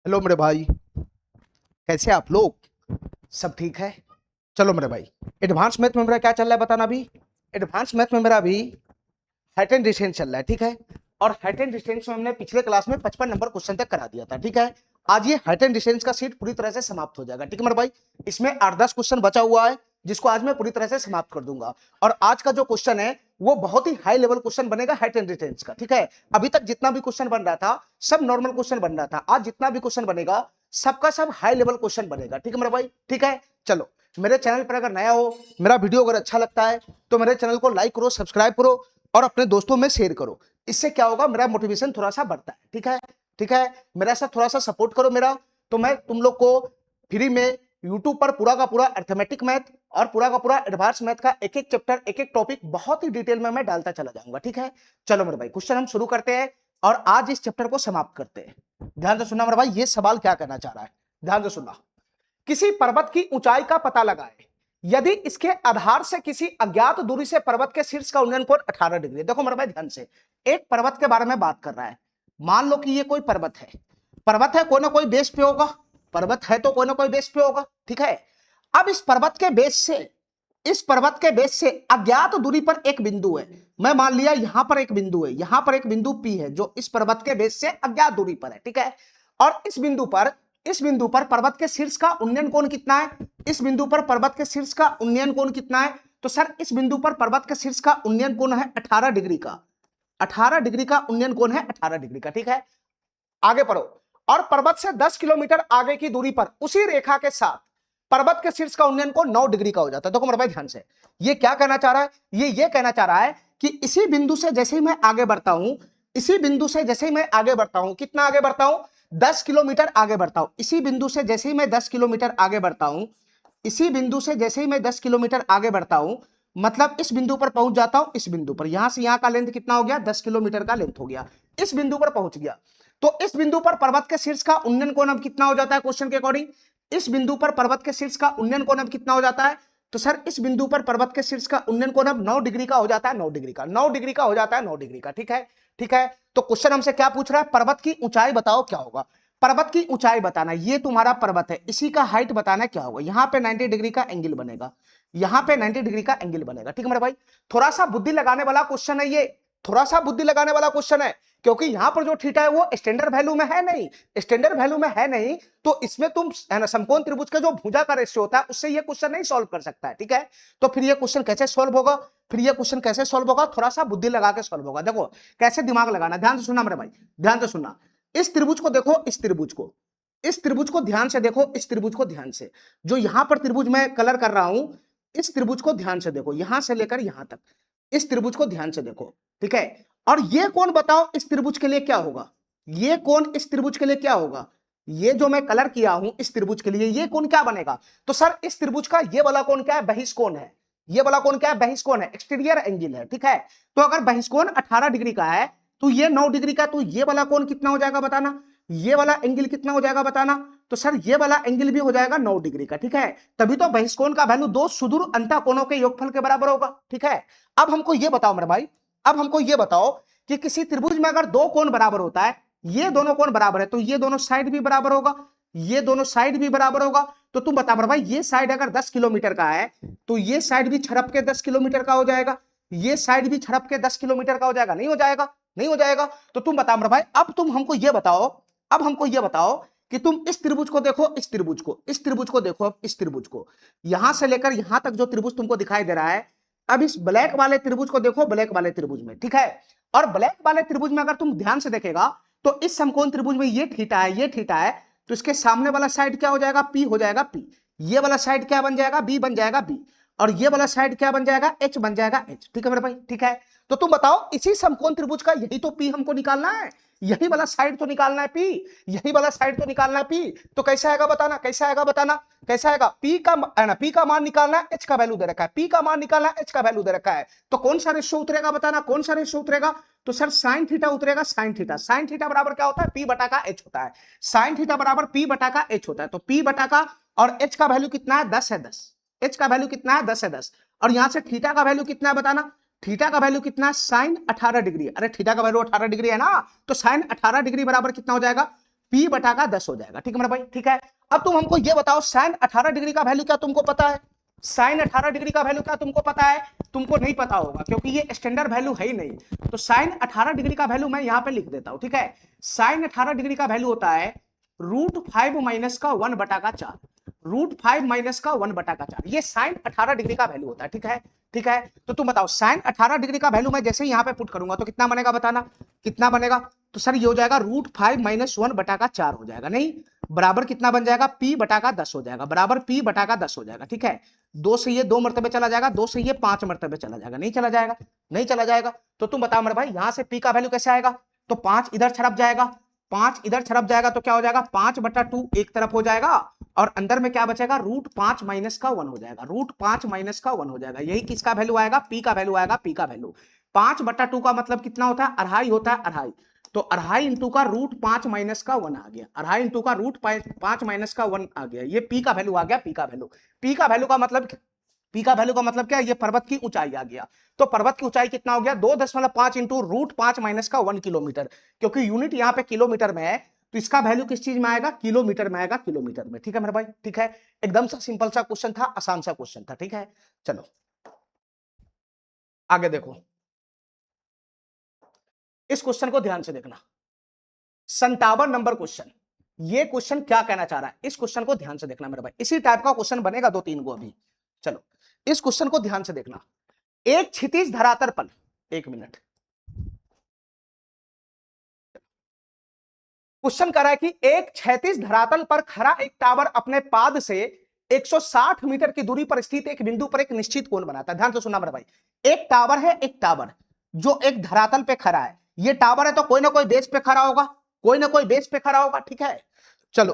Hello मेरे भाई, कैसे आप लोग? सब ठीक है? चलो मेरे भाई, एडवांस मैथ में मेरा क्या चल रहा है बताना। अभी एडवांस मैथ में मेरा अभी हाइट एंड डिस्टेंस चल रहा है, ठीक है। और हाइट एंड डिस्टेंस में हमने पिछले क्लास में 55 नंबर क्वेश्चन तक करा दिया था, ठीक है। आज ये हाइट एंड डिस्टेंस का सीट पूरी तरह से समाप्त हो जाएगा, ठीक है मेरे भाई। इसमें 8-10 क्वेश्चन बचा हुआ है जिसको आज मैं पूरी तरह से समाप्त कर दूंगा। और आज का जो क्वेश्चन है वो बहुत ही हाई लेवल क्वेश्चन बनेगा हाइट एंड डिस्टेंस का, ठीक है। अभी तक जितना भी क्वेश्चन बन रहा था सब नॉर्मल क्वेश्चन बन रहा था, आज जितना भी क्वेश्चन बनेगा सबका सब हाई लेवल क्वेश्चन बनेगा, ठीक है मेरे भाई, ठीक है। चलो, मेरे चैनल पर अगर नया हो, मेरा वीडियो अगर अच्छा लगता है तो मेरे चैनल को लाइक करो, सब्सक्राइब करो और अपने दोस्तों में शेयर करो। इससे क्या होगा, मेरा मोटिवेशन थोड़ा सा बढ़ता है, ठीक है। ठीक है, मेरा साथ थोड़ा सा सपोर्ट करो मेरा, तो मैं तुम लोग को फ्री में यूट्यूब पर पूरा का पूरा अर्थमेटिक मैथ और पूरा का पूरा एडवांस मैथ का एक एक चैप्टर, एक एक टॉपिक बहुत ही डिटेल में मैं डालता चला जाऊंगा, ठीक है। चलो मेरे भाई, क्वेश्चन हम शुरू करते हैं और आज इस चैप्टर को समाप्त करते हैं। ध्यान से सुनना मेरे भाई, ये सवाल क्या कहना चाह रहा है, ध्यान से सुनना। किसी पर्वत की ऊंचाई का पता लगाएं यदि इसके आधार से किसी अज्ञात दूरी से पर्वत के शीर्ष का उन्नयन कोण 18 डिग्री। देखो मेरे भाई ध्यान से, एक पर्वत के बारे में बात कर रहा है। मान लो कि ये कोई पर्वत है, पर्वत है, कोई ना कोई बेस पे होगा, पर्वत है तो कोई ना कोई बेस पे होगा, ठीक है। अब इस पर्वत के बेस से, इस पर्वत के बेस से अज्ञात दूरी पर एक बिंदु है। मैं मान लिया यहां पर एक बिंदु है, यहां पर एक बिंदु P है जो इस पर्वत के बेस से अज्ञात दूरी पर है, ठीक है। और इस बिंदु पर पर्वत के शीर्ष का उन्नयन कोण कितना है? इस बिंदु पर पर्वत के शीर्ष का उन्नयन कोण कितना है? तो सर इस बिंदु पर पर्वत के शीर्ष का उन्नयन कोण है 18 डिग्री का। 18 डिग्री का उन्नयन कोण है, 18 डिग्री का, ठीक है। आगे पढ़ो। और पर्वत से 10 किलोमीटर आगे की दूरी पर उसी रेखा के साथ पर्वत के शीर्ष का उन्नयन कोण 9 डिग्री का हो जाता है। देखो मेरे भाई ध्यान से, ये क्या कहना चाह रहा है? ये कहना चाह रहा है कि इसी बिंदु से जैसे ही मैं आगे बढ़ता हूं, इसी बिंदु से जैसे ही मैं आगे बढ़ता हूं, कितना आगे बढ़ता हूं? 10 किलोमीटर आगे बढ़ता हूं। इसी बिंदु से जैसे ही मैं 10 किलोमीटर आगे बढ़ता हूं, इसी बिंदु से जैसे ही मैं 10 किलोमीटर आगे बढ़ता हूं, मतलब इस बिंदु पर पहुंच जाता हूं। इस बिंदु पर, यहां से यहां का लेंथ कितना हो गया? 10 किलोमीटर का लेंथ हो गया। इस बिंदु पर पहुंच गया, तो इस बिंदु पर पर्वत के शीर्ष का उन्नयन कोण अब कितना हो जाता है क्वेश्चन के अकॉर्डिंग? इस बिंदु पर पर्वत के शीर्ष का उन्नयन कोण अब कितना हो जाता है? तो सर इस बिंदु पर पर्वत के शीर्ष का उन्नयन कोण अब 9 डिग्री का हो जाता है, 9 डिग्री का, 9 डिग्री का हो जाता है, 9 डिग्री का, ठीक है। ठीक है, तो क्वेश्चन हमसे क्या पूछ रहा है? पर्वत की ऊंचाई बताओ क्या होगा। पर्वत की ऊंचाई बताना, ये तुम्हारा पर्वत है, इसी का हाइट बताना क्या होगा। यहां पे 90 डिग्री का एंगल बनेगा, यहां पे 90 डिग्री का एंगल बनेगा, ठीक है मेरे भाई। थोड़ा सा बुद्धि लगाने वाला क्वेश्चन है ये, थोड़ा सा बुद्धि लगाने वाला क्वेश्चन है, क्योंकि यहां पर जो थीटा है वो स्टैंडर्ड वैल्यू में है नहीं, स्टैंडर्ड वैल्यू में है नहीं, तो इसमें तुम है ना समकोण त्रिभुज का जो भुजा का रेशियो होता है उससे ये क्वेश्चन नहीं सॉल्व कर सकता है, ठीक है। तो फिर ये क्वेश्चन कैसे सॉल्व होगा? फिर ये क्वेश्चन कैसे सॉल्व होगा? थोड़ा सा बुद्धि लगा के सॉल्व होगा। देखो कैसे दिमाग लगाना, ध्यान से सुनना मेरे भाई, ध्यान से सुनना। इस त्रिभुज को देखो, इस त्रिभुज को, इस त्रिभुज को ध्यान से देखो, इस त्रिभुज को ध्यान से, जो यहां पर त्रिभुज मैं कलर कर रहा हूं, इस त्रिभुज को ध्यान से देखो, यहां से लेकर यहां तक, इस त्रिभुज को ध्यान से देखो, ठीक है। और ये कोण बताओ इस त्रिभुज के लिए क्या होगा? ये कोण इस त्रिभुज के लिए क्या होगा? ये जो मैं कलर किया हूं इस त्रिभुज के लिए, ये कोण क्या बनेगा? तो सर इस त्रिभुज का ये वाला कोण क्या है? बहिष्कोण है। ये वाला कोण क्या है? बहिष्कोण है, एक्सटीरियर एंगल है, ठीक है। तो अगर बहिष्कोण 18 डिग्री का है तो ये 9 डिग्री का, तो ये वाला कोण कितना हो जाएगा बताना? ये वाला एंगल कितना हो जाएगा बताना? तो सर ये वाला एंगल भी हो जाएगा 9 डिग्री का, ठीक है। तभी तो बहिष्कोण का वैल्यू दो सुदूर अंतःकोणों के योगफल के बराबर होगा, ठीक है। अब हमको ये बताओ मेरे भाई, अब हमको ये बताओ कि किसी त्रिभुज में अगर दो कोण बराबर होता है, ये दोनों कोण बराबर है, तो ये दोनों साइड भी बराबर होगा, ये दोनों साइड भी बराबर होगा। तो तुम बता मेरे भाई, ये साइड अगर 10 किलोमीटर का है तो ये साइड भी छड़प के 10 किलोमीटर का हो जाएगा, ये साइड भी छड़प के 10 किलोमीटर का हो जाएगा, नहीं हो जाएगा? नहीं हो जाएगा। तो तुम बता मेरे भाई, अब तुम हमको ये बताओ, अब हमको ये बताओ कि तुम इस त्रिभुज को देखो, इस त्रिभुज को, इस त्रिभुज को देखो, अब इस त्रिभुज को, यहां से लेकर यहां तक जो त्रिभुज तुमको दिखाई दे रहा है, अब इस ब्लैक वाले त्रिभुज को देखो, ब्लैक वाले त्रिभुज में, ठीक है। और ब्लैक वाले त्रिभुज में अगर तुम ध्यान से देखेगा तो इस समकोण त्रिभुज में ये थीटा है, ये थीटा है, तो इसके सामने वाला साइड क्या हो जाएगा? पी हो जाएगा, पी। ये वाला साइड क्या बन जाएगा? बी बन जाएगा, बी। और ये वाला साइड क्या बन जाएगा? एच बन जाएगा, एच, ठीक है मेरे भाई, ठीक है। तो तुम बताओ इसी समकोण त्रिभुज का यही तो पी हमको निकालना है, यही वाला साइड तो निकालना है पी, यही वाला साइड तो निकालना है पी। तो कैसा आएगा बताना, कैसा आएगा बताना, कैसा आएगा? पी का है ना, पी का मान निकालना है, एच का वैल्यू दे रखा है, पी का मान निकालना है, एच का वैल्यू दे रखा है, तो कौन सा रेशियो उतरेगा बताना, कौन सा रेशियो उतरेगा? तो सर साइन थीटा उतरेगा, साइन थीटा। साइन थीटा बराबर क्या होता है? पी बटा का एच होता है। साइन थीटा बराबर पी बटा का एच होता है, तो पी बटा का, और एच का वैल्यू कितना है? 10 है, 10। एच का वैल्यू कितना है? 10 है, 10। और यहां से थीटा का वैल्यू कितना है बताना? थीटा का वैल्यू कितना है? Sine 18 degree. अरे थीटा का वैल्यू 18 डिग्री है ना, तो साइन 18 डिग्री बराबर कितना हो जाएगा? P बटा का 10 हो जाएगा। ठीक है मेरा भाई, ठीक है। अब तुम हमको ये बताओ साइन 18 डिग्री का वैल्यू क्या तुमको पता है? साइन 18 डिग्री का वैल्यू क्या तुमको पता है? तुमको नहीं पता होगा क्योंकि ये स्टैंडर्ड वैल्यू है ही नहीं। तो साइन 18 डिग्री का वैल्यू मैं यहां पे लिख देता हूं, ठीक है। साइन 18 डिग्री का वैल्यू होता है √5 माइनस का 1 बटा का 4, √5 माइनस का 1 बटा का 4, ये साइन 18 डिग्री का वैल्यू होता है। ठीक है, ठीक है। तो तुम बताओ साइन 18 डिग्री का वैल्यू मैं जैसे ही यहां पे पुट करूंगा तो कितना बनेगा, बताना कितना बनेगा। तो सर ये हो जाएगा √5 माइनस 1 बटा का 4 हो जाएगा, नहीं बराबर कितना बन जाएगा, P बटा का 10 हो जाएगा, बराबर P बटा का 10 हो जाएगा। ठीक है, 2 से ये 2 मरतबे चला जाएगा, 2 से ये 5 मरतबे चला जाएगा, नहीं चला जाएगा, नहीं चला जाएगा। तो तुम बताओ मेरे भाई यहां से P का वैल्यू कैसे आएगा? तो 5 इधर छरप जाएगा, 5 इधर छरप जाएगा तो क्या हो जाएगा, 5/2 एक तरफ हो जाएगा और अंदर में क्या बचेगा, √5 माइनस का 1 हो जाएगा, √5 माइनस का 1 हो जाएगा। यही किसका वैल्यू आएगा, P का वैल्यू आएगा, P का वैल्यू। 5/2 का मतलब कितना होता है, अढ़ाई होता है, अढ़ाई। तो अढ़ाई इंटू का √5 माइनस का 1 आ गया, अढ़ाई इंटू का √5 माइनस का 1 आ गया, ये P का वैल्यू आ गया, P का वैल्यू। P का वैल्यू का मतलब, P का वैल्यू का मतलब क्या है, ये पर्वत की ऊंचाई आ गया। तो पर्वत की ऊंचाई कितना हो गया, 2.5 इंटू √5 माइनस का 1 किलोमीटर, क्योंकि यूनिट यहाँ पे किलोमीटर में है तो इसका वैल्यू किस चीज में आएगा, किलोमीटर में आएगा, किलोमीटर में। ठीक है मेरे भाई, ठीक है। एकदम सा सिंपल सा क्वेश्चन था, आसान सा क्वेश्चन था। ठीक है, चलो आगे देखो, इस क्वेश्चन को ध्यान से देखना, 57 नंबर क्वेश्चन। ये क्वेश्चन क्या कहना चाह रहा है, इस क्वेश्चन को ध्यान से देखना मेरे भाई, इसी टाइप का क्वेश्चन बनेगा 2-3 को अभी। चलो इस क्वेश्चन को ध्यान से देखना। एक क्षितिज धरातल पर, एक मिनट, क्वेश्चन कर रहा है कि एक क्षैतिज धरातल पर खड़ा एक टावर अपने पाद से 160 मीटर की दूरी पर स्थित एक बिंदु पर एक निश्चित कोण बनाता है। ध्यान से सुनना मेरे भाई, एक टावर है, एक टावर जो एक धरातल पे खड़ा है। ये टावर है तो कोई ना कोई बेस पे खड़ा होगा, कोई ना कोई बेस पे खड़ा होगा। ठीक है, चलो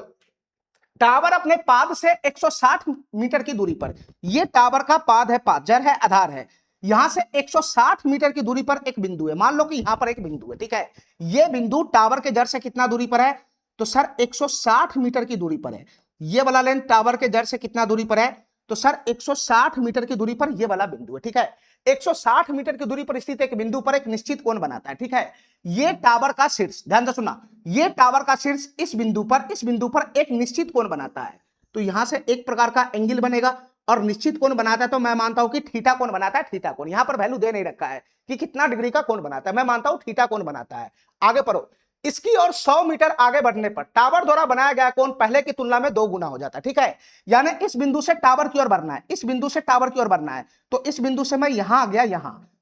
टावर अपने पाद से 160 मीटर की दूरी पर, ये टावर का पाद है, पाद जड़ है, आधार है, यहां से 160 मीटर की दूरी पर एक बिंदु है। मान लो कि यहां पर एक बिंदु है, ठीक है, ये बिंदु टावर के जड़ से कितना दूरी पर है, तो सर 160 मीटर की दूरी पर है। ये वाला लेंथ टावर के जड़ से कितना दूरी पर है, तो सर 160 मीटर की दूरी पर ये वाला बिंदु है। ठीक है, 160 मीटर की दूरी पर स्थित एक बिंदु पर एक निश्चित कोण बनाता है। ठीक है, ये टावर का शीर्ष, ध्यान से सुनना, ये टावर का शीर्ष इस बिंदु पर एक निश्चित कोण बनाता है। तो यहां से एक प्रकार का एंगल बनेगा और निश्चित कोण बनाता है, तो मैं मानता हूं कि थीटा कोण बनाता है, थीटा कोण। यहां पर वैल्यू दे नहीं रखा है कि कितना डिग्री का कोण बनाता है, मैं मानता हूं थीटा कोण बनाता है। आगे पढ़ो, इसकी और 100 मीटर आगे बढ़ने पर टावर द्वारा बनाया गया कोण पहले की तुलना में 2 गुना हो जाता है। ठीक है, यानी इस बिंदु से टावर की ओर बढ़ना है, इस बिंदु से टावर की ओर बढ़ना है, तो इस बिंदु से मैं यहां आ गया,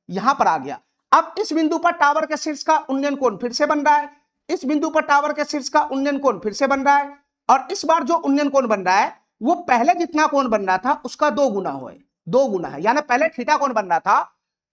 यहां पर आ गया। अब इस बिंदु पर टावर के शीर्ष का उन्नयन कोण फिर से बन रहा है, इस बिंदु पर टावर के शीर्ष का उन्नयन कोण फिर से बन रहा है, और इस बार जो उन्नयन कोण बन रहा है वो पहले जितना कोण बन रहा था उसका 2 गुना है, 2 गुना है। यानी पहले थीटा कोण बन रहा था,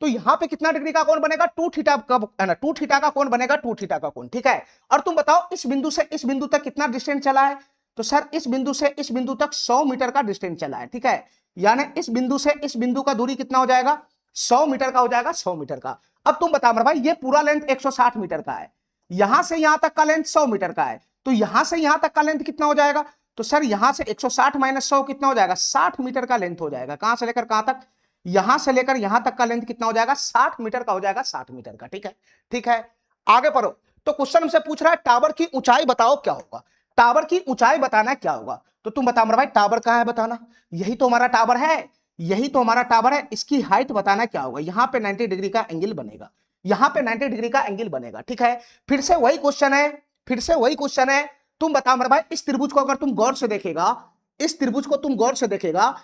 तो यहां पे कितना डिग्री का कोण बनेगा, 2 थीटा का, है ना, 2 थीटा का कोण बनेगा, 2 थीटा का कोण। ठीक है, और तुम बताओ इस बिंदु से इस बिंदु तक कितना डिस्टेंस चला है, तो सर इस बिंदु से इस बिंदु तक 100 मीटर का डिस्टेंस चला है। ठीक है, यानी इस बिंदु से इस बिंदु का दूरी कितना हो जाएगा, 100 मीटर का हो जाएगा, 100 मीटर का। अब तुम बताओ मेरे भाई, ये पूरा लेंथ 160 मीटर का है, यहां से यहां तक का लेंथ 100 मीटर का है, तो यहां से यहां तक का लेंथ कितना हो जाएगा, तो सर यहां से 160 माइनस 100 कितना हो जाएगा, 60 मीटर का लेंथ हो जाएगा। कहां से लेकर कहां तक, यहां से लेकर यहां तक का लेंथ कितना हो जाएगा, 60 मीटर का हो जाएगा, 60 मीटर का। ठीक है, ठीक है, आगे पढ़ो। तो क्वेश्चन हमसे पूछ रहा है टावर की ऊंचाई बताओ क्या होगा, टावर की ऊंचाई बताना क्या होगा। तो तुम बताओ मेरे भाई टावर कहां है बताना, यही तो हमारा टावर है, यही तो हमारा टावर है, इसकी हाइट बताना क्या होगा। यहां पे 90 डिग्री का एंगल बनेगा, यहां पे 90 डिग्री का एंगल बनेगा। ठीक है, फिर से वही क्वेश्चन है, फिर से वही क्वेश्चन है। तुम बताओ मेरे भाई, इस त्रिभुज को अगर तुम गौर से देखेगा, इस त्रिभुज को तुम गौर से देखेगा,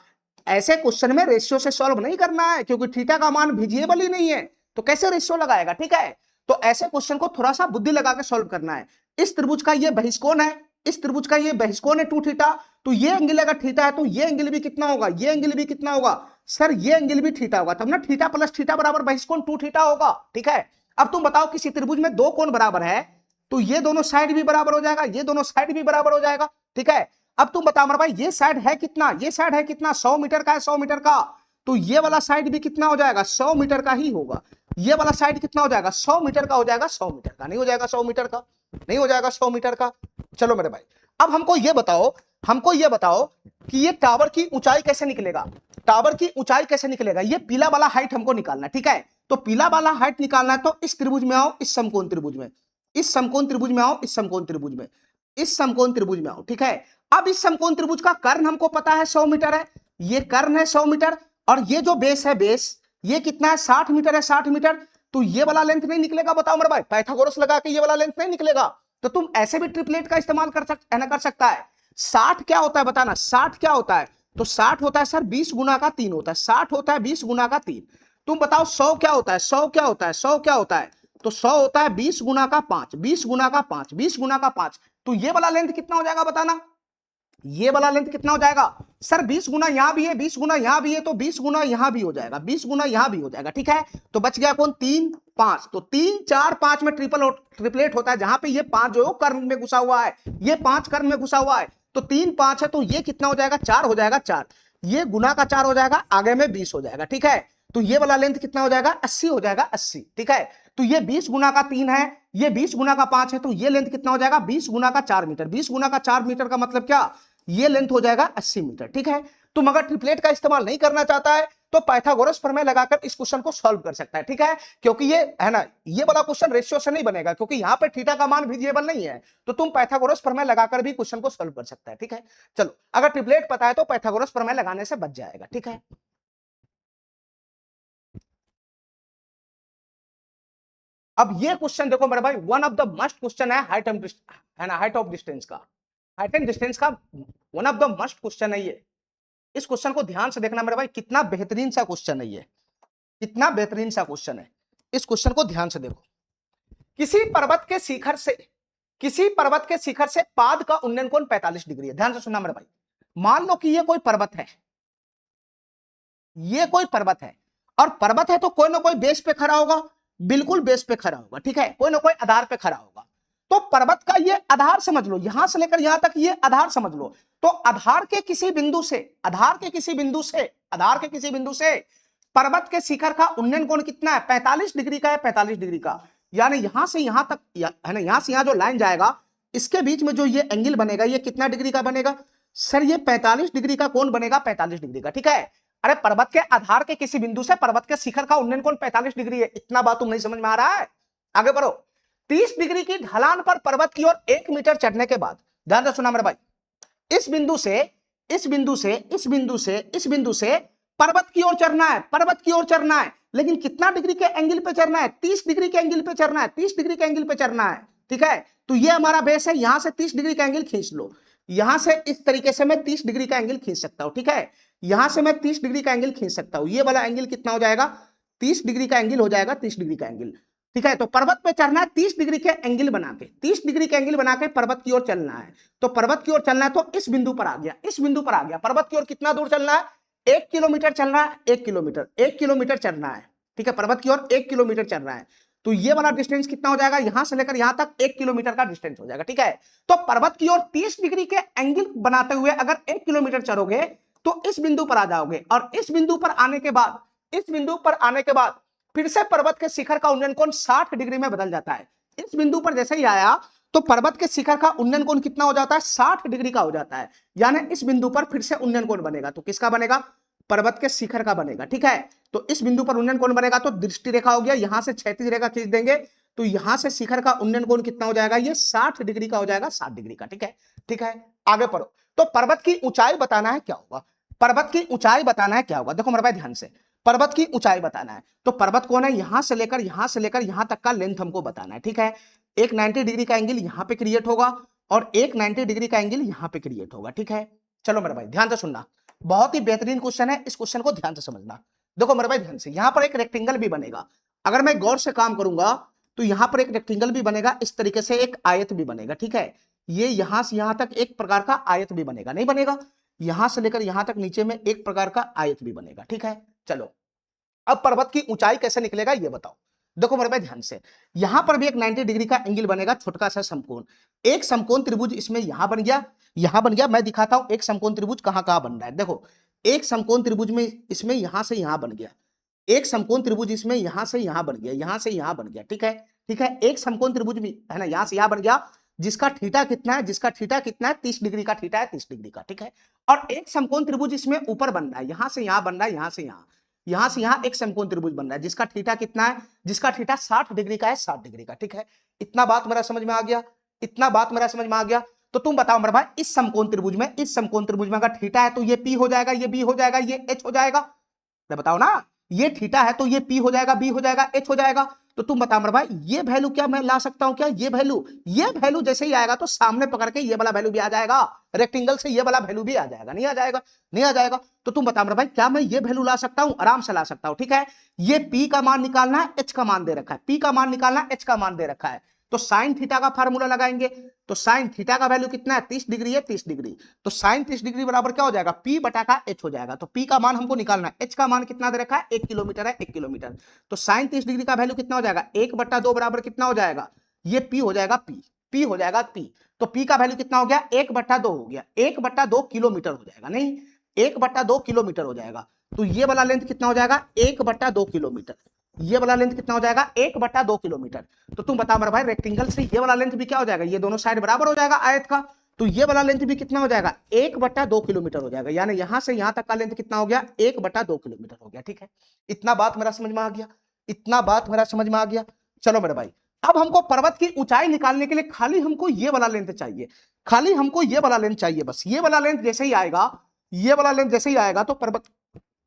ऐसे क्वेश्चन में रेशियो से सॉल्व नहीं करना है, क्योंकि थीटा का मान वेरिएबल ही नहीं है, तो कैसे रेशियो लगाएगा। ठीक है, तो ऐसे क्वेश्चन को थोड़ा सा बुद्धि लगा के सॉल्व करना है। इस त्रिभुज का ये बहिष्कोण है, इस त्रिभुज का ये बहिष्कोण है 2 थीटा, तो ये एंगल अगर थीटा है तो ये एंगल भी कितना होगा, ये एंगल भी कितना होगा, सर ये एंगल भी थीटा होगा, तब ना थीटा प्लस थीटा बराबर बहिष्कोण 2 थीटा होगा। ठीक है, अब तुम बताओ किसी त्रिभुज में 2 कोण बराबर है, तो ये दोनों साइड भी बराबर हो जाएगा, ये दोनों साइड भी बराबर हो जाएगा। ठीक है, अब तुम बताओ मेरे भाई, ये साइड है कितना, ये साइड है कितना, 100 मीटर का है, 100 मीटर का, तो ये वाला साइड भी कितना हो जाएगा, 100 मीटर का ही होगा। ये वाला साइड कितना हो जाएगा, 100 मीटर का हो जाएगा, 100 मीटर का नहीं हो जाएगा, 100 मीटर का नहीं हो जाएगा, 100 मीटर का। चलो मेरे भाई, अब हमको ये बताओ कि ये टावर की ऊंचाई कैसे निकलेगा, टावर की ऊंचाई कैसे निकलेगा। ये पीला वाला हाइट हमको निकालना है। ठीक है, तो पीला वाला हाइट निकालना है, तो इस त्रिभुज में आओ, इस समकोण त्रिभुज में, इस समकोण त्रिभुज में आओ, इस समकोण त्रिभुज में। इस समकोण त्रिभुज में आओ, ठीक है। अब इस समकोण त्रिभुज का कर्ण हमको पता है 100 मीटर है, ये कर्ण है 100 मीटर, और ये जो बेस है, बेस ये कितना है 60 मीटर है, 60 मीटर। तो ये वाला लेंथ नहीं निकलेगा, बताओ मेरे भाई, पाइथागोरस लगा के ये वाला लेंथ नहीं निकलेगा। तो तुम ऐसे भी ट्रिपलेट का इस्तेमाल कर सकता है। 60 क्या होता है बताना, 60 क्या होता है? तो 60 होता है सर 20 गुना का 3 होता है, 60 होता है 20 गुना का 3। तुम बताओ 100 क्या होता है, 100 क्या होता है, 100 क्या होता है? तो 100 होता है 20 गुना का 5, 20 गुना का 5, 20 गुना का 5। तो ये वाला लेंथ कितना हो जाएगा बताना, ये वाला लेंथ कितना हो जाएगा? सर 20 गुना यहां भी है, 20 गुना यहां भी है, तो 20 गुना यहां भी हो जाएगा, 20 गुना यहां भी हो जाएगा, ठीक है। तो बच गया कौन? 3 5। तो 3 4 5 में ट्रिपलेट होता है, जहां पे ये 5 जो है कर्ण में घुसा हुआ है, ये 5 कर्ण में घुसा हुआ है। तो 3 5 है, तो ये कितना हो जाएगा? 4 हो जाएगा, 4। ये गुना का 4 हो जाएगा, आगे में 20 हो जाएगा, ठीक है। तो ये वाला लेंथ कितना हो जाएगा? 80 हो जाएगा, 80, ठीक है। तो ये 20 गुना का 3 है, ये 20 गुना का 5 है, तो ये लेंथ कितना हो जाएगा? 20 गुना का 4 मीटर। 20 गुना का 4 मीटर का मतलब क्या? ये लेंथ हो जाएगा 80 मीटर, ठीक है। तुम अगर ट्रिपलेट का इस्तेमाल नहीं करना चाहता है तो पाइथागोरस प्रमेय लगाकर इस क्वेश्चन को सॉल्व कर सकता है, ठीक है। क्योंकि ये है ना, ये वाला क्वेश्चन रेशियो से नहीं बनेगा, क्योंकि यहां पे थीटा का मान वेरिएबल नहीं है। तो तुम पाइथागोरस प्रमेय लगाकर भी क्वेश्चन को सॉल्व कर सकता है, ठीक है। चलो, अगर ट्रिपलेट पता है तो पाइथागोरस प्रमेय लगाने से बच जाएगा, ठीक है। अब ये क्वेश्चन देखो मेरे भाई, one of the must question है हाइट है ना, हाइट ऑफ डिस्टेंस का, हाइट एंड डिस्टेंस का one of the must question है ये। इस क्वेश्चन को ध्यान से देखना मेरे भाई, कितना बेहतरीन सा क्वेश्चन है ये, कितना बेहतरीन सा क्वेश्चन है। इस क्वेश्चन को ध्यान से देखो। किसी पर्वत के शिखर से, किसी पर्वत के शिखर से पाद का उन्नयन कोण 45 डिग्री है। ध्यान से सुनना मेरे भाई। मान लो कि ये कोई पर्वत है, ये कोई पर्वत है, और पर्वत है तो कोई ना कोई बेस पे खड़ा होगा, बिल्कुल बेस पे खड़ा होगा, ठीक है, कोई ना कोई आधार पे खड़ा होगा। तो पर्वत का ये आधार समझ लो, यहां से लेकर यहां तक ये आधार समझ लो। तो आधार के किसी बिंदु से, आधार के किसी बिंदु से, आधार के किसी बिंदु से पर्वत के शिखर का उन्नयन कोण कितना है? 45 डिग्री का है, 45 डिग्री का। यानी यहां से यहां तक है ना, यहां से यहां जो लाइन जाएगा, इसके बीच में जो ये एंगल बनेगा, ये कितना डिग्री का बनेगा? सर ये 45 डिग्री का कोण बनेगा, 45 डिग्री का, ठीक है। अरे पर्वत के आधार के किसी बिंदु से पर्वत के शिखर का उन्नयन कोण 45 डिग्री है, इतना बात तुम नहीं समझ में आ रहा है? आगे बढ़ो। 30 डिग्री की ढलान पर पर्वत की ओर 1 मीटर चढ़ने के बाद, ध्यान से सुना मेरे भाई, इस बिंदु से, इस बिंदु से, इस बिंदु से, इस बिंदु से पर्वत की ओर चढ़ना है, पर्वत की ओर चढ़ना है। लेकिन कितना डिग्री के एंगल पे चढ़ना है? 30 डिग्री के एंगल पे चढ़ना है, 30 डिग्री के एंगल पे चढ़ना है, ठीक है। तो ये हमारा बेस है, यहां से 30 डिग्री का एंगल खींच लो। यहां से इस तरीके से मैं 30 डिग्री का एंगल खींच सकता हूं, ठीक है। यहां से मैं 30 डिग्री का एंगल खींच सकता हूं। ये वाला एंगल कितना हो जाएगा? 30 डिग्री का एंगल हो जाएगा, 30 डिग्री का एंगल, ठीक है। तो पर्वत पे चढ़ना है 30 डिग्री के एंगल बना के, 30 डिग्री के एंगल बना के पर्वत की ओर चलना है। तो पर्वत की ओर चलना है, तो इस बिंदु पर आ गया, इस बिंदु पर आ गया। पर्वत की ओर कितना दूर चलना है? 1 किलोमीटर चलना है, 1 किलोमीटर, 1 किलोमीटर चलना है, ठीक है। पर्वत की ओर 1 किलोमीटर चल रहा है। तो ये वाला डिस्टेंस कितना हो जाएगा? यहां से लेकर यहां तक 1 किलोमीटर का डिस्टेंस हो जाएगा, ठीक है। तो पर्वत की ओर 30 डिग्री के एंगल बनाते हुए अगर 1 किलोमीटर चलोगे तो इस बिंदु पर आ जाओगे, और इस बिंदु पर आने के बाद, इस बिंदु पर आने के बाद फिर से पर्वत के शिखर का उन्नयन कोण 60 डिग्री में बदल जाता है। इस बिंदु पर जैसे ही आया तो पर्वत के शिखर का उन्नयन कोण कितना हो जाता है? 60 डिग्री का हो जाता है। यानी इस बिंदु पर फिर से उन्नयन कोण बनेगा, तो किसका बनेगा? पर्वत के शिखर का बनेगा, ठीक है। तो इस बिंदु पर उन्नयन कोण बनेगा, तो दृष्टि रेखा हो गया, यहां से क्षैतिज रेखा खींच देंगे, तो यहां से शिखर का उन्नयन कोण कितना हो जाएगा? ये 60 डिग्री का हो जाएगा, 60 डिग्री का, ठीक है, ठीक है। आगे पढ़ो। तो पर्वत की ऊंचाई बताना है, क्या होगा? पर्वत की ऊंचाई बताना है, क्या होगा? देखो मेरे भाई ध्यान से, पर्वत की ऊंचाई बताना है। तो पर्वत कौन है? यहां से लेकर यहां तक का लेंथ हमको बताना है, ठीक है। एक 90 डिग्री का एंगल यहां पे क्रिएट होगा, और एक 90 डिग्री का एंगल यहां पे क्रिएट होगा, ठीक है। चलो मेरे भाई ध्यान से सुनना, बहुत ही बेहतरीन क्वेश्चन है, इस क्वेश्चन को ध्यान से समझना। देखो मेरे भाई ध्यान से, यहां पर एक रेक्टेंगल भी बनेगा, अगर मैं गौर से काम करूंगा तो यहां पर एक रेक्टेंगल भी बनेगा, इस तरीके से एक आयत भी बनेगा, ठीक है। ये यहां से यहां तक एक प्रकार का आयत भी बनेगा, नहीं बनेगा? यहां से लेकर यहां तक नीचे में एक प्रकार का आयत भी बनेगा, ठीक है। चलो, अब पर्वत की ऊंचाई कैसे निकलेगा ये बताओ। देखो मेरे भाई ध्यान से, यहां पर भी एक 90 डिग्री का एंगल बनेगा, छोटा सा समकोण, एक समकोण त्रिभुज इसमें यहां बन गया, यहां बन गया। मैं दिखाता हूं एक समकोण त्रिभुज कहां कहां बन रहा है। देखो, एक समकोण त्रिभुज में इसमें यहां से यहां बन गया, एक समकोण त्रिभुज इसमें यहां से यहां बन गया, यहां से यहां बन गया, ठीक है, ठीक है। एक समकोण त्रिभुज भी है ना, यहां से यहां बन गया, जिसका थीटा कितना है? जिसका थीटा कितना है? 30 डिग्री का थीटा है, 30 डिग्री का, ठीक है। और एक समकोण त्रिभुज इसमें ऊपर बन रहा है, यहां से यहां बन रहा है, यहां से यहां एक समकोण त्रिभुज बन रहा है, जिसका थीटा कितना है? जिसका थीटा 60 डिग्री का है, 60 डिग्री का, ठीक है। इतना बात मेरा समझ में आ गया, इतना बात मेरा समझ में आ गया। तो तुम बताओ मेरे भाई, इस समकोण त्रिभुज में अगर थीटा है तो ये पी हो जाएगा, ये बी हो जाएगा, ये एच हो जाएगा। बताओ ना, ये थीटा है तो ये पी हो जाएगा, बी हो जाएगा, एच हो जाएगा। तो तुम बताओ मेरे भाई, ये वैल्यू क्या मैं ला सकता हूं क्या? ये वैल्यू जैसे ही आएगा तो सामने पकड़ के ये वाला वैल्यू भी आ जाएगा, रेक्टेंगल से ये वाला वैल्यू भी आ जाएगा। नहीं आ जाएगा? नहीं आ जाएगा। तो तुम बताओ मेरे भाई, क्या मैं ये वैल्यू ला सकता हूं? आराम से ला सकता हूं। ठीक है, ये पी का मान निकालना है, एच का मान दे रखा है, पी का मान निकालना है, एच का मान दे रखा है। तो साइन थीटा का फार्मूला लगाएंगे। तो साइन थीटा का वैल्यू कितना है? 30 डिग्री है, 30 डिग्री। तो साइन 30 डिग्री बराबर क्या हो जाएगा? पी बटा का एच हो जाएगा। तो पी का मान हमको निकालना है, एच का मान कितना दे रखा है? 1 किलोमीटर है, 1 किलोमीटर। तो साइन 30 डिग्री का वैल्यू कितना हो जाएगा? 1/2 बराबर कितना हो जाएगा? ये पी हो जाएगा, पी हो जाएगा पी। तो पी का वैल्यू कितना हो गया? 1/2 हो गया, 1/2 किलोमीटर हो जाएगा। नहीं, 1/2 किलोमीटर हो जाएगा। तो ये वाला लेंथ कितना हो जाएगा? 1/2 किलोमीटर। ये वाला लेंथ कितना हो जाएगा? 1/2 किलोमीटर। तो तुम बताओ मेरे भाई, रेक्टेंगल से ये वाला लेंथ भी क्या हो जाएगा? ये दोनों साइड बराबर हो जाएगा आयत का। तो ये वाला लेंथ भी कितना हो जाएगा? 1/2 किलोमीटर हो जाएगा। यानी यहां से यहां तक का लेंथ कितना हो गया? 1/2 किलोमीटर हो गया। ठीक है, इतना बात मेरा समझ में आ गया, इतना बात मेरा समझ में आ गया। चलो मेरे भाई, अब हमको पर्वत की ऊंचाई निकालने के लिए खाली हमको ये वाला लेंथ चाहिए, खाली हमको ये वाला लेंथ चाहिए। बस ये वाला लेंथ जैसे ही आएगा, ये वाला लेंथ जैसे ही आएगा तो पर्वत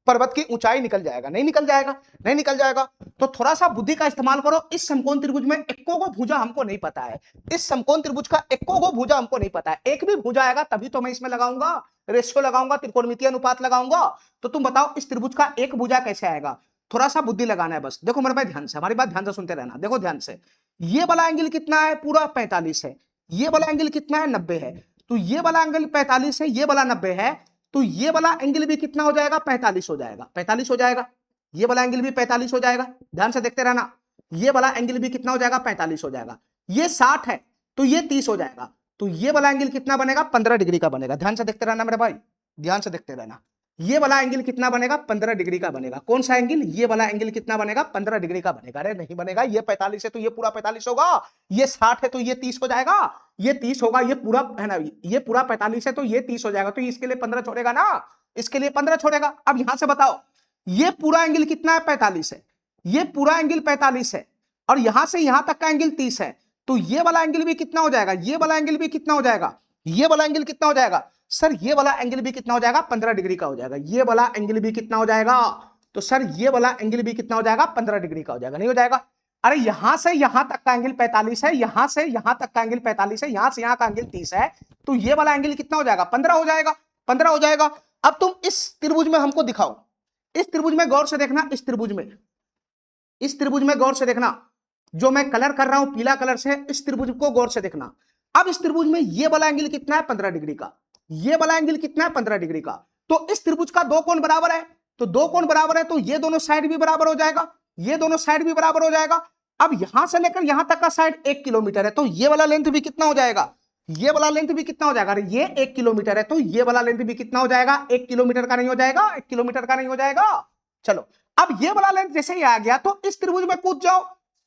पर्वत की ऊंचाई निकल जाएगा। नहीं निकल जाएगा? नहीं निकल जाएगा। तो थोड़ा सा बुद्धि का इस्तेमाल करो। इस समकोण त्रिभुज में इक्को को भुजा हमको नहीं पता है, इस समकोण त्रिभुज का इक्को को भुजा हमको नहीं पता है। एक भी भुजा आएगा तभी तो मैं इसमें लगाऊंगा, रेशियो लगाऊंगा, त्रिकोणमितीय अनुपात लगाऊंगा। तो तुम बताओ, इस त्रिभुज का एक भुजा कैसे आएगा? थोड़ा सा बुद्धि लगाना है बस। देखो मेरे भाई, ध्यान से, हमारी बात ध्यान से सुनते रहना। देखो ध्यान से, ये वाला एंगल कितना है? पूरा 45 है। ये वाला एंगल कितना है? 90 है। तो ये वाला एंगल 45 है, ये वाला 90 है। तो ये वाला एंगल भी कितना हो जाएगा? 45 हो जाएगा, 45 हो जाएगा। ये वाला एंगल भी 45 हो जाएगा। ध्यान से देखते रहना, ये वाला एंगल भी कितना हो जाएगा? 45 हो जाएगा। ये 60 है तो ये 30 हो जाएगा। तो ये वाला एंगल कितना बनेगा? 15 डिग्री का बनेगा। ध्यान से देखते रहना मेरे भाई, ध्यान से देखते रहना। ये वाला एंगल कितना बनेगा? 15 डिग्री का बनेगा। कौन सा एंगल? ये वाला एंगल कितना बनेगा? 15 डिग्री का बनेगा। अरे नहीं बनेगा, ये 45 है तो ये पूरा 45 होगा, ये 60 है तो ये 30 हो जाएगा, ये 30 होगा, ये पूरा है ना, ये पूरा 45 है तो ये 30 हो जाएगा। तो इसके लिए 15 छोड़ेगा ना, इसके लिए 15 छोड़ेगा। अब यहां से बताओ, ये पूरा एंगल कितना है? 45 है। ये पूरा एंगल 45 है और यहां से यहां तक का एंगल 30 है। तो ये वाला एंगल भी कितना हो जाएगा? ये वाला एंगल भी कितना हो जाएगा? ये वाला एंगल कितना हो जाएगा? सर ये वाला एंगल भी कितना हो जाएगा? 15 डिग्री का हो जाएगा। ये वाला एंगल भी कितना हो जाएगा? तो सर ये वाला एंगल भी कितना हो जाएगा? 15 डिग्री का हो जाएगा। नहीं हो जाएगा? अरे यहां से यहां तक का एंगल 45 है, यहां से यहां तक का एंगल 45 है, यहां से यहां का एंगल 30 है। तो ये वाला एंगल कितना हो जाएगा? 15 हो जाएगा, 15 हो जाएगा। अब तुम इस त्रिभुज में हमको दिखाओ, इस त्रिभुज में गौर से देखना, इस त्रिभुज में गौर से देखना, जो मैं कलर कर रहा हूं पीला कलर से, इस त्रिभुज को गौर से देखना। अब इस त्रिभुज में ये वाला एंगल कितना है? 15 डिग्री का। ये वाला एंगल कितना है? 15 डिग्री का। तो इस त्रिभुज का दो कोण बराबर है, तो दो कोण बराबर है तो ये दोनों साइड भी बराबर हो जाएगा, ये दोनों साइड भी बराबर हो जाएगा। अब यहां से लेकर यहां तक का साइड 1 किलोमीटर है, तो ये वाला लेंथ भी कितना हो जाएगा? ये वाला लेंथ भी कितना हो जाएगा? अरे ये 1 किलोमीटर है तो ये वाला लेंथ भी कितना हो जाएगा? 1 किलोमीटर का नहीं हो जाएगा? 1 किलोमीटर का नहीं हो जाएगा? चलो, अब ये वाला लेंथ जैसे ही आ गया तो इस त्रिभुज में कूद जाओ,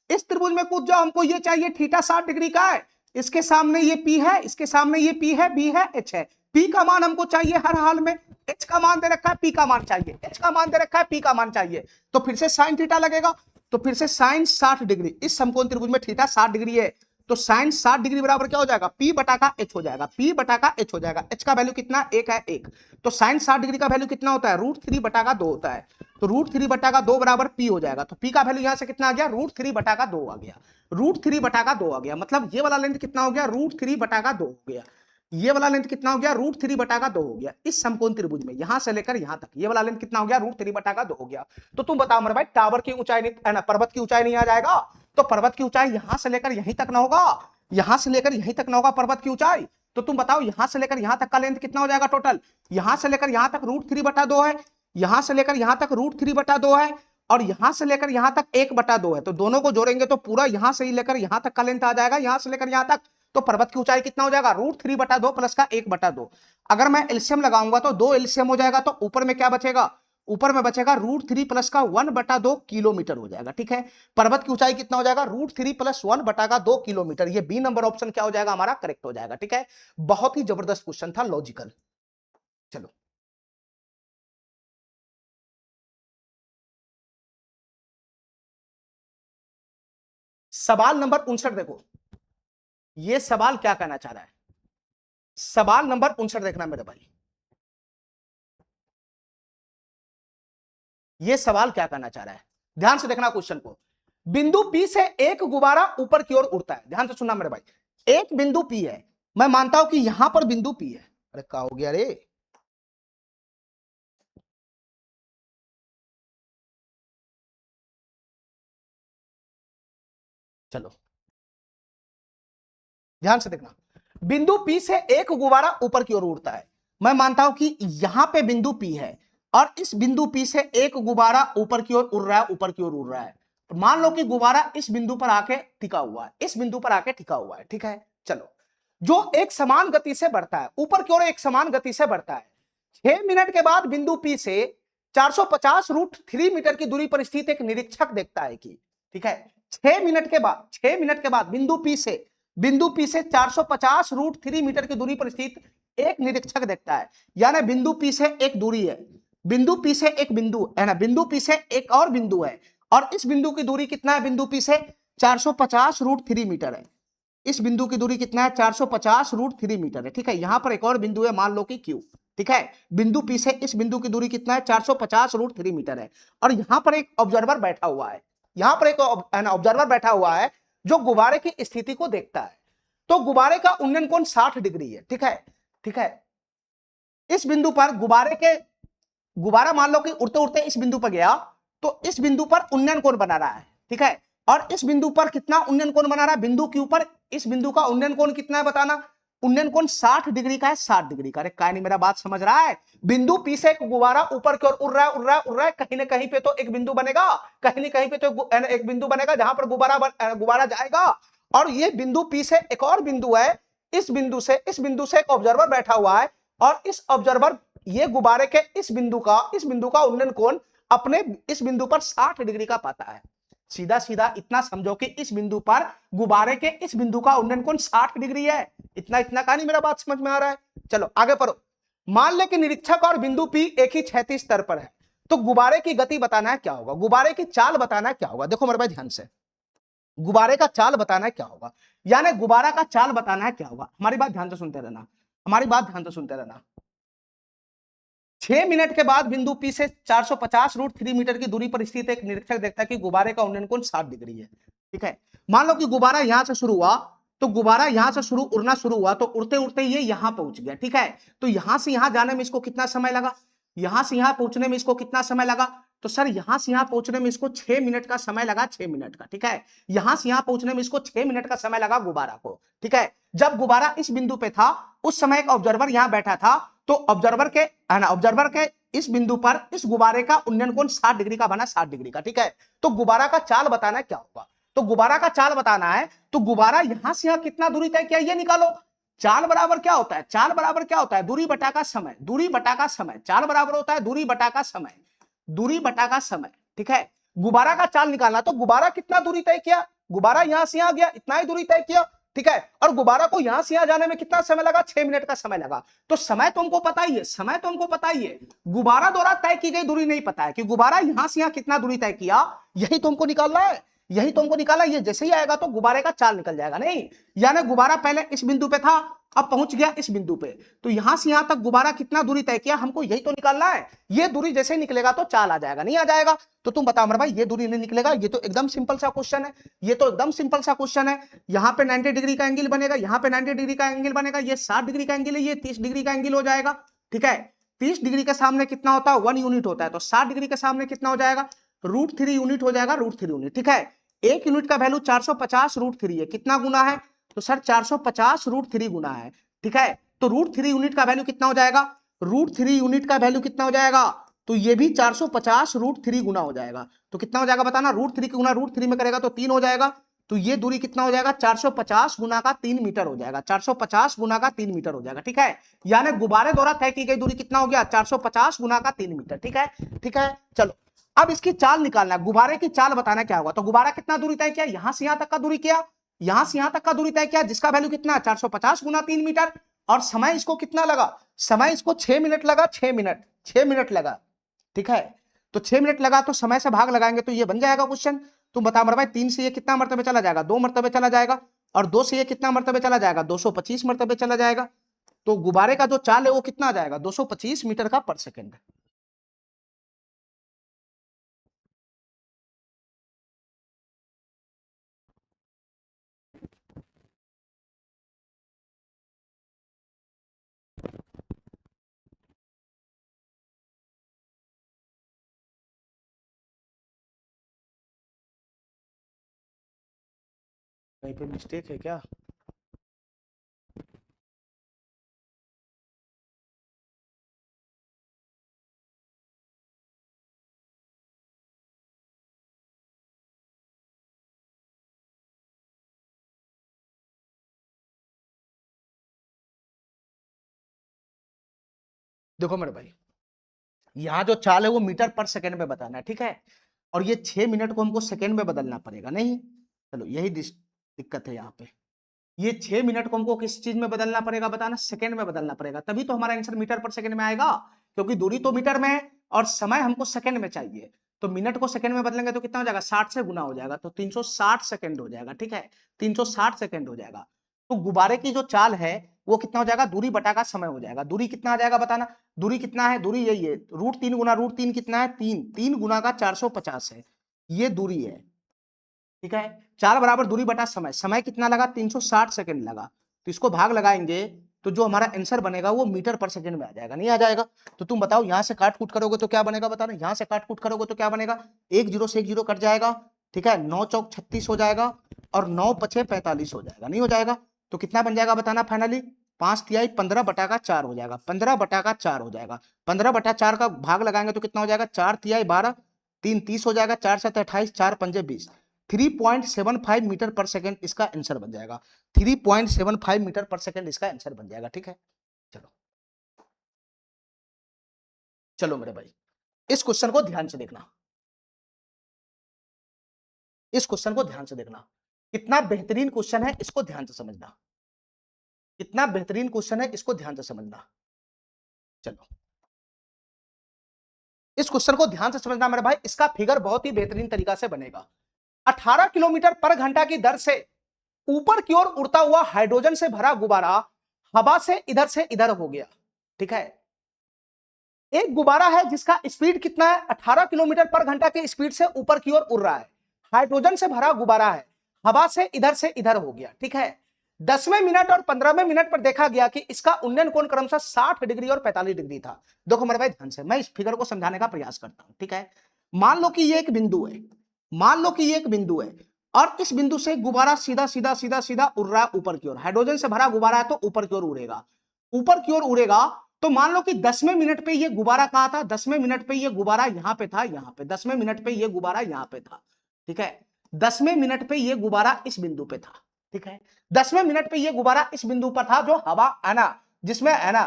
इस त्रिभुज में कूद जाओ। हमको ये चाहिए, थीटा 60 डिग्री का है, इसके सामने ये पी है, इसके सामने ये पी है, बी है, एच है। पी का मान हमको चाहिए हर हाल में, एच का मान दे रखा है, पी का मान चाहिए, एच का मान दे रखा है, पी का मान चाहिए। तो फिर से साइन थीटा लगेगा, तो फिर से साइन 60 डिग्री। इस समकोण त्रिभुज में थीटा 60 डिग्री है तो साइन 60 डिग्री बराबर क्या हो जाएगा? पी बटा का एच हो जाएगा, पी बटा का एच हो जाएगा। एच का वैल्यू कितना? 1 है, 1। तो साइन 60 डिग्री का वैल्यू कितना होता है? √3 बटा का 2 होता है। तो √3 बटा का 2 बराबर पी हो जाएगा। तो पी का वैल्यू यहां से कितना आ गया? √3 बटा का 2 आ गया, √3 बटा का 2 आ गया। मतलब ये वाला लेंथ कितना हो गया? √3 बटा का 2 हो गया। ये वाला लेंथ कितना हो गया? √3 बटा का 2 हो गया। इस समकोण त्रिभुज में यहां से लेकर यहां तक ये वाला लेंथ कितना हो गया? √3 बटा का 2 हो गया। तो तुम बताओ मेरे भाई, टावर की ऊंचाई नहीं ना, पर्वत की ऊंचाई नहीं आ जाएगा? तो पर्वत की ऊंचाई यहां से लेकर यहीं तक ना होगा, यहां से लेकर यहीं तक ना होगा पर्वत की ऊंचाई। तो तुम बताओ, यहां से लेकर यहां तक का लेंथ कितना हो जाएगा टोटल? यहां से लेकर यहां तक √3 बटा 2 है, यहां से लेकर यहां तक √3 बटा 2 है, और यहां से लेकर यहां तक 1 बटा 2 है। तो दोनों को जोड़ेंगे तो पूरा यहां से लेकर यहां तक का लेंथ आ जाएगा, यहां से लेकर यहां तक। तो पर्वत की ऊंचाई कितना हो जाएगा? √3 बटा 2 प्लस का 1 बटा 2। अगर मैं एलसीएम लगाऊंगा तो 2 एलसीएम हो जाएगा, तो ऊपर में क्या बचेगा? ऊपर में बचेगा √3 प्लस का 1 बटा 2 किलोमीटर हो जाएगा। ठीक है, पर्वत की ऊंचाई कितना हो जाएगा? √3 प्लस 1 बटा का 2 किलोमीटर। ये बी नंबर ऑप्शन क्या हो जाएगा? हमारा करेक्ट हो जाएगा। ठीक है, बहुत ही जबरदस्त क्वेश्चन था, लॉजिकल। चलो, सवाल नंबर 59 देखो, ये सवाल क्या कहना चाह रहा है। सवाल नंबर 59 देखना मेरे भाई, ये सवाल क्या करना चाह रहा है, ध्यान से देखना क्वेश्चन को। बिंदु P से एक गुब्बारा ऊपर की ओर उड़ता है, ध्यान से सुनना मेरे भाई। एक बिंदु P है, मैं मानता हूं कि यहां पर बिंदु P है। अरे क्या हो गया रे, चलो ध्यान से देखना। बिंदु P से एक गुब्बारा ऊपर की ओर उड़ता है, मैं मानता हूं कि यहां पे बिंदु P है और इस बिंदु P से एक गुब्बारा ऊपर की ओर उड़ रहा है, ऊपर की ओर उड़ रहा है। तो मान लो कि गुब्बारा इस बिंदु पर आके टिका हुआ है, इस बिंदु पर आके टिका हुआ है, ठीक है। चलो, जो एक समान गति से बढ़ता है, ऊपर की ओर एक समान गति से बढ़ता है। 6 मिनट के बाद बिंदु P से 450√3 मीटर की दूरी पर स्थित एक निरीक्षक देखता है कि, ठीक है, 6 मिनट के बाद, 6 मिनट के बाद बिंदु P से 450√3 मीटर की दूरी पर स्थित एक निरीक्षक देखता है। यानी बिंदु P से एक दूरी है, बिंदु P से एक बिंदु है ना, बिंदु P से एक और बिंदु है, और इस बिंदु की दूरी कितना है, बिंदु P से 450√3 मीटर है। इस बिंदु की दूरी कितना है, 450√3 मीटर है, ठीक है। यहां पर एक और बिंदु है, मान लो कि Q, ठीक है। बिंदु P से इस बिंदु की दूरी कितना है, 450√3 मीटर है। और यहां पर एक ऑब्जर्वर बैठा हुआ है, यहां पर एक ऑब्जर्वर बैठा हुआ है जो गुब्बारे की स्थिति को देखता है। तो गुब्बारे का उन्नयन कोण 60 डिग्री है, ठीक है, ठीक है। इस बिंदु पर गुब्बारा मान लो कि उड़ते उड़ते इस बिंदु पर गया, तो इस बिंदु पर उन्नयन कोण बना रहा है, ठीक है। और इस बिंदु पर कितना उन्नयन कोण बना रहा है, बिंदु Q पर इस बिंदु का उन्नयन कोण कितना है बताना। उन्नयन कोण 60 डिग्री का है, 60 डिग्री का। अरे काय नहीं मेरा बात समझ रहा है। बिंदु P से एक गुब्बारा ऊपर की ओर उड़ रहा है, उड़ रहा है, उड़ रहा है, कहीं ना कहीं पे तो एक बिंदु बनेगा, कहीं ना कहीं पे तो एक बिंदु बनेगा जहां पर गुब्बारा जाएगा। और ये बिंदु P से एक और बिंदु है, इस बिंदु से एक ऑब्जर्वर बैठा हुआ है, और इस ऑब्जर्वर ये गुब्बारे के इस बिंदु का उन्नयन कोण अपने इस बिंदु पर 60 डिग्री का पाता है। सीधा सीधा इतना समझो कि इस बिंदु पर गुब्बारे के इस बिंदु का उन्नयन कोण 60 डिग्री है। इतना कहानी मेरा बात समझ में आ रहा है। चलो आगे पढ़ो। मान ले कि निरीक्षक और बिंदु P एक ही क्षैतिज स्तर पर है, तो गुब्बारे की गति बताना है क्या होगा, गुब्बारे की चाल बताना है क्या होगा। देखो मेरे भाई ध्यान से, गुब्बारे का चाल बताना है क्या होगा, यानी गुब्बारा का चाल बताना है क्या होगा। हमारी बात ध्यान से सुनते रहना, हमारी बात ध्यान से सुनते रहना। 6 मिनट के बाद बिंदु P से 450√3 मीटर की दूरी पर स्थित एक निरीक्षक देखता है कि गुब्बारे का उन्नयन कोण 60 डिग्री है, ठीक है। मान लो कि गुब्बारा यहां से शुरू हुआ, तो गुब्बारा यहां से उड़ना शुरू हुआ, तो उड़ते उड़ते ये यहां पहुंच गया, ठीक है। तो यहां से यहां जाने में इसको कितना समय लगा, यहां से यहां पहुंचने में इसको कितना समय लगा, तो सर यहां से यहां पहुंचने में इसको 6 मिनट का समय लगा, 6 मिनट का, ठीक है। यहां से यहां पहुंचने में इसको 6 मिनट का समय लगा गुब्बारा को, ठीक है। जब गुब्बारा इस बिंदु पे था, उस समय एक ऑब्जर्वर यहां बैठा था, तो ऑब्जर्वर के इस बिंदु पर इस गुब्बारे का उन्नयन कोण 60 डिग्री का बना, 60 डिग्री का, ठीक है। तो गुब्बारा का चाल बताना है क्या होगा, तो गुब्बारा का चाल बताना है, तो गुब्बारा यहां से यहां कितना दूरी तय किया ये निकालो। चाल बराबर क्या होता है, चाल बराबर क्या होता है, दूरी बटा का समय, दूरी बटा का समय। चाल बराबर होता है दूरी बटा का समय, दूरी बटा का समय, ठीक है। गुब्बारा का चाल निकालना, तो गुब्बारा कितना दूरी तय किया, गुब्बारा यहां से यहां गया, इतना ही दूरी तय किया, ठीक है। और गुब्बारा को यहां से यहां जाने में कितना समय लगा, 6 मिनट का समय लगा। तो समय तो हमको पता ही है, समय तो हमको पता ही है, गुब्बारा द्वारा तय की गई दूरी नहीं पता है कि गुब्बारा यहां से यहां कितना दूरी तय किया, यही तो हमको निकालना है, यही तो हमको निकाला। ये जैसे ही आएगा तो गुब्बारे का चाल निकल जाएगा, नहीं यानी गुब्बारा पहले इस बिंदु पे था, अब पहुंच गया इस बिंदु पे, तो यहां से यहां तक गुब्बारा कितना दूरी तय किया, हमको यही तो निकालना है। ये दूरी जैसे ही निकलेगा तो चाल आ जाएगा, नहीं आ जाएगा तो तुम बताओ मेरे भाई, ये दूरी नहीं निकलेगा। ये तो एकदम सिंपल सा क्वेश्चन है, ये तो एकदम सिंपल सा क्वेश्चन है। यहाँ पे 90 डिग्री का एंगल बनेगा, यहाँ पे 90 डिग्री का एंगल बनेगा, ये 60 डिग्री का एंगल है, ये 30 डिग्री का एंगल हो जाएगा, ठीक है। 30 डिग्री के सामने कितना होता है, 1 यूनिट होता है, तो 60 डिग्री के सामने कितना हो जाएगा, √3 यूनिट हो जाएगा, √3 यूनिट, ठीक है। एक यूनिट का वैल्यू 450√3 है, कितना गुना है, तो सर 450√3 गुना है, ठीक है। तो √3 यूनिट का वैल्यू कितना हो जाएगा, √3 यूनिट का वैल्यू कितना हो जाएगा, तो ये भी 450√3 गुना हो जाएगा। तो कितना हो जाएगा बताना, √3 गुना √3 में करेगा तो 3 हो जाएगा। तो ये दूरी कितना हो जाएगा, 450 गुना का 3 मीटर हो जाएगा, 450 गुना का 3 मीटर हो जाएगा, ठीक है। यानी गुब्बारे द्वारा तय की गई दूरी कितना हो गया, 450 गुना का 3 मीटर, ठीक है, ठीक है। चलो अब इसकी चाल निकालना है, गुब्बारे की चाल बताना क्या होगा। तो गुब्बारा कितना दूरी तय किया, यहां से यहां तक का दूरी किया, यहां से यहां तक का दूरी तय किया, जिसका वैल्यू कितना है 450 गुना 3 मीटर। और समय इसको कितना लगा, समय इसको 6 मिनट लगा, 6 मिनट लगा, ठीक है। तो 6 मिनट लगा, तो समय से भाग लगाएंगे तो ये बन जाएगा क्वेश्चन। तुम बता मेरे भाई, 3 से ये कितना मरतबे चला जाएगा, 2 मरतबे चला जाएगा, और 2 से ये कितना मरतबे चला जाएगा, 225 मरतबे चला जाएगा। तो गुब्बारे का जो चाल है वो कितना आ जाएगा, 225 मीटर का पर सेकेंड। कहीं पे मिस्टेक है क्या? देखो मेरे भाई, यहाँ जो चाल है वो मीटर पर सेकंड में बताना है, ठीक है। और ये 6 मिनट को हमको सेकंड में बदलना पड़ेगा, नहीं? चलो यही दिक्कत है यहाँ पे। ये 6 मिनट को हमको किस चीज में बदलना पड़ेगा बताना, सेकंड में बदलना पड़ेगा, तभी तो हमारा आंसर मीटर पर सेकंड में आएगा, क्योंकि दूरी तो मीटर में है और समय हमको सेकंड में चाहिए। तो मिनट को सेकंड में बदलेंगे तो कितना हो जाएगा, 60 से गुना हो जाएगा, तो 360 सेकंड हो जाएगा, ठीक है। 360 सेकंड हो जाएगा। तो गुब्बारे की जो चाल है वो कितना हो जाएगा, दूरी बटा का समय हो जाएगा। दूरी कितना आ जाएगा बताना, दूरी कितना है, दूरी यही है, √3 गुना √3 कितना है, 3 गुना का 450 है, ये दूरी है, ठीक है। 4 बराबर दूरी बटा समय, समय कितना लगा, 360 सेकंड लगा। तो इसको भाग लगाएंगे तो जो हमारा आंसर बनेगा वो मीटर पर सेकंड में आ जाएगा, नहीं आ जाएगा? तो तुम बताओ, यहां से काट कूट करोगे तो क्या बनेगा बताना, यहां से काट कूट करोगे तो क्या बनेगा, 1 0 से 1 0 कट जाएगा, ठीक है। 9 चौक 36 हो जाएगा और 9 पचे 45 हो जाएगा, नहीं हो जाएगा? तो कितना बन जाएगा बताना फाइनली, 5 तिहाई 15 बटा का 4 हो जाएगा, 15 बटा का 4 हो जाएगा। 15 बटा 4 का भाग लगाएंगे तो कितना हो जाएगा, 4 तिहाई 12, 3 30 हो जाएगा, 4 7 28, 4 पंजे 20, 3.75 मीटर पर सेकंड इसका आंसर बन जाएगा। 3.75 मीटर पर सेकंड इसका आंसर बन जाएगा, ठीक है। चलो चलो मेरे भाई, इस क्वेश्चन को ध्यान से देखना, इस क्वेश्चन को ध्यान से देखना, कितना बेहतरीन क्वेश्चन है, इसको ध्यान से समझना, कितना बेहतरीन क्वेश्चन है, इसको ध्यान से समझना। चलो इस क्वेश्चन को ध्यान से समझना मेरे भाई, इसका फिगर बहुत ही बेहतरीन तरीका से बनेगा। 18 किलोमीटर पर घंटा की दर से ऊपर की ओर उड़ता हुआ हाइड्रोजन से भरा गुब्बारा हवा से इधर हो गया, ठीक है। एक गुब्बारा है जिसका स्पीड कितना है, 18 किलोमीटर पर घंटा की स्पीड से ऊपर की ओर उड़ रहा है, हाइड्रोजन से भरा गुब्बारा है, हवा से इधर हो गया, ठीक है। 10वें मिनट और 15वें मिनट पर देखा गया कि इसका उन्नयन कोण क्रमशः 60 डिग्री और 45 डिग्री था। देखो मेरे भाई ध्यान से, मैं इस फिगर को समझाने का प्रयास करता हूं, ठीक है। मान लो कि ये एक बिंदु है, मान लो कि ये एक बिंदु है और इस बिंदु से गुब्बारा सीधा सीधा सीधा सीधा उड़ रहा है ऊपर की ओर, हाइड्रोजन से भरा गुब्बारा है तो ऊपर की ओर उड़ेगा, ऊपर की ओर उड़ेगा। तो मान लो कि 10वें मिनट पे ये गुब्बारा कहां था, 10वें मिनट पे ये गुब्बारा यहां पे था, यहां पे 10वें मिनट पे ये गुब्बारा यहां पे था, ठीक है। 10वें मिनट पे ये गुब्बारा इस बिंदु पे था, ठीक है। 10वें मिनट पे ये गुब्बारा इस बिंदु पर था, जो हवा है ना, जिसमें है ना,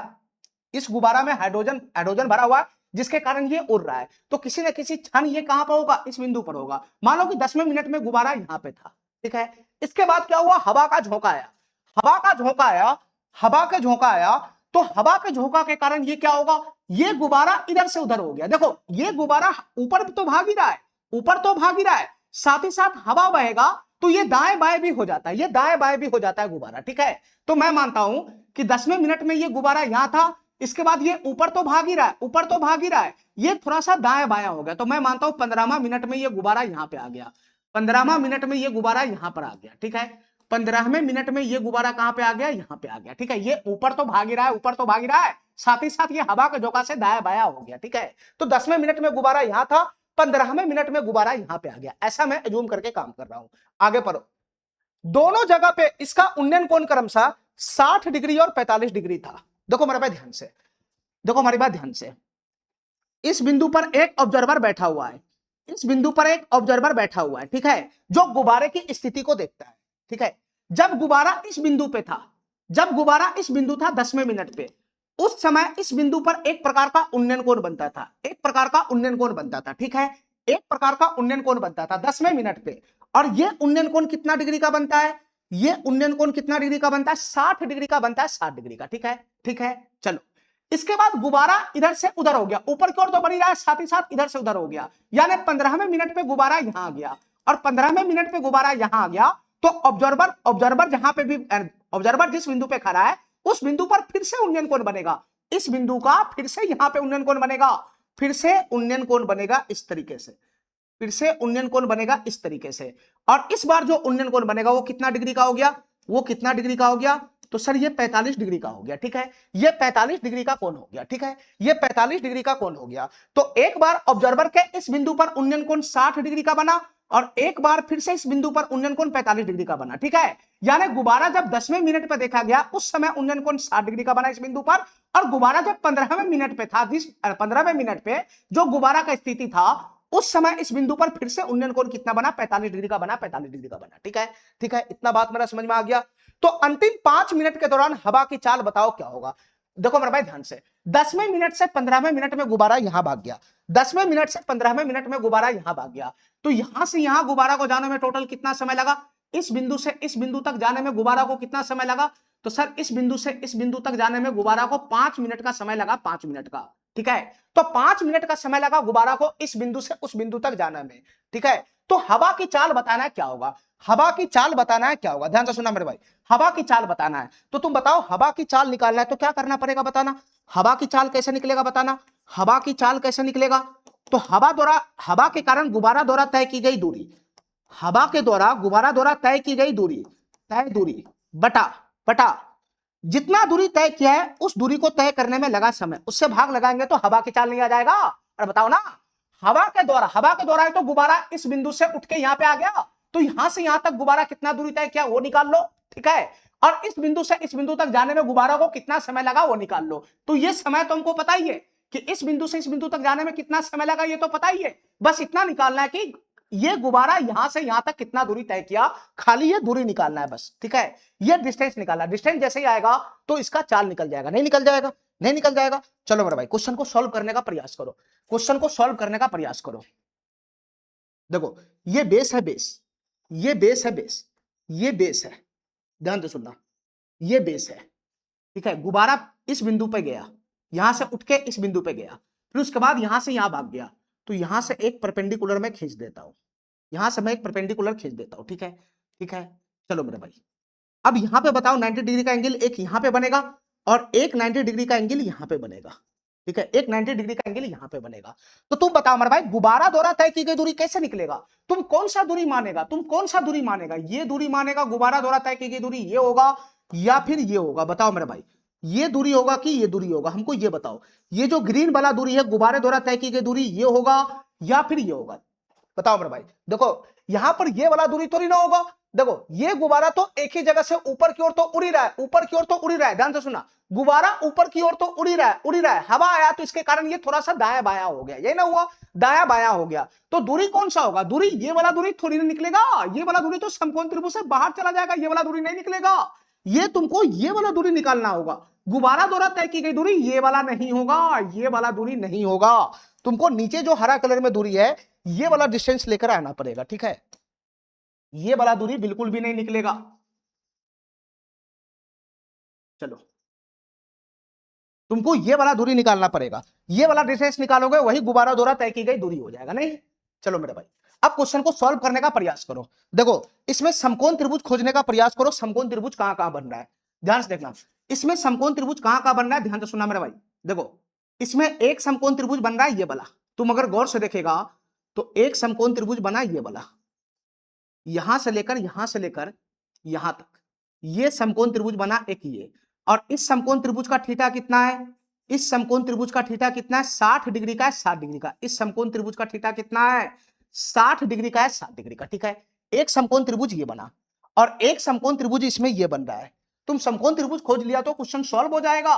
इस गुब्बारा में हाइड्रोजन हाइड्रोजन भरा हुआ है, जिसके कारण ये उड़ रहा है। तो किसी न किसी क्षण ये कहां पर होगा, इस बिंदु पर होगा। मान लो कि 10वें मिनट में गुब्बारा यहां पे था, ठीक है। इसके बाद क्या हुआ, हवा का झोंका आया, हवा का झोंका आया, हवा का झोंका आया, तो हवा के झोंका के कारण ये क्या होगा, ये गुब्बारा इधर से उधर हो गया। देखो ये गुब्बारा ऊपर तो भाग ही रहा है, ऊपर तो भाग ही रहा है, साथ ही साथ हवा बहेगा तो ये दाएं बाएं भी हो जाता है, ये दाएं बाएं भी हो जाता है गुब्बारा, ठीक है। तो मैं मानता हूं कि 10वें मिनट में ये गुब्बारा यहां था, इसके बाद ये ऊपर तो भाग ही रहा है, ऊपर तो भाग ही रहा है, ये थोड़ा सा दाएं बायां हो गया, तो मैं मानता हूं 15वां मिनट में ये गुब्बारा यहां पे आ गया, 15वां मिनट में ये गुब्बारा यहां पर आ गया, ठीक है। 15वें मिनट में ये गुब्बारा कहां पे आ गया, यहां पे आ गया, ठीक है। ये ऊपर तो भाग ही रहा है, ऊपर तो भाग ही रहा है, साथ ही साथ ये हवा के झोंका से दाएं बायां हो गया, ठीक है। तो 10वें मिनट में गुब्बारा यहां था, 15वें मिनट में गुब्बारा यहां पे आ गया, ऐसा मैं एज्यूम करके काम कर रहा हूं। आगे पढ़ो, दोनों जगह पे इसका उन्नयन कोण क्रमशः 60 डिग्री और 45 डिग्री था। देखो मेरे भाई ध्यान से, देखो हमारी बात ध्यान से, इस बिंदु पर एक ऑब्जर्वर बैठा हुआ है, इस बिंदु पर एक ऑब्जर्वर बैठा हुआ है, ठीक है, जो गुब्बारे की स्थिति को देखता है, ठीक है। जब गुब्बारा इस बिंदु पे था, जब गुब्बारा इस बिंदु था 10वें मिनट पे, उस समय इस बिंदु पर एक प्रकार का उन्नयन कोण बनता था, एक प्रकार का उन्नयन कोण बनता था, ठीक है। एक प्रकार का उन्नयन कोण बनता था 10वें मिनट पे, और यह उन्नयन कोण कितना डिग्री का बनता है, यह उन्नयन कोण कितना डिग्री का बनता है, 60 डिग्री का बनता है, 60 डिग्री का, ठीक है, ठीक है। चलो इसके बाद गुब्बारा इधर से उधर हो गया, ऊपर की ओर तो बनी रहा है, साथ ही साथ इधर से उधर हो गया, यानी 15वें मिनट पे गुब्बारा यहां आ गया और 15वें मिनट पे गुब्बारा यहां आ गया। तो ऑब्जर्वर ऑब्जर्वर जहां पे भी ऑब्जर्वर जिस बिंदु पे खड़ा है उस बिंदु पर फिर से उन्नयन कोण बनेगा, इस बिंदु का फिर से यहां पे उन्नयन कोण बनेगा, फिर से उन्नयन कोण बनेगा इस तरीके से, फिर से उन्नयन कोण बनेगा इस तरीके से। और इस बार जो उन्नयन कोण बनेगा वो कितना डिग्री का हो गया, वो कितना डिग्री का हो गया, तो सर ये 45 डिग्री का हो गया, ठीक है, ये 45 डिग्री का कोण हो गया, ठीक है, ये 45 डिग्री का कोण हो गया। तो एक बार ऑब्जर्वर के इस बिंदु पर उन्नयन कोण 60 डिग्री का बना और एक बार फिर से इस बिंदु पर उन्नयन कोण 45 डिग्री का बना, ठीक है। यानी गुब्बारा जब 10वें मिनट पर देखा गया उस समय उन्नयन कोण 60 डिग्री का बना इस बिंदु पर, और गुब्बारा जब 15वें मिनट पे था, 15वें मिनट पे जो गुब्बारा का स्थिति था उस समय इस बिंदु पर फिर से उन्नयन कोण कितना बना, 45 डिग्री का बना, 45 डिग्री का बना, ठीक है, ठीक है, इतना बात मेरा समझ में आ गया। तो अंतिम 5 मिनट के दौरान हवा की चाल बताओ क्या होगा। देखो मेरे भाई ध्यान से, 10वें मिनट से 15वें मिनट में गुब्बारा यहां भाग गया, 10वें मिनट से 15वें मिनट में गुब्बारा यहां भाग गया, तो यहां से यहां गुब्बारा को जाने में टोटल कितना समय लगा, इस बिंदु से इस बिंदु तक जाने में गुब्बारा को कितना समय लगा, तो सर इस बिंदु से इस बिंदु तक जाने में गुब्बारा को 5 मिनट का समय लगा, 5 मिनट का, ठीक है। तो 5 मिनट का समय लगा गुब्बारा को इस बिंदु से उस बिंदु तक जाने में, ठीक है। तो हवा की चाल बताना है क्या होगा, हवा की चाल बताना है क्या होगा, ध्यान से सुनना मेरे भाई, हवा की चाल बताना है। तो तुम बताओ हवा की चाल निकालना है तो क्या करना पड़ेगा बताना, हवा की चाल कैसे निकलेगा बताना, हवा की चाल कैसे निकलेगा। तो हवा के कारण गुब्बारा द्वारा तय की गई दूरी, हवा के द्वारा गुब्बारा द्वारा तय की गई दूरी, तय दूरी बटा बटा जितना दूरी तय किया है उस दूरी को तय करने में लगा समय, उससे भाग लगाएंगे तो हवा की चाल नहीं आ जाएगा। और बताओ ना, हवा के द्वारा है तो गुब्बारा इस बिंदु से उठ के यहां पे आ गया, तो यहां से यहां तक गुब्बारा कितना दूरी तय किया वो निकाल लो, ठीक है। और इस बिंदु से इस बिंदु तक जाने में गुब्बारा को कितना समय लगा वो निकाल लो। तो ये समय तुमको पता ही है कि इस बिंदु से इस बिंदु तक जाने में कितना समय लगा, ये तो पता ही है, बस इतना निकालना है कि ये गुब्बारा यहां से यहां तक कितना दूरी तय किया, खाली ये दूरी निकालना है बस, ठीक है। ये डिस्टेंस निकालना, डिस्टेंस जैसे ही आएगा तो इसका चाल निकल जाएगा, नहीं निकल जाएगा, नहीं निकल जाएगा। चलो मेरे भाई क्वेश्चन को सॉल्व करने का प्रयास करो, क्वेश्चन को सॉल्व करने का प्रयास करो। देखो ये बेस है, बेस, ये बेस है, बेस, ये बेस है, ध्यान से सुनना, ये बेस है, ठीक है। गुब्बारा इस बिंदु पे गया, यहां से उठ के इस बिंदु पे गया, फिर उसके बाद यहां से यहां भाग गया, तो यहां से एक परपेंडिकुलर मैं खींच देता हूं, यहां से मैं एक परपेंडिकुलर खींच देता हूं, ठीक है, ठीक है। चलो मेरे भाई अब यहां पे बताओ 90 डिग्री का एंगल एक यहां पे बनेगा और एक 90 डिग्री का एंगल यहां पे बनेगा, ठीक है, एक 90 डिग्री का एंगल यहां पे बनेगा। तो तुम बताओ मेरे भाई गुब्बारा द्वारा तय की गई दूरी कैसे निकलेगा, तुम कौन सा दूरी मानेगा, तुम कौन सा दूरी मानेगा, ये दूरी मानेगा गुब्बारा द्वारा तय की गई दूरी ये होगा या फिर ये होगा, बताओ मेरे भाई, ये दूरी होगा कि ये दूरी होगा, हमको ये बताओ। ये जो ग्रीन वाला दूरी है गुब्बारे द्वारा तय की गई दूरी ये होगा या फिर ये होगा, बताओ मेरे भाई। देखो यहां पर ये वाला दूरी तो नहीं ना होगा, देखो ये गुब्बारा तो एक ही जगह से ऊपर की ओर तो उड़ ही रहा है, ऊपर की ओर तो उड़ ही रहा है, ध्यान से सुना, गुब्बारा ऊपर की ओर तो उड़ ही रहा है, उड़ ही रहा है, हवा आया तो इसके कारण ये थोड़ा सा दाया बाया हो गया, ये ना हुआ, दाया बाया हो गया। तो दूरी कौन सा होगा, दूरी ये वाला दूरी थोड़ी ना निकलेगा, ये वाला दूरी तो समकोण त्रिभुज से बाहर चला जाएगा, ये वाला दूरी नहीं निकलेगा, ये तुमको ये वाला दूरी निकालना होगा। गुब्बारा द्वारा तय की गई दूरी ये वाला नहीं होगा, ये वाला दूरी नहीं होगा, तुमको नीचे जो हरा कलर में दूरी है ये वाला डिस्टेंस लेकर आना पड़ेगा, ठीक है, ये वाला दूरी बिल्कुल भी नहीं निकलेगा। चलो तुमको ये वाला दूरी निकालना पड़ेगा, ये वाला डिस्टेंस निकालोगे वही गुब्बारा द्वारा तय की गई दूरी हो जाएगा, नहीं। चलो मेरे भाई अब क्वेश्चन को सॉल्व करने का प्रयास करो। देखो इसमें समकोण त्रिभुज खोजने का प्रयास करो, समकोण त्रिभुज कहां कहां बन रहा है, ध्यान से देखना, इसमें समकोण त्रिभुज कहां कहां बन रहा है, ध्यान से सुनना मेरे भाई। देखो इसमें एक समकोण त्रिभुज बन रहा है ये वाला, तुम अगर गौर से देखेगा तो एक समकोण त्रिभुज बना ये वाला, यहां से लेकर यहां तक ये समकोण त्रिभुज बना एक ये, और इस समकोण त्रिभुज का थीटा कितना है, इस समकोण त्रिभुज का थीटा कितना है 60 डिग्री का है, 60 डिग्री का, इस समकोण त्रिभुज का थीटा कितना है 60 डिग्री का है, 60 डिग्री का, ठीक है। एक समकोण त्रिभुज ये बना और एक समकोण त्रिभुज इसमें ये बन रहा है, तुम समकोण त्रिभुज खोज लिया तो क्वेश्चन सॉल्व हो जाएगा।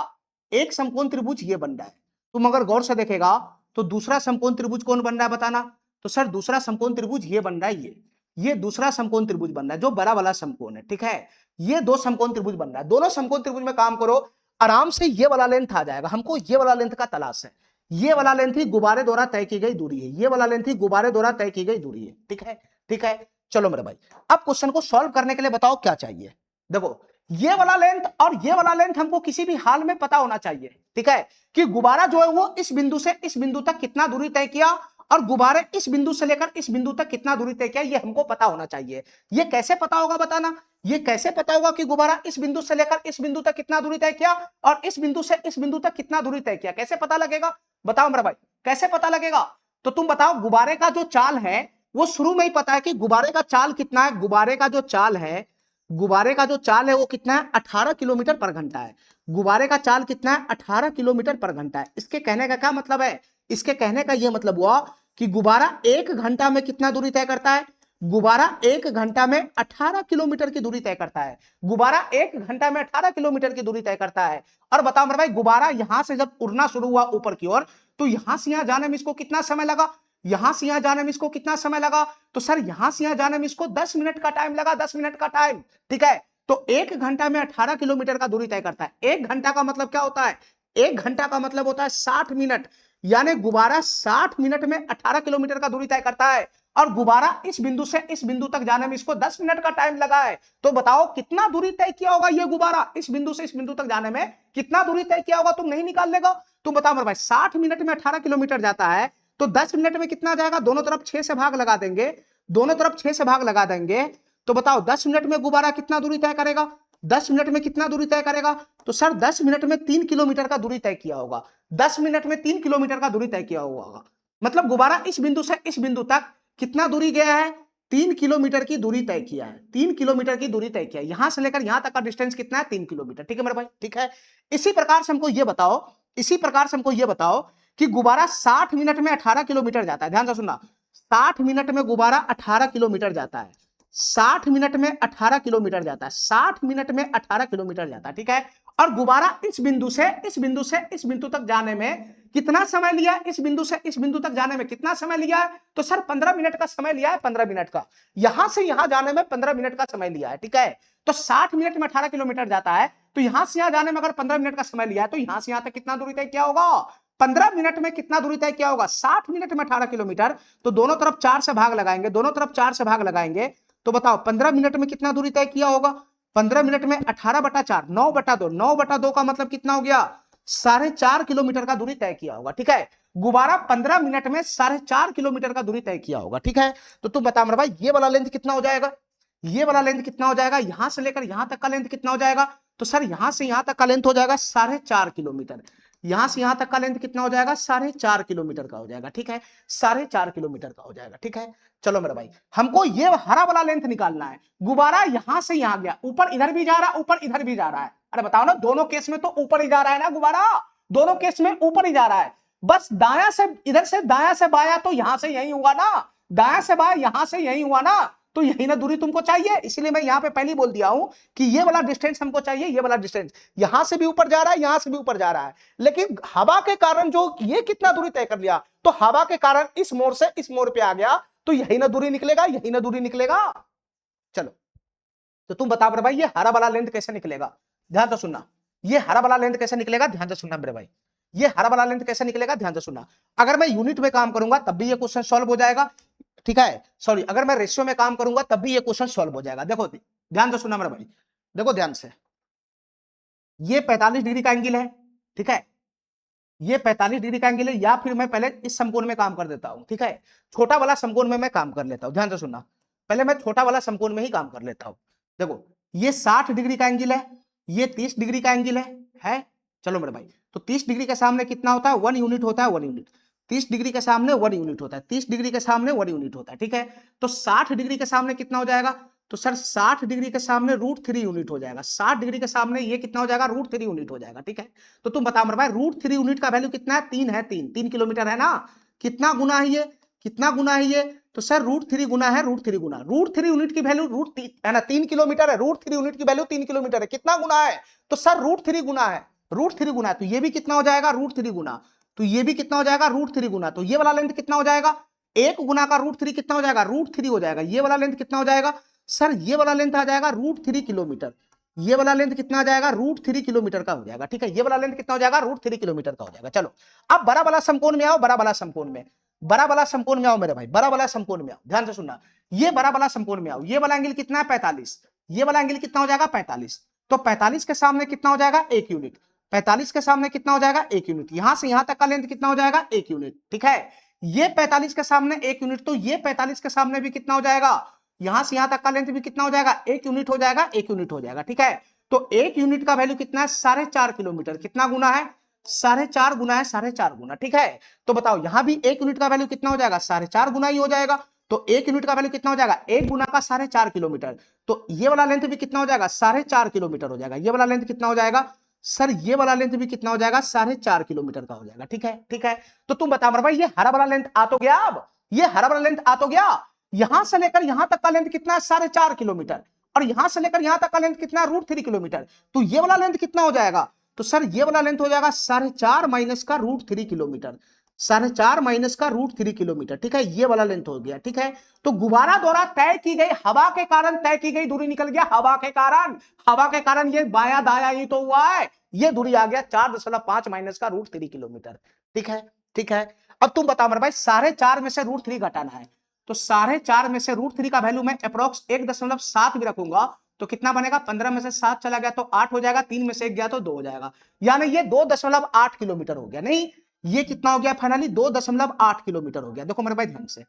एक समकोण त्रिभुज ये बन रहा है, तुम अगर गौर से देखेगा तो दूसरा समकोण त्रिभुज कौन बन रहा है बताना, तो सर दूसरा समकोण त्रिभुज ये बन रहा है, ये दूसरा समकोण त्रिभुज बन रहा है जो बड़ा वाला समकोण है, ठीक है। ये दो समकोण त्रिभुज बन रहा है, दोनों समकोण त्रिभुज में काम करो आराम से ये वाला लेंथ आ जाएगा, हमको ये वाला लेंथ का तलाश है, ये वाला लेंथ ही गुब्बारे द्वारा तय की गई दूरी है, ये वाला लेंथ ही गुब्बारे द्वारा तय की गई दूरी है, ठीक है, ठीक है। चलो मेरे भाई अब क्वेश्चन को सॉल्व करने के लिए बताओ क्या चाहिए। देखो ये वाला लेंथ और ये वाला लेंथ हमको किसी भी हाल में पता होना चाहिए, ठीक है, कि गुब्बारा जो है वो इस बिंदु से इस बिंदु तक कितना दूरी तय किया और गुब्बारे इस बिंदु से लेकर इस बिंदु तक कितना दूरी तय किया, ये हमको पता होना चाहिए। ये कैसे पता होगा बताना, ये कैसे पता होगा कि गुब्बारा इस बिंदु से लेकर इस बिंदु तक कितना दूरी तय किया और इस बिंदु से इस बिंदु तक कितना दूरी तय किया, कैसे पता लगेगा बताओ मेरा भाई, कैसे पता लगेगा? तो तुम बताओ, गुब्बारे का जो चाल है वो शुरू में ही पता है कि गुब्बारे का चाल कितना है। गुब्बारे का जो चाल है, गुब्बारे का जो चाल है वो कितना है, 18 किलोमीटर पर घंटा है। गुब्बारे का चाल कितना है, 18 किलोमीटर पर घंटा है। इसके कहने का क्या मतलब है, इसके कहने का यह मतलब हुआ कि गुब्बारा 1 घंटा में कितना दूरी तय करता है, गुब्बारा 1 घंटा में 18 किलोमीटर की दूरी तय करता है। गुब्बारा 1 घंटा में 18 किलोमीटर की दूरी तय करता है। और बताओ मेरे भाई, गुब्बारा यहां से जब उड़ना शुरू हुआ ऊपर की ओर, तो यहां से यहां जाने में इसको कितना समय लगा, यहां से यहां जाने में इसको कितना समय लगा? तो सर यहां से यहां जाने में इसको 10 मिनट का टाइम लगा, 10 मिनट का टाइम, ठीक है। तो 1 घंटा में 18 किलोमीटर का दूरी तय करता है। 1 घंटा का मतलब क्या होता है, 1 घंटा का मतलब होता है 60 मिनट, यानी गुब्बारा 60 मिनट में 18 किलोमीटर का दूरी तय करता है। और गुब्बारा इस बिंदु से इस बिंदु तक जाने में इसको 10 मिनट का टाइम लगा है। तो बताओ कितना दूरी तय किया होगा ये गुब्बारा, इस बिंदु से इस बिंदु तक जाने में कितना दूरी तय किया होगा, तुम नहीं निकाल लेगा? तुम बताओ मेरे भाई, 60 मिनट में 18 किलोमीटर जाता है, तो 10 मिनट में कितना जाएगा? दोनों तरफ 6 से भाग लगा देंगे, दोनों तरफ 6 से भाग लगा देंगे। तो बताओ 10 मिनट में गुब्बारा कितना दूरी तय करेगा, 10 मिनट में कितना दूरी तय करेगा? तो सर 10 मिनट में 3 किलोमीटर का दूरी तय किया होगा, 10 मिनट में 3 किलोमीटर का दूरी तय किया होगा। मतलब गुब्बारा इस बिंदु से इस बिंदु तक कितना दूरी गया है, 3 किलोमीटर की दूरी तय किया है, 3 किलोमीटर की दूरी तय किया है। यहां से लेकर यहां तक का डिस्टेंस कितना है, 3 किलोमीटर, ठीक है मेरे भाई, ठीक है। इसी प्रकार से हमको यह बताओ, इसी प्रकार से हमको यह बताओ कि गुब्बारा 60 मिनट में 18 किलोमीटर जाता है, ध्यान से सुनना, 60 मिनट में गुब्बारा 18 किलोमीटर जाता है, 60 मिनट में 18 किलोमीटर जाता है, 60 मिनट में 18 किलोमीटर जाता है, ठीक है। और गुब्बारा इस बिंदु से इस बिंदु से इस बिंदु तक जाने में कितना समय लिया है, इस बिंदु से इस बिंदु तक जाने में कितना समय लिया है? तो सर 15 मिनट का समय लिया है, 15 मिनट का। यहां से यहां जाने में 15 मिनट का समय लिया है, ठीक है। तो 60 मिनट में 18 किलोमीटर जाता है, तो यहां से यहां जाने में अगर 15 मिनट का समय लिया है, तो यहां से यहां तक कितना दूरी तय किया होगा, 15 मिनट में कितना दूरी तय किया होगा, 60 मिनट में 18 किलोमीटर। तो दोनों तरफ 4 से भाग लगाएंगे, दोनों तरफ 4 से भाग लगाएंगे, तो बताओ 15 मिनट में कितना दूरी तय किया होगा? 15 मिनट में 18/4, 9/2, 9/2 का मतलब कितना हो गया, 4.5 किलोमीटर का दूरी तय किया होगा, ठीक है। गुब्बारा 15 मिनट में 4.5 किलोमीटर का दूरी तय किया होगा, ठीक है। तो तुम बता मेरे भाई, ये वाला लेंथ कितना हो जाएगा, ये वाला लेंथ कितना हो जाएगा, यहां से लेकर यहां तक का लेंथ कितना हो जाएगा? तो सर यहां से यहां तक का लेंथ हो जाएगा 4.5 किलोमीटर, यहां से यहां तक का लेंथ कितना हो जाएगा, 4.5 किलोमीटर का हो जाएगा, ठीक है, 4.5 किलोमीटर का हो जाएगा, ठीक है। चलो मेरे भाई, हमको ये हरा वाला लेंथ निकालना है। गुब्बारा यहां से यहां गया, ऊपर इधर भी जा रहा है, ऊपर इधर भी जा रहा है। अरे बताओ ना, दोनों केस में तो ऊपर ही जा रहा है ना गुब्बारा, दोनों केस में ऊपर ही जा रहा है। बस दाया से इधर से दाया से बाया तो यहां से यही हुआ ना, दाया से बाया यहां से यही हुआ ना, तो यही ना दूरी तुमको चाहिए। इसलिए मैं यहां पे पहले ही बोल दिया हूं कि ये वाला डिस्टेंस हमको चाहिए, ये वाला डिस्टेंस। यहां से भी ऊपर जा रहा है, यहां से भी ऊपर जा रहा है, लेकिन हवा के कारण जो ये कितना दूरी तय कर लिया, तो हवा के कारण इस मोड़ से इस मोड़ पे आ गया, तो यही ना दूरी निकलेगा, यही ना दूरी निकलेगा। चलो, तो तुम बता मेरे भाई, ये हरा वाला लेंथ कैसे निकलेगा, ध्यान से सुनना। ये हरा वाला लेंथ कैसे निकलेगा, ध्यान से सुनना मेरे भाई, ये हरा वाला लेंथ कैसे निकलेगा, ध्यान से सुनना। अगर मैं यूनिट में काम करूंगा तब भी ये क्वेश्चन सॉल्व हो जाएगा, ठीक है। सॉरी, अगर मैं रेशियो में काम करूंगा तब भी ये क्वेश्चन सॉल्व हो जाएगा। देखो ध्यान से सुनना मेरे भाई, देखो ध्यान से, ये 45 डिग्री का एंगल है, ठीक है, ये 45 डिग्री का एंगल है। या फिर मैं पहले इस समकोण में काम कर देता हूं, ठीक है, छोटा वाला समकोण में मैं काम कर लेता हूं, ध्यान से सुनना, पहले मैं छोटा वाला समकोण में ही काम कर लेता हूं। देखो, ये 60 डिग्री का एंगल है, ये 30 डिग्री का एंगल है। चलो मेरे भाई, तो 30 डिग्री के सामने कितना होता है, 1 यूनिट होता है, 1 यूनिट। 30 डिग्री के सामने 1 यूनिट होता है, 30 डिग्री के सामने 1 यूनिट होता है, ठीक है। तो 60 डिग्री के सामने कितना हो जाएगा, तो सर 60 डिग्री के सामने √3 यूनिट हो जाएगा, 60 डिग्री के सामने ये कितना हो जाएगा, √3 यूनिट हो जाएगा, ठीक है। तो तुम बताओ मेरे भाई, √3 यूनिट का वैल्यू कितना है, 3 है, 3 किलोमीटर है ना। कितना गुना है ये, कितना गुना है ये, तो सर √3 गुना है, √3 गुना, √3 यूनिट की वैल्यू √3 है ना, 3 किलोमीटर है, √3 यूनिट की वैल्यू 3 किलोमीटर है, कितना गुना है, तो सर √3 गुना है, √3 गुना है, तो ये भी कितना हो जाएगा, √3 गुना, तो ये भी कितना हो जाएगा, √3 गुना, तो ये वाला लेंथ कितना हो जाएगा, 1 गुना का √3 कितना हो जाएगा, √3 हो जाएगा। ये वाला लेंथ कितना हो जाएगा, सर ये वाला लेंथ आ जाएगा √3 किलोमीटर, ये वाला लेंथ कितना आ जाएगा, √3 किलोमीटर का हो जाएगा, ठीक है। ये वाला लेंथ कितना हो जाएगा, √3 किलोमीटर का हो जाएगा। चलो, अब बड़ा वाला समकोण में आओ, बड़ा वाला समकोण में, बड़ा वाला समकोण में आओ मेरे भाई, बड़ा वाला समकोण में आओ, ध्यान से सुनना। ये बड़ा वाला समकोण में आओ, ये वाला एंगल कितना है, 45, ये वाला एंगल कितना हो जाएगा, 45। तो 45 के सामने कितना हो जाएगा, 1 यूनिट, 45 के सामने कितना हो जाएगा, 1 यूनिट। यहां से यहां तक का लेंथ कितना हो जाएगा, 1 यूनिट, ठीक है। ये 45 के सामने 1 यूनिट, तो ये 45 के सामने भी कितना हो जाएगा, यहां से यहां तक का लेंथ भी कितना हो जाएगा, 1 यूनिट हो जाएगा, 1 यूनिट हो जाएगा, ठीक है। तो 1 यूनिट का वैल्यू कितना है, 4.5 किलोमीटर। कितना गुना है, 4.5 गुना है, 4.5 गुना, ठीक है। तो बताओ यहां भी 1 यूनिट का वैल्यू कितना हो जाएगा, 4.5 गुना ही हो जाएगा। तो 1 यूनिट का वैल्यू कितना हो जाएगा, 1 गुना का 4.5 किलोमीटर। तो ये वाला लेंथ भी कितना हो जाएगा, 4.5 किलोमीटर हो जाएगा। ये वाला लेंथ कितना हो जाएगा सर, ये वाला लेंथ भी कितना हो जाएगा, 4.5 किलोमीटर का हो जाएगा, ठीक है, ठीक है। तो तुम बता मेरे भाई, ये हरा वाला लेंथ आ तो गया, अब ये हरा वाला लेंथ आ तो गया। यहां से लेकर यहां तक का लेंथ कितना है, 4.5 किलोमीटर। और यहां से लेकर यहां तक का लेंथ कितना है, √3 किलोमीटर। तो ये वाला लेंथ कितना हो जाएगा, तो सर ये वाला लेंथ हो जाएगा 4.5 माइनस का √3 किलोमीटर। 4.5 माइनस का √3 किलोमीटर, ठीक है, ये वाला लेंथ हो गया, ठीक है। तो गुब्बारा द्वारा तय की गई, हवा के कारण तय की गई दूरी निकल गया, हवा के कारण, हवा के कारण ये बाया दाया ही तो हुआ है, ये दूरी आ गया 4.5 माइनस का √3 किलोमीटर, ठीक है, ठीक है। अब तुम बताओ मेरे भाई, 4.5 में से √3 घटाना है। तो 4.5 में से √3 का वैल्यू मैं अप्रोक्स 1.7 भी रखूंगा, तो कितना बनेगा, 15 में से 7 चला गया तो 8 हो जाएगा, 3 में से 1 गया तो 2 हो जाएगा, यानी ये 2.8 किलोमीटर हो गया। नहीं, ये कितना हो गया फाइनली, 2.8 किलोमीटर हो गया। देखो मेरे भाई ध्यान से,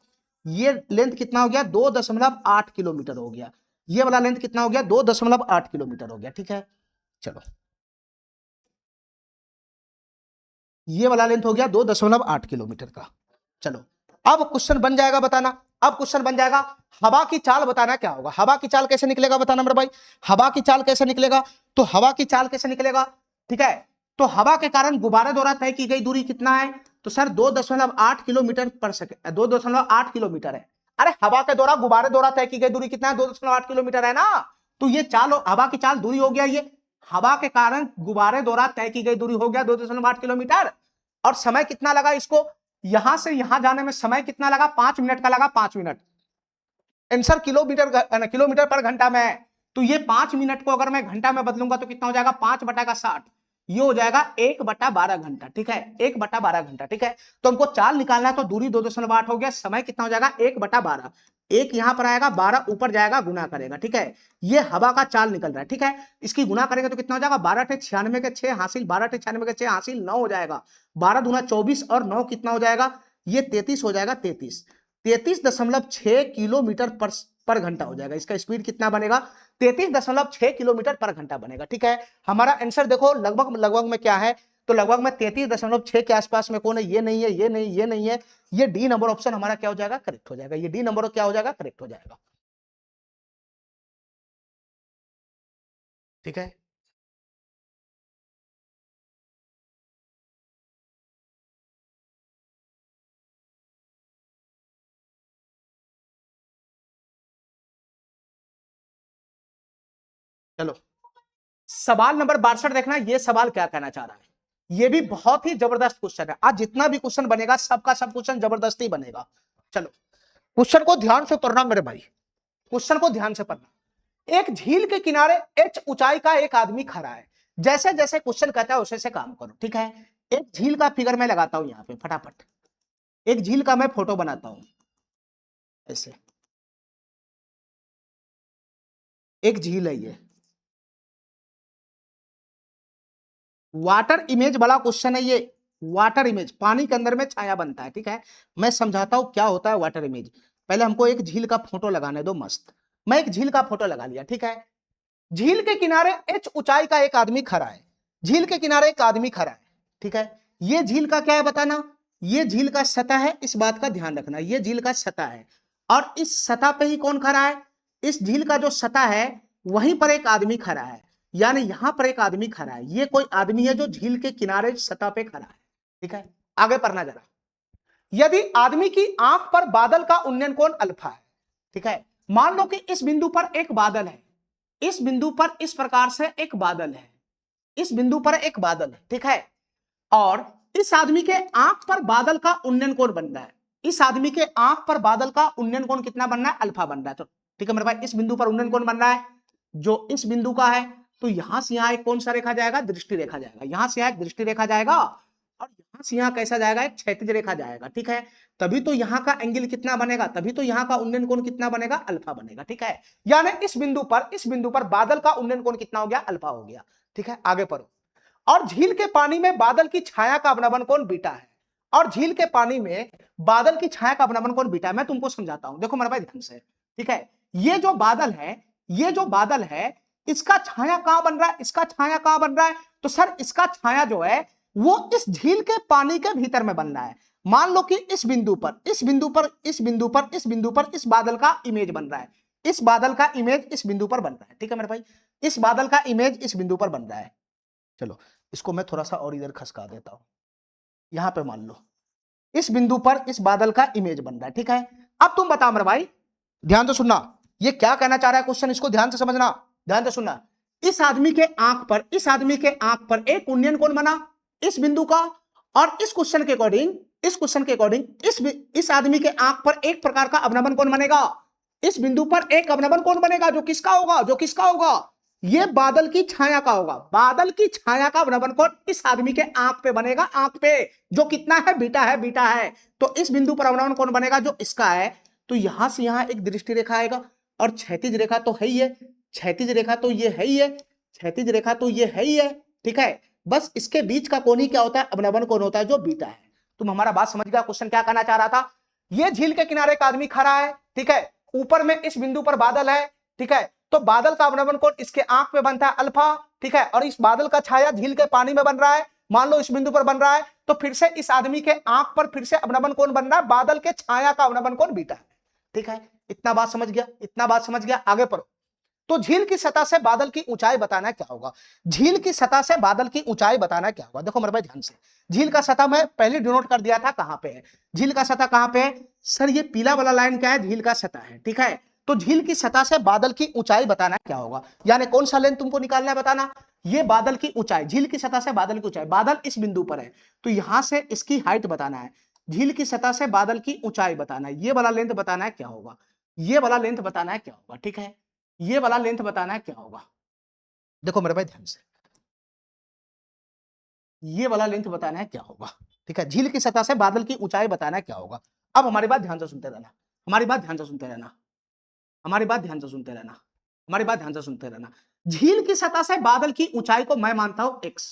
ये लेंथ कितना हो गया, 2.8 किलोमीटर हो गया। ये वाला लेंथ कितना हो गया, 2.8 किलोमीटर हो गया, ठीक है। चलो, ये वाला लेंथ हो गया 2.8 किलोमीटर का। चलो, अब क्वेश्चन बन जाएगा बताना, अब क्वेश्चन बन जाएगा, हवा की चाल बताना क्या होगा, हवा की चाल कैसे निकलेगा बताना मेरे भाई, हवा की चाल कैसे निकलेगा। तो हवा की चाल कैसे निकलेगा, ठीक है। तो हवा के कारण गुब्बारे द्वारा तय की गई दूरी कितना है, तो सर 2.8 किलोमीटर पर सेकंड, 2.8 किलोमीटर है। अरे हवा के द्वारा गुब्बारे द्वारा तय की गई दूरी कितना है, 2.8 किलोमीटर है ना। तो ये चाल, हवा की चाल दूरी हो गया, ये हवा के कारण गुब्बारे द्वारा तय की गई दूरी हो गया 2.8 किलोमीटर। और समय कितना लगा इसको, यहां से यहां जाने में समय कितना लगा, 5 मिनट का लगा, 5 मिनट। आंसर किलोमीटर पर घंटा में है। तो ये 5 मिनट को अगर मैं घंटा में बदलूंगा तो कितना हो जाएगा, 5/60, ये हो जाएगा 1/12 घंटा, ठीक है, 1/12 घंटा, ठीक है। तो हमको चाल निकालना है, तो दूरी 2.8 हो गया, समय कितना हो जाएगा 1/12, एक यहां पर आएगा, 12 ऊपर जाएगा, गुना करेगा, ठीक है। ये हवा का चाल निकल रहा है, ठीक है। इसकी गुना करेंगे तो कितना हो जाएगा, 12×96 के 6 हासिल, 12×96 के 6 हासिल 9 हो जाएगा, 12 दूना 24 और 9 कितना हो जाएगा, ये 33 हो जाएगा, 33.6 किलोमीटर पर घंटा हो जाएगा। इसका स्पीड कितना बनेगा, 33.6 किलोमीटर पर घंटा बनेगा, ठीक है। हमारा आंसर देखो लगभग लगभग में क्या है, तो लगभग में 33.6 के आसपास में कौन है, ये नहीं है, ये नहीं, ये नहीं है, ये डी नंबर ऑप्शन हमारा क्या हो जाएगा, करेक्ट हो जाएगा, ये डी नंबर क्या हो जाएगा, करेक्ट हो जाएगा, ठीक है। चलो, सवाल नंबर 62 देखना, ये सवाल क्या कहना चाह रहा है, ये भी बहुत ही जबरदस्त क्वेश्चन है। आज जितना भी क्वेश्चन बनेगा सबका सब क्वेश्चन जबरदस्ती बनेगा। चलो, क्वेश्चन को ध्यान से पढ़ना मेरे भाई, क्वेश्चन को ध्यान से पढ़ना। एक झील के किनारे h ऊंचाई का एक आदमी खड़ा है, जैसे जैसे क्वेश्चन कहता है वैसे काम करो, ठीक है। एक झील का फिगर मैं लगाता हूं यहां पे फटाफट, एक झील का मैं फोटो बनाता हूं ऐसे, एक झील है ये, वाटर इमेज बड़ा क्वेश्चन है ये। वाटर इमेज, पानी के अंदर में छाया बनता है, ठीक है। मैं समझाता हूं क्या होता है वाटर इमेज। पहले हमको एक झील का फोटो लगाने दो मस्त, मैं एक झील का फोटो लगा लिया, ठीक है। झील के किनारे h ऊंचाई का एक आदमी खड़ा है, झील के किनारे एक आदमी खड़ा है, ठीक है। ये झील का क्या है बताना, ये झील का सतह है, इस बात का ध्यान रखना, ये झील का सतह है। और इस सतह पे ही कौन खड़ा है, इस झील का जो सतह है वहीं पर एक आदमी खड़ा है, यानी यहां पर एक आदमी खड़ा है, ये कोई आदमी है जो झील के किनारे सतह पे खड़ा है, ठीक है। आगे पढ़ना जरा, यदि आदमी की आंख पर बादल का उन्नयन कोण अल्फा है, ठीक है। मान लो कि इस बिंदु पर एक बादल है, इस बिंदु पर इस प्रकार से एक बादल है, इस बिंदु पर एक बादल है, ठीक है। और इस आदमी के आंख पर बादल का उन्नयन कोण बन रहा है, इस आदमी के आंख पर बादल का उन्नयन कोण कितना बन रहा है, अल्फा बन रहा है। तो ठीक है मेरे भाई, इस बिंदु पर उन्नयन कोण बन रहा है जो इस बिंदु का है, तो यहां से यहां एक कौन सा रेखा जाएगा, दृष्टि रेखा जाएगा, यहां से यहां एक दृष्टि रेखा जाएगा, और यहां से यहां कैसा जाएगा, एक क्षैतिज रेखा जाएगा, ठीक है। तभी तो यहां का एंगल कितना बनेगा, तभी तो यहां का उन्नयन कोण कितना बनेगा, अल्फा बनेगा, ठीक है। यानी इस बिंदु पर बादल का उन्नयन कोण कितना हो गया, अल्फा हो गया, ठीक है। आगे पढ़ो, और झील के पानी में बादल की छाया का अवनमन कोण बीटा है, और झील के पानी में बादल की छाया का अवनमन कोण बीटा है। मैं तुमको समझाता हूं, देखो मेरे भाई ध्यान से, ठीक है। ये जो बादल है, ये जो बादल है, इसका छाया कहां बन रहा है, इसका छाया कहां बन रहा है? तो सर इसका छाया जो है वो इस झील के पानी के भीतर में बन रहा है। मान लो कि इस बिंदु पर, इस बिंदु पर, इस बिंदु पर, इस बिंदु पर इस बादल का इमेज बन रहा है, इस बादल का इमेज इस बिंदु पर बन रहा है। ठीक है मेरे भाई, इस बादल का इमेज इस बिंदु पर बन रहा है। चलो इसको मैं थोड़ा सा और इधर खसका देता हूं। यहां पे मान लो इस बिंदु पर इस बादल का इमेज बन रहा है। ठीक है, अब तुम बताओ मेरे भाई, ध्यान से सुनना, ये क्या कहना चाह रहा है क्वेश्चन, इसको ध्यान से समझना, ध्यान से सुनना। इस आदमी के आंख पर, इस आदमी के आंख पर एक कुंडन कोण बना इस बिंदु का, और इस क्वेश्चन के अकॉर्डिंग, इस क्वेश्चन के अकॉर्डिंग इस आदमी के आंख पर एक प्रकार का अवनमन कोण बनेगा, इस बिंदु पर एक अवनमन कोण बनेगा, जो किसका होगा, जो किसका होगा, ये बादल की छाया का होगा। बादल की छाया का अवनमन कोण इस आदमी के आंख पे बनेगा, आंख पे, जो कितना है, बीटा है, बीटा है। तो इस बिंदु पर अवनमन कोण बनेगा जो इसका है। तो यहां से यहां एक दृष्टि रेखा आएगा, और क्षैतिज रेखा तो है ही है, क्षैतिज रेखा तो ये है ही है, क्षैतिज रेखा तो ये है ही है। ठीक है, बस इसके बीच का कोण ही क्या होता है, अवनमन कोण होता है, जो बीटा है। तुम हमारा बात समझ गया, क्वेश्चन क्या कहना चाह रहा था। ये झील के किनारे एक आदमी खड़ा है, ठीक है, ऊपर में इस बिंदु पर बादल है, ठीक है, तो बादल का अवनमन कोण इसके आंख में बनता है अल्फा, ठीक है, और इस बादल का छाया झील के पानी में बन रहा है, मान लो इस बिंदु पर बन रहा है, तो फिर से इस आदमी के आंख पर फिर से अवनमन कोण बन रहा है, बादल के छाया का अवनमन कोण बीटा है। ठीक है, इतना बात समझ गया, इतना बात समझ गया, आगे पढ़ो। तो झील की सतह से बादल की ऊंचाई बताना क्या होगा, झील की सतह से बादल की ऊंचाई बताना क्या होगा। देखो मेरे भाई ध्यान से, झील का सतह मैं पहले डिनोट कर दिया था, कहां पे है झील का सतह, कहां पे है सर, ये पीला वाला लाइन क्या है, झील का सतह है। ठीक है, तो झील की सतह से बादल की ऊंचाई बताना क्या होगा, यानी कौन सा लेंथ तुमको निकालना है, बताना। ये बादल की ऊंचाई, झील की सतह से बादल की ऊंचाई, बादल इस बिंदु पर है, तो यहां से इसकी हाइट बताना है, झील की सतह से बादल की ऊंचाई बताना है, ये वाला लेंथ बताना है क्या होगा, ये वाला लेंथ बताना है क्या होगा। ठीक है, ये वाला लेंथ बताना है क्या होगा। देखो मेरे भाई ध्यान से, ये वाला लेंथ बताना है क्या होगा। ठीक है, झील की सतह से बादल की ऊंचाई बताना है क्या होगा। अब हमारी बात ध्यान से सुनते रहना, हमारी बात ध्यान से सुनते रहना, हमारी बात ध्यान से सुनते रहना, हमारी बात ध्यान से सुनते रहना। झील की सतह से बादल की ऊंचाई को मैं मानता हूं एक्स,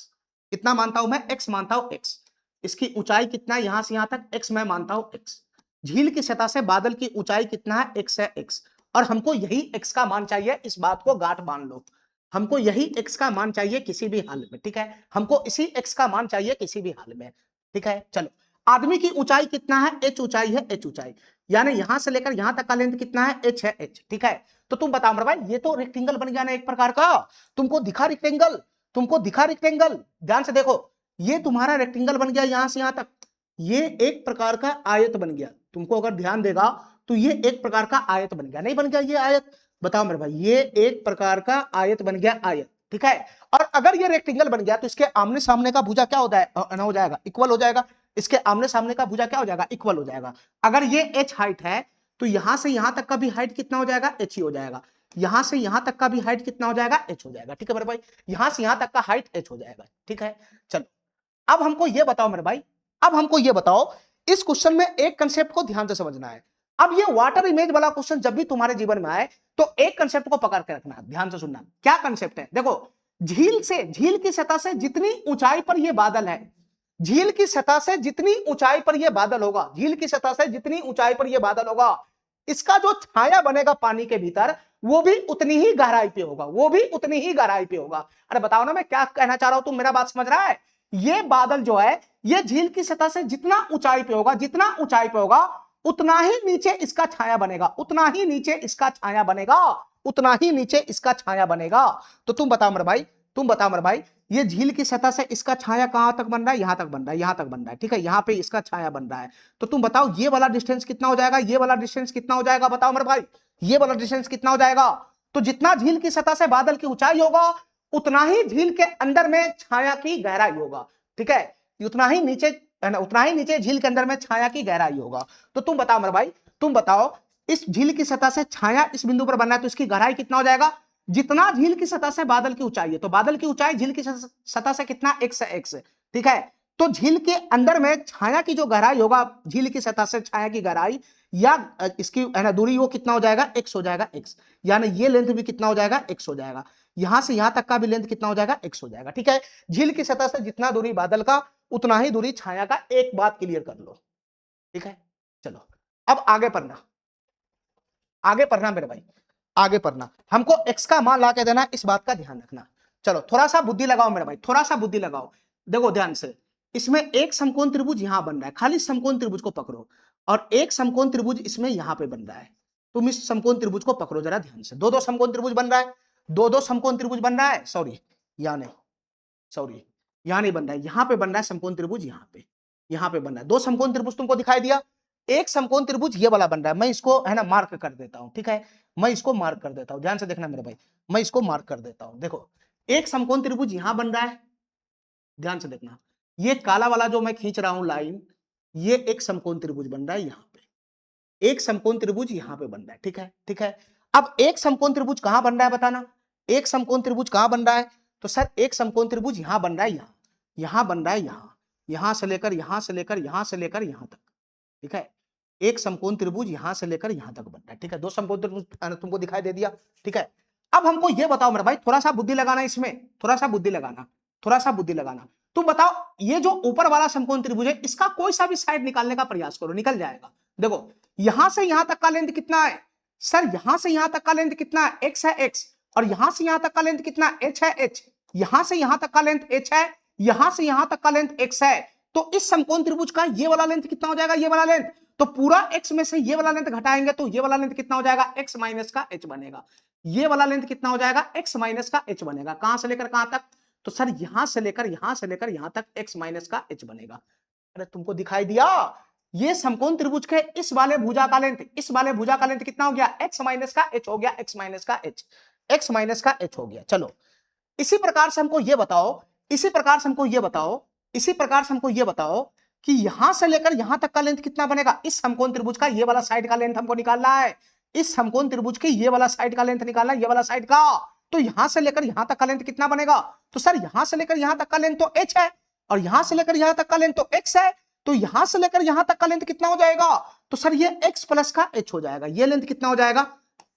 कितना मानता हूं मैं, एक्स मानता हूं, एक्स। इसकी ऊंचाई कितना है, यहां से यहां तक एक्स मैं मानता हूं, एक्स। झील की सतह से बादल की ऊंचाई कितना है, एक्स है, एक्स। और हमको यही एक्स का मान चाहिए, इस बात को गांठ बांध लो, हमको यही एक्स का मान चाहिए किसी भी हाल में। ठीक है, हमको इसी एक्स का मान चाहिए किसी भी हाल में। ठीक है, चलो, आदमी की ऊंचाई कितना है, एच ऊंचाई है, एच ऊंचाई, यानी यहां से लेकर यहां तक का लेंथ कितना है, एच है, एच। ठीक है, तो तुम बताओ मेरे भाई, ये तो रेक्टेंगल बन गया ना एक प्रकार का, तुमको दिखा रेक्टेंगल, तुमको दिखा रेक्टेंगल, ध्यान से देखो, ये तुम्हारा रेक्टेंगल बन गया यहां से यहां तक, ये एक प्रकार का आयत बन गया। तुमको अगर ध्यान देगा तो ये एक प्रकार का आयत बन गया, नहीं बन गया ये आयत, बताओ मेरे भाई, ये एक प्रकार का आयत बन गया, आयत। ठीक है, और अगर ये रेक्टेंगल बन गया तो इसके आमने सामने का भुजा क्या हो जाएगा, इक्वल हो जाएगा, इसके आमने सामने का भुजा क्या हो जाएगा, इक्वल हो जाएगा। अगर ये h हाइट है तो यहां से यहां तक का भी हाइट कितना हो जाएगा, h ही हो जाएगा, यहां से यहां तक का भी हाइट कितना हो जाएगा, h हो जाएगा। ठीक है मेरे भाई, यहां से यहां तक का हाइट h हो जाएगा। ठीक है, चलो, अब हमको ये बताओ मेरे भाई, अब हमको ये बताओ, इस क्वेश्चन में एक कंसेप्ट को ध्यान से समझना है। अब ये वाटर इमेज वाला क्वेश्चन जब भी तुम्हारे जीवन में आए तो एक कंसेप्ट को पकड़ के रखना, ध्यान से सुनना, क्या कंसेप्ट है। देखो, झील से, झील की सतह से जितनी ऊंचाई पर ये बादल है, झील की सतह से जितनी ऊंचाई पर यह बादल होगा, झील की सतह से जितनी ऊंचाई पर यह बादल होगा, इसका जो छाया बनेगा पानी के भीतर वो भी उतनी ही गहराई पे होगा, वो भी उतनी ही गहराई पे होगा। अरे बताओ ना मैं क्या कहना चाह रहा हूं, तुम मेरा बात समझ रहा है। ये बादल जो है ये झील की सतह से जितना ऊंचाई पे होगा, जितना ऊंचाई पे होगा उतना ही नीचे इसका छाया बनेगा, उतना ही नीचे इसका छाया बनेगा, उतना ही नीचे इसका छाया बनेगा। तो तुम बताओ मेरे भाई, तुम बताओ मेरे भाई, ये झील की सतह से इसका छाया कहां तक बन रहा है, यहां तक बन रहा है, यहां तक बन रहा है। ठीक है, यहां पे इसका छाया बन रहा है। तो तुम बताओ ये वाला डिस्टेंस कितना हो जाएगा, ये वाला डिस्टेंस कितना हो जाएगा, बताओ मेरे भाई, ये वाला डिस्टेंस कितना हो जाएगा। तो जितना झील की सतह से बादल की ऊंचाई होगा उतना ही झील के अंदर में छाया की गहराई होगा। ठीक है, उतना ही नीचे, उतना ही नीचे झील के अंदर में छाया की गहराई होगा। तो तुम बताओ मेरे भाई, तुम बताओ, इस झील की सतह से छाया इस बिंदु पर बनना है तो इसकी गहराई कितना हो जाएगा, जितना झील की सतह से बादल की ऊंचाई है, तो बादल की ऊंचाई झील की सतह से कितना, एक्स है, एक्स। ठीक है, तो झील के अंदर में छाया की जो गहराई होगा, झील की सतह से छाया की गहराई या इसकी है ना दूरी, वो कितना हो जाएगा, एक्स हो जाएगा, एक्स। यानी ये लेंथ भी कितना हो जाएगा, एक्स हो जाएगा। यहां से यहां तक का भी लेंथ कितना हो जाएगा, एक्स हो जाएगा। ठीक है, झील की सतह से जितना दूरी बादल का उतना ही दूरी छाया का, एक बात क्लियर कर लो। ठीक है, चलो अब आगे पढ़ना, आगे पढ़ना मेरे भाई। आगे पढ़ना, हमको x का मान ला के देना, इस बात का ध्यान रखना। चलो थोड़ा सा बुद्धि लगाओ मेरे भाई, थोड़ा सा बुद्धि लगाओ। देखो ध्यान से, इसमें एक समकोण त्रिभुज यहां बन रहा है, खाली समकोण त्रिभुज को पकड़ो, और एक समकोण त्रिभुज इसमें यहां पे बन रहा है। तुम इस समकोण त्रिभुज को पकड़ो जरा ध्यान से, दो दो समकोण त्रिभुज बन रहा है, दो दो समकोण त्रिभुज बन रहा है, सॉरी यहां नहीं, सॉरी यहां नहीं बन रहा है, यहां पे बन रहा है समकोण त्रिभुज, यहां पे बन रहा है। दो समकोण त्रिभुज तुमको दिखाई दिया, एक समकोण त्रिभुज ये वाला बन रहा है, मैं इसको है ना मार्क कर देता हूं, ठीक है, मैं इसको मार्क कर देता हूं, ध्यान से देखना मेरे भाई, मैं इसको मार्क कर देता हूं। देखो एक समकोण त्रिभुज यहां बन रहा है, ध्यान से देखना, ये काला वाला जो मैं खींच रहा हूं लाइन, ये एक समकोण त्रिभुज बन रहा है यहां पे, एक समकोण त्रिभुज यहां पे बन रहा है, ठीक है, ठीक है। अब एक समकोण त्रिभुज कहां बन रहा है बताना, एक समकोण त्रिभुज कहां बन रहा है, तो सर एक समकोण त्रिभुज यहां बन रहा है, यहां बन रहा है, यहां से लेकर यहां से लेकर यहां से लेकर यहां तक, ठीक है, एक समकोण त्रिभुज यहां से लेकर यहां तक बन रहा है, ठीक है, दो समकोण त्रिभुज तुमको दिखाई दे दिया, ठीक है। अब हमको यह बताओ मेरे भाई, थोड़ा सा बुद्धि लगाना इसमें, थोड़ा सा बुद्धि लगाना, थोड़ा सा बुद्धि लगाना। तुम बताओ ये जो ऊपर वाला समकोण त्रिभुज है, इसका कोई सा भी साइड निकालने का प्रयास करो, निकल जाएगा। देखो यहां से यहां तक का लेंथ कितना है सर, यहां से यहां तक का लेंथ कितना है, x है x, और यहां से यहां तक का लेंथ कितना है, h है h, यहां से यहां तक का लेंथ h है, यहां से यहां तक का लेंथ x है, तो इस समकोण त्रिभुज का ये वाला लेंथ कितना हो जाएगा, ये वाला लेंथ, तो पूरा x में से ये वाला लेंथ घटाएंगे तो ये वाला लेंथ कितना हो जाएगा, x माइनस का h बनेगा, ये वाला लेंथ कितना हो जाएगा, x माइनस का h बनेगा, कहां से लेकर कहां तक, तो सर यहां से लेकर यहां तक x माइनस का h बनेगा। अरे तुमको दिखाई दिया, ये समकोण त्रिभुज के इस वाले भुजा का लेंथ, इस वाले भुजा का लेंथ कितना हो गया, x माइनस का h हो गया, x माइनस का h, x माइनस का h हो गया। चलो इसी प्रकार से हमको ये बताओ, इसी प्रकार से हमको ये बताओ, इसी प्रकार से हमको ये बताओ कि यहां से लेकर यहां तक का लेंथ कितना बनेगा, इस समकोण त्रिभुज का ये वाला साइड का लेंथ हमको निकालना है, इस समकोण त्रिभुज की ये वाला साइड का लेंथ निकालना है, ये वाला साइड का, तो यहां से लेकर यहां तक का लेंथ कितना बनेगा, तो सर यहां से लेकर यहां तक का लेंथ तो h है, और यहां से लेकर यहां तक का लेंथ तो x है, तो यहां से लेकर यहां तक का लेंथ कितना हो जाएगा, तो सर ये x प्लस का h हो जाएगा, ये लेंथ कितना हो जाएगा,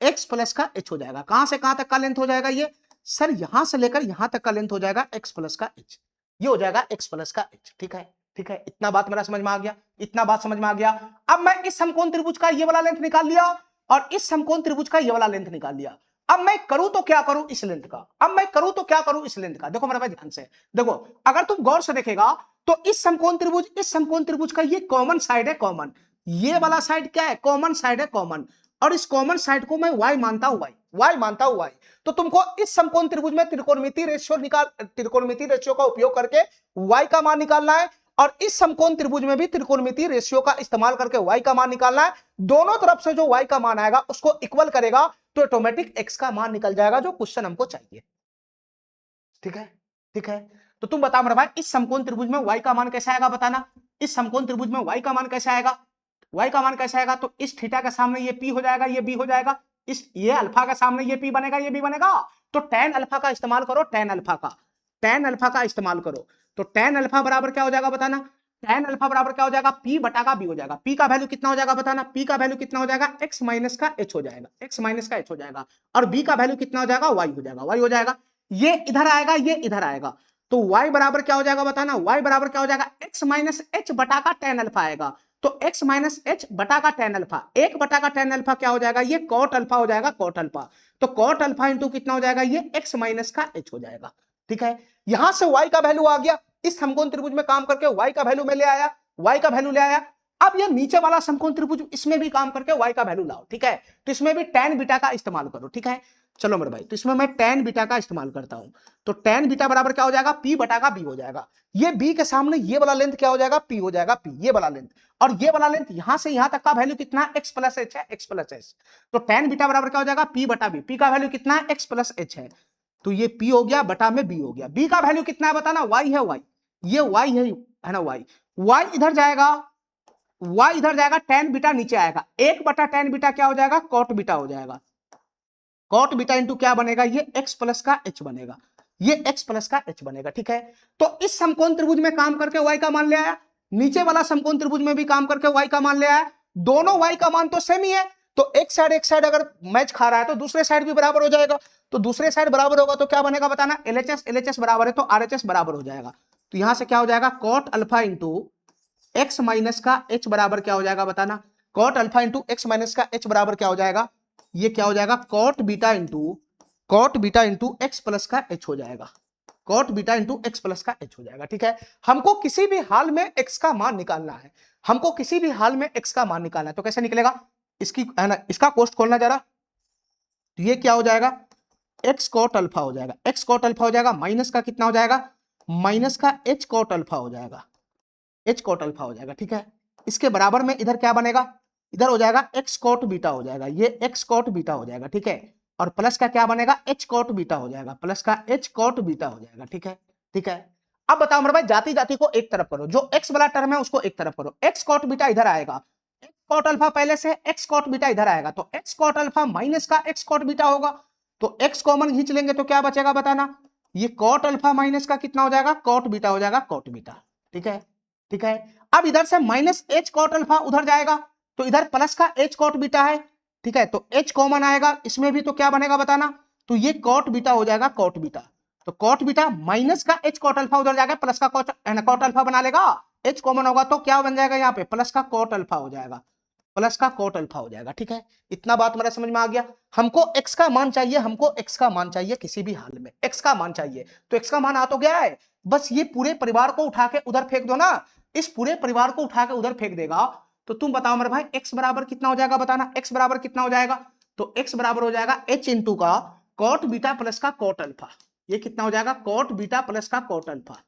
x प्लस का h हो जाएगा। कहां से कहां तक का लेंथ हो जाएगा ये, सर यहां से लेकर यहां तक का लेंथ हो जाएगा x प्लस का h, ये हो जाएगा x प्लस का h, ठीक है, ठीक है, इतना बात मेरा समझ में आ गया, इतना बात समझ में आ गया। अब मैं इस समकोण त्रिभुज का ये वाला लेंथ निकाल लिया, और इस समकोण त्रिभुज का ये वाला लेंथ निकाल लिया। अब मैं करूं तो क्या करूं, इस लेंथ का, अब मैं करूं तो क्या करूं, इस लेंथ का। देखो मेरा भाई ध्यान से देखो, अगर तुम गौर से देखेगा तो इस समकोण त्रिभुज का ये कॉमन साइड है, कॉमन, ये वाला साइड क्या है, कॉमन साइड है, कॉमन, और इस कॉमन साइड को मैं y मानता हूं, y मानता हूं y। तो तुमको इस समकोण त्रिभुज में त्रिकोणमितीय रेशियो का उपयोग करके y का मान निकालना है, और इस समकोण त्रिभुज में भी त्रिकोणमितीय रेशियो का इस्तेमाल करके y का मान निकालना है। दोनों तरफ से जो y का मान आएगा उसको इक्वल करेगा तो ऑटोमेटिक x का मान निकल जाएगा, जो क्वेश्चन हमको चाहिए, ठीक है, ठीक है। तो तुम बता मेरे भाई, इस समकोण त्रिभुज में y का मान कैसे आएगा बताना, इस समकोण त्रिभुज में y का मान कैसे आएगा, y का मान कैसे आएगा, तो इस थीटा के सामने ये p हो जाएगा, ये b हो जाएगा, इस ये अल्फा के सामने ये p बनेगा, ये b बनेगा, तो tan अल्फा का इस्तेमाल करो, tan अल्फा का इस्तेमाल करो, तो tan अल्फा बराबर क्या हो जाएगा बताना, tan अल्फा बराबर क्या हो जाएगा, p बटा का b हो जाएगा, p का वैल्यू कितना हो जाएगा बताना, p का वैल्यू कितना हो जाएगा, x माइनस का h हो जाएगा, x माइनस का h हो जाएगा, और b का वैल्यू कितना हो जाएगा, y हो जाएगा, y हो जाएगा, ये इधर आएगा, ये इधर आएगा, तो y बराबर क्या हो जाएगा बताना, y बराबर क्या हो जाएगा, x माइनस h बटा का tan अल्फा आएगा, तो x माइनस h बटा का tan अल्फा, एक बटा का tan अल्फा क्या हो जाएगा, ये cot अल्फा हो जाएगा, cot अल्फा, तो cot अल्फा इंटू कितना हो जाएगा, ये x माइनस का h हो जाएगा, ठीक है। यहां से y का वैल्यू आ गया, इस समकोण त्रिभुज में काम करके y का वैल्यू में ले आया, y का वैल्यू ले आया। अब ये नीचे वाला समकोण त्रिभुज, इसमें भी काम करके y का वैल्यू लाओ, ठीक है, तो इसमें भी tan बीटा का इस्तेमाल करो, ठीक है। चलो मेरे भाई, तो इसमें मैं tan बीटा का इस्तेमाल करता हूं, तो tan बीटा बराबर क्या हो जाएगा, p बटा का b हो जाएगा, ये b के सामने ये वाला लेंथ क्या हो जाएगा, p हो जाएगा, p ये वाला लेंथ, और ये वाला लेंथ यहां से यहां तक का वैल्यू कितना है, x प्लस h है, x प्लस h, तो tan बीटा बराबर क्या हो जाएगा, p बटा b, p का वैल्यू कितना है, x प्लस h है, तो ये p हो गया बटा में b हो गया, b का वैल्यू कितना है बताना, y है, y, ये y है ना, y इधर जाएगा, y इधर जाएगा, tan बीटा नीचे आएगा, एक बटा tan बीटा क्या हो जाएगा, cot बीटा हो जाएगा, cot बीटा इंटू क्या बनेगा, ये x प्लस का h बनेगा, ये x प्लस का h बनेगा, ठीक है। तो इस समकोण त्रिभुज में काम करके y का मान ले आया, नीचे वाला समकोण त्रिभुज में भी काम करके y का मान ले आया, दोनों y का मान तो सेम ही है, तो एक साइड अगर मैच खा रहा है तो दूसरे साइड भी बराबर हो जाएगा, तो दूसरे साइड बराबर होगा तो क्या बनेगा बताना, LHS बराबर है तो RHS बराबर हो जाएगा, तो यहां से क्या हो जाएगा, cot alpha into x minus का h बराबर क्या हो जाएगा बताना, cot alpha into x minus का h बराबर क्या हो जाएगा, ये क्या हो जाएगा, cot beta into X plus का एच हो जाएगा, cot beta into X plus का एच हो जाएगा। ठीक है, हमको किसी भी हाल में एक्स का मान निकालना है, हमको किसी भी हाल में एक्स का मान निकालना है, तो कैसे निकलेगा, इसकी है ना, इसका कोष्ट खोलना जरा, तो ये क्या हो जाएगा, एक्स कॉट अल्फा हो जाएगा, एक्स कॉट अल्फा हो जाएगा, माइनस का कितना हो जाएगा, माइनस का एच कॉट अल्फा हो जाएगा, एच कॉट अल्फा हो जाएगा। ठीक है, इसके बराबर में इधर क्या बनेगा, इधर हो जाएगा एक्स कॉट बीटा हो जाएगा, ये एक्स कॉट बीटा हो जाएगा। ठीक है, और प्लस का क्या बनेगा, एच कॉट बीटा हो जाएगा, प्लस का एच कॉट बीटा हो जाएगा। ठीक है, ठीक है। अब बताओ मेरे भाई, जाति जाति को एक तरफ करो, जो एक्स वाला टर्म है उसको एक तरफ करो, एक्स कॉट बीटा इधर आएगा, एक्स कॉट अल्फा पहले से, एक्स कॉट बीटा इधर आएगा, तो एक्स कॉट अल्फा माइनस का एक्स कॉट बीटा होगा, तो एक्स कॉमन खींच लेंगे तो क्या बचेगा बताना, ये कॉट अल्फा माइनस का कितना हो जाएगा, कॉट बीटा हो जाएगा, कॉट बीटा। ठीक है, ठीक है। अब इधर से माइनस एच कॉट अल्फा उधर जाएगा, तो इधर प्लस का एच कॉट बीटा है। ठीक है, तो एच कॉमन आएगा इसमें भी, तो क्या बनेगा बताना, तो ये कॉट बीटा हो जाएगा, कॉट बीटा, तो कॉट बीटा माइनस का एच कॉट अल्फा उधर जाएगा, प्लस का कॉट अल्फा बना लेगा, एच कॉमन होगा तो क्या बन जाएगा यहाँ पे, प्लस का कॉट अल्फा हो जाएगा, प्लस का कॉट अल्फा हो जाएगा। ठीक है, इतना बात मेरा समझ में आ गया। हमको एक्स का मान चाहिए, हमको एक्स का मान चाहिए, किसी भी हाल में एक्स का मान चाहिए, तो एक्स का मान आ तो गया है, बस ये पूरे परिवार को उठा के उधर फेंक दो ना, इस पूरे परिवार को उठा के उधर फेंक देगा, तो तुम बताओ मेरे भाई एक्स बराबर कितना हो जाएगा बताना, एक्स बराबर कितना हो जाएगा, तो एक्स बराबर हो जाएगा एच इंटू का कॉट बीटा प्लस का कॉट अल्फा, ये कितना हो जाएगा, कॉट बीटा प्लस का cot alpha,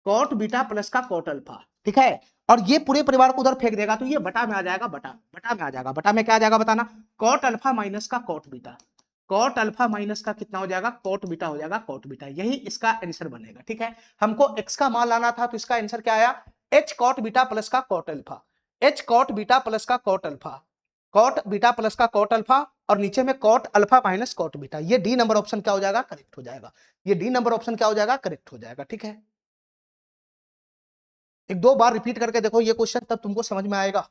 cot beta plus का कॉट अल्फा। ठीक है, और ये पूरे परिवार को उधर फेंक देगा, तो ये बटा में आ जाएगा, बटा में आ जाएगा, बटा में क्या आ जाएगा बताना, कॉट अल्फा माइनस का cot beta, cot alpha minus का कितना हो जाएगा, कॉट बीटा हो जाएगा, कॉट बीटा, यही इसका आंसर बनेगा। ठीक है, हमको एक्स का मान लाना था, तो इसका आंसर क्या आया, एच कॉट बीटा प्लस का कॉट अल्फा, एच कॉट बीटा प्लस का cot alpha, cot beta plus का कॉट अल्फा, और नीचे में cot alpha minus cot beta, ये डी नंबर ऑप्शन क्या हो जाएगा, करेक्ट हो जाएगा, ये डी नंबर ऑप्शन क्या हो जाएगा, करेक्ट हो जाएगा। ठीक है, एक दो बार रिपीट करके देखो ये क्वेश्चन, तब तुमको समझ में आएगा।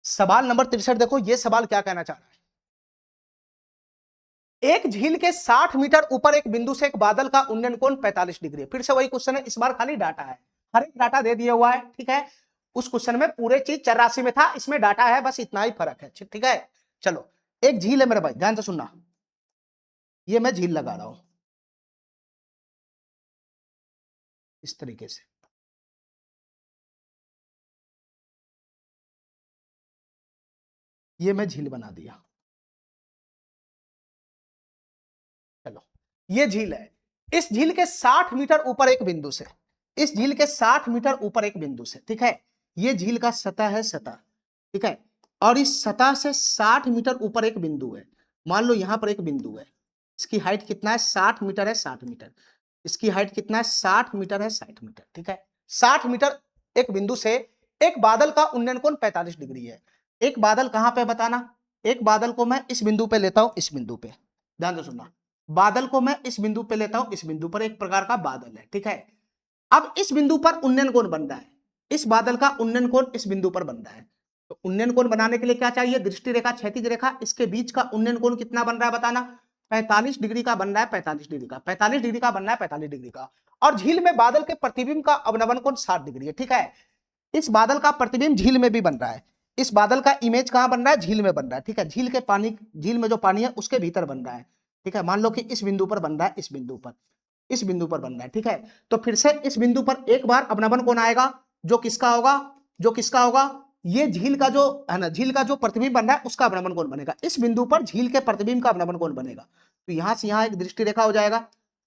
सवाल नंबर 63 देखो, ये सवाल क्या कहना चाह रहा है, एक झील के 60 मीटर ऊपर एक बिंदु से एक बादल का उन्नयन कोण 45 डिग्री है। फिर से वही क्वेश्चन है, इस बार खाली डाटा है, हर एक डाटा दे दिया हुआ है। ठीक है, उस क्वेश्चन में पूरे चीज 84 में था, इसमें डाटा है, बस इतना ही फर्क है। ठीक है, चलो, एक झील है मेरे भाई, ध्यान से सुनना, ये मैं झील लगा रहा हूं इस तरीके से, ये मैं झील बना दिया, चलो, ये झील है, इस झील के 60 मीटर ऊपर एक बिंदु से, इस झील के 60 मीटर ऊपर एक बिंदु से, ठीक है, ये झील का सतह है, सतह, ठीक है, और इस सतह से 60 मीटर ऊपर एक बिंदु है, मान लो यहां पर एक बिंदु है, इसकी हाइट कितना है, 60 मीटर है, 60 मीटर, इसकी हाइट कितना है, 60 मीटर है, 60 मीटर, ठीक है, 60 मीटर एक बिंदु से एक बादल का उन्नयन कोण 45 डिग्री है। एक बादल कहां पे बताना, एक बादल को मैं इस बिंदु पे लेता हूं, इस बिंदु पे, ध्यान से सुनना, बादल को मैं इस बिंदु पे लेता हूं, इस बिंदु पर एक प्रकार का बादल है, ठीक है, अब इस बिंदु पर उन्नयन कोण बन रहा है, इस बादल का उन्नयन कोण इस बिंदु पर बन रहा है, तो उन्नयन कोण बनाने के लिए क्या चाहिए, दृष्टि रेखा, क्षैतिज रेखा, इसके बीच का उन्नयन कोण कितना बन रहा है बताना, 45 डिग्री का बन रहा है, 45 डिग्री का, 45 डिग्री का बन रहा है, 45 डिग्री का, और झील में बादल के प्रतिबिंब का अवनमन कोण 60 डिग्री है। ठीक है, इस बादल का प्रतिबिंब झील में भी बन रहा है, इस बादल का इमेज कहां बन रहा है, झील में बन रहा है, ठीक है, झील के पानी, झील में जो पानी है उसके भीतर बन रहा है, ठीक है, मान लो कि इस बिंदु पर बन रहा है, इस बिंदु पर, इस बिंदु पर बन रहा है, ठीक है, तो फिर से इस बिंदु पर एक बार अवनमन कोण आएगा, जो किसका होगा, जो किसका होगा, ये झील का जो है ना, झील का जो प्रतिबिंब बन रहा है उसका अवनमन कोण बनेगा, इस बिंदु पर झील के प्रतिबिंब का अवनमन कोण बनेगा, तो यहां से यहां एक दृष्टि रेखा हो जाएगा,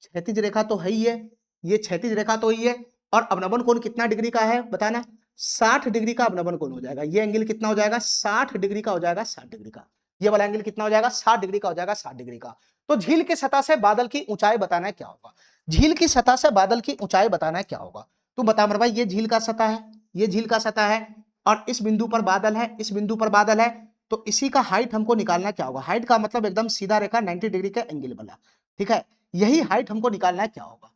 क्षैतिज रेखा तो है ही है, ये क्षैतिज रेखा तो ही है, और अवनमन कोण कितना डिग्री का है बताना, 60 डिग्री का अवनमन कोण हो जाएगा, ये एंगल कितना हो जाएगा, 60 डिग्री का हो जाएगा, 60 डिग्री का, ये वाला एंगल कितना हो जाएगा, 60 डिग्री का हो जाएगा, 60 डिग्री का। तो झील की सतह से बादल की ऊंचाई बताना है क्या होगा, झील की सतह से बादल की ऊंचाई बताना है क्या होगा, तुम बता मेरे भाई, ये झील का सतह है, ये झील का सतह है, और इस बिंदु पर बादल है, इस बिंदु पर बादल है, तो इसी का हाइट हमको निकालना क्या होगा, हाइट का मतलब एकदम सीधा रेखा 90 डिग्री का एंगल वाला, ठीक है, यही हाइट हमको निकालना है क्या होगा।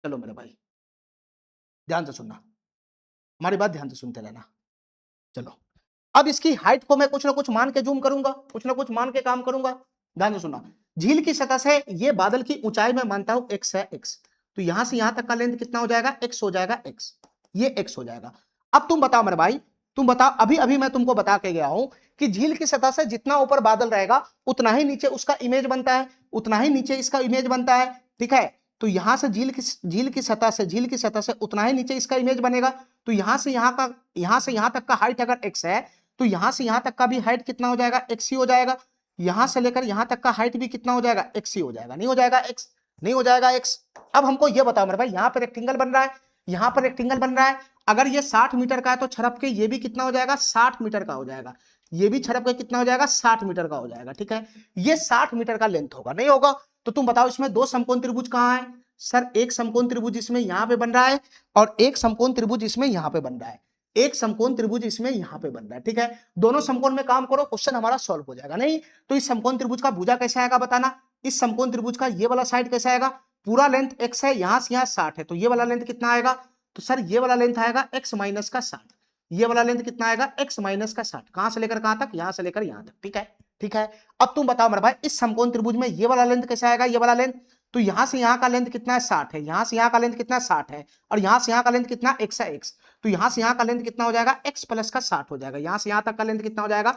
चलो मेरे भाई ध्यान से सुनना, हमारी बात ध्यान से सुनते रहना, चलो, अब इसकी हाइट को मैं कुछ ना कुछ मान के जूम करूंगा, कुछ ना कुछ मान के काम करूंगा, ध्यान से सुनना, झील की सतह से ये बादल की ऊंचाई मैं मानता हूं x है, x, तो यहां से यहां तक का लेंथ कितना हो जाएगा, x हो जाएगा, x, ये x हो जाएगा। अब तुम बताओ मेरे भाई, तुम बताओ, अभी अभी मैं तुमको बता के गया हूं कि झील की सतह से जितना ऊपर बादल रहेगा उतना ही नीचे उसका इमेज बनता है, उतना ही नीचे इसका इमेज बनता है, ठीक है। तो यहां से झील की सतह से उतना ही नीचे इसका इमेज बनेगा। तो यहां से यहां तक का हाइट अगर x है तो यहां से यहां तक का भी हाइट कितना हो जाएगा, x ही हो जाएगा। यहां से लेकर यहां तक का हाइट भी कितना हो जाएगा, x ही हो जाएगा। नहीं हो जाएगा x, नहीं हो जाएगा x। अब हमको ये बताओ मेरे भाई, यहां पर रेक्टेंगल बन रहा है, यहां पर रेक्टेंगल बन रहा है, अगर ये 60 मीटर का है तो छरप के ये भी कितना हो जाएगा, 60 मीटर का हो जाएगा। ये भी छरप के कितना हो जाएगा, 60 मीटर का हो जाएगा, ठीक है। ये 60 मीटर का लेंथ होगा, नहीं होगा। तो तुम बताओ इसमें दो समकोण त्रिभुज कहां है? सर एक समकोण त्रिभुज इसमें यहां पे बन रहा है और एक समकोण त्रिभुज इसमें यहां पे बन रहा है, एक समकोण त्रिभुज इसमें यहां पे बन रहा है, ठीक है। दोनों समकोण में काम करो, क्वेश्चन हमारा सॉल्व हो जाएगा। नहीं तो इस समकोण त्रिभुज का भुजा कैसे आएगा बताना, इस समकोण त्रिभुज का ये वाला साइड कैसे आएगा, पूरा लेंथ x है, यहां से यहां 60 है, तो ये वाला लेंथ कितना आएगा, तो सर ये वाला लेंथ आएगा x माइनस का 60। ये वाला लेंथ कितना आएगा, x माइनस का 60। कहां से लेकर कहां तक, यहां से लेकर यहां तक, ठीक है, ठीक है। अब तुम बताओ मेरे भाई, इस समकोण त्रिभुज में ये वाला लेंथ कैसे आएगा, ये वाला लेंथ, तो यहां से यहां का लेंथ कितना है, 60 है, यहां से यहां का लेंथ कितना 60 है, और यहां से यहां का लेंथ कितना x है, x। तो यहां से यहां का लेंथ कितना हो जाएगा, x प्लस का 60 हो जाएगा। यहां से यहां तक का लेंथ कितना हो जाएगा,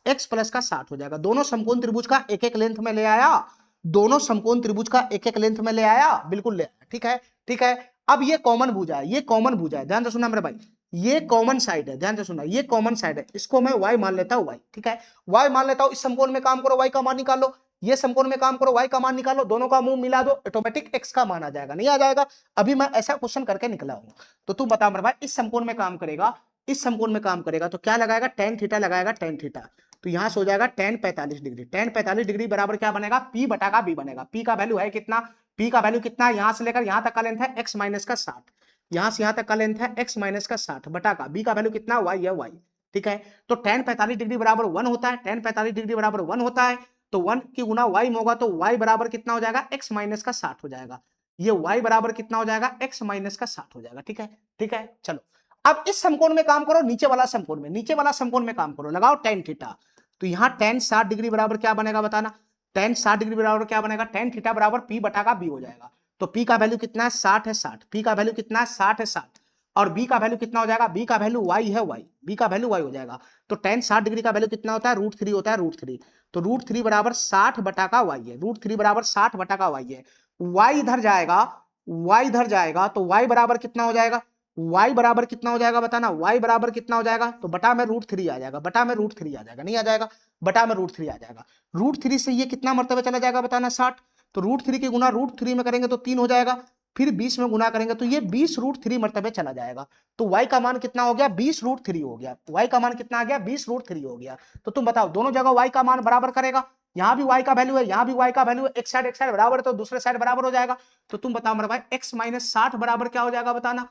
x प्लस का 60 हो जाएगा। दोनों समकोण त्रिभुज का एक एक लेंथ में ले आया, दोनों समकोण त्रिभुज का एक एक लेंथ में ले आया, बिल्कुल ले आया, ठीक है, ठीक है। अब ये कॉमन भुजा है, ये कॉमन भुजा है, ध्यान से सुनना मेरे भाई, ये कॉमन साइड है, ध्यान से सुनना, ये कॉमन साइड है, इसको मैं y मान लेता हूं, y, ठीक है, y मान लेता हूं। इस समकोण में काम करो, y का मान निकालो, ये समकोण में काम करो, y का मान निकालो, दोनों का मुंह मिला दो, ऑटोमेटिक x का मान आ जाएगा। नहीं आ जाएगा, अभी मैं ऐसा क्वेश्चन करके निकला हूं। तो तुम बताओ मेरे भाई, इस समकोण में काम करेगा, इस समकोण में काम करेगा तो क्या लगाएगा, tan थीटा लगाएगा, tan थीटा। तो यहां से हो जाएगा tan 45 डिग्री, tan 45 डिग्री बराबर क्या बनेगा, p बटा का b बनेगा। p का वैल्यू है कितना, p का वैल्यू कितना है, यहां से लेकर यहां तक का लेंथ है x माइनस का 60, यहां से यहां तक का लेंथ है x माइनस का 60 बटा का b का वैल्यू कितना y है, y, ठीक है। तो tan 45 डिग्री बराबर 1 होता है, tan 45 डिग्री बराबर 1 होता है, तो 1 की गुना y में होगा तो y बराबर कितना हो जाएगा, x माइनस का 60 हो जाएगा। ये y बराबर कितना हो जाएगा, x माइनस का 60 हो जाएगा, ठीक है, ठीक है। चलो अब इस समकोण में काम करो, नीचे वाला समकोण में, नीचे वाला समकोण में काम करो, लगाओ tan थीटा। तो यहां tan 60 डिग्री बराबर क्या बनेगा बताना, tan 60 डिग्री बराबर क्या बनेगा, tan थीटा बराबर p बटा का b हो जाएगा। तो p का वैल्यू कितना है, 60 है, 60, p का वैल्यू कितना है, 60 है, 60, और b का वैल्यू कितना हो जाएगा, b का वैल्यू y है, y, b का वैल्यू y हो जाएगा। तो tan 60 डिग्री का वैल्यू कितना होता है, √3 होता है, √3। तो √3 बराबर 60 बटा का y है, √3 बराबर 60 बटा का y है। y इधर जाएगा, y इधर जाएगा तो y बराबर कितना हो जाएगा, y बराबर कितना हो जाएगा बताना, y बराबर कितना हो जाएगा, तो बटा में √3 आ जाएगा, बटा में √3 आ जाएगा, नहीं आ जाएगा, बटा में √3 आ जाएगा। √3 से ये कितना मर्तबे चला जाएगा बताना, 60। तो √3 की गुना √3 में करेंगे तो 3 हो जाएगा, फिर 20 में गुना करेंगे तो ये 20 √3 मर्तबे चला जाएगा। तो y का मान कितना हो गया, 20 √3 हो गया, y का मान कितना आ गया, 20 √3 हो गया। तो तुम बताओ दोनों जगह y का मान बराबर करेगा, यहां भी y का वैल्यू है, यहां भी y का वैल्यू है, एक साइड बराबर है तो दूसरे साइड बराबर हो जाएगा। तो तुम बताओ मेरे भाई, x माइनस 60 बराबर क्या हो जाएगा बताना,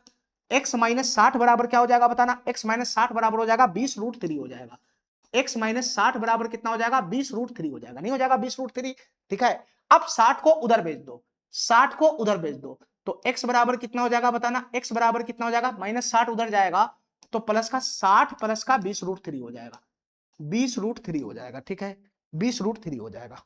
x माइनस 60 बराबर क्या हो जाएगा बताना, x माइनस 60 बराबर हो जाएगा 20 √3 हो जाएगा। x माइनस 60 बराबर कितना हो जाएगा, 20 √3 हो जाएगा, नहीं हो जाएगा 20 √3, ठीक है। अब 60 को उधर भेज दो, 60 को उधर भेज दो, तो x बराबर कितना हो जाएगा बताना, x बराबर कितना हो जाएगा, -60 उधर जाएगा तो प्लस का 60 प्लस का 20 √3 हो जाएगा, 20 √3 हो जाएगा, ठीक है, 20 √3 हो जाएगा।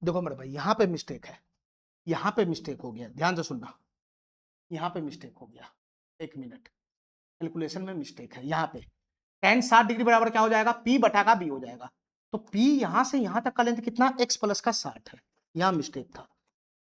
देखो मेरे भाई, यहां पे मिस्टेक है, यहां पे मिस्टेक हो गया, ध्यान से सुनना, यहां पे मिस्टेक हो गया, एक मिनट, कैलकुलेशन में मिस्टेक है यहाँ पे। tan 60 डिग्री बराबर क्या हो जाएगा, p बटा का b हो जाएगा। तो p यहां से यहां तक का लेंथ कितना, x प्लस का 60 है, यहां मिस्टेक था,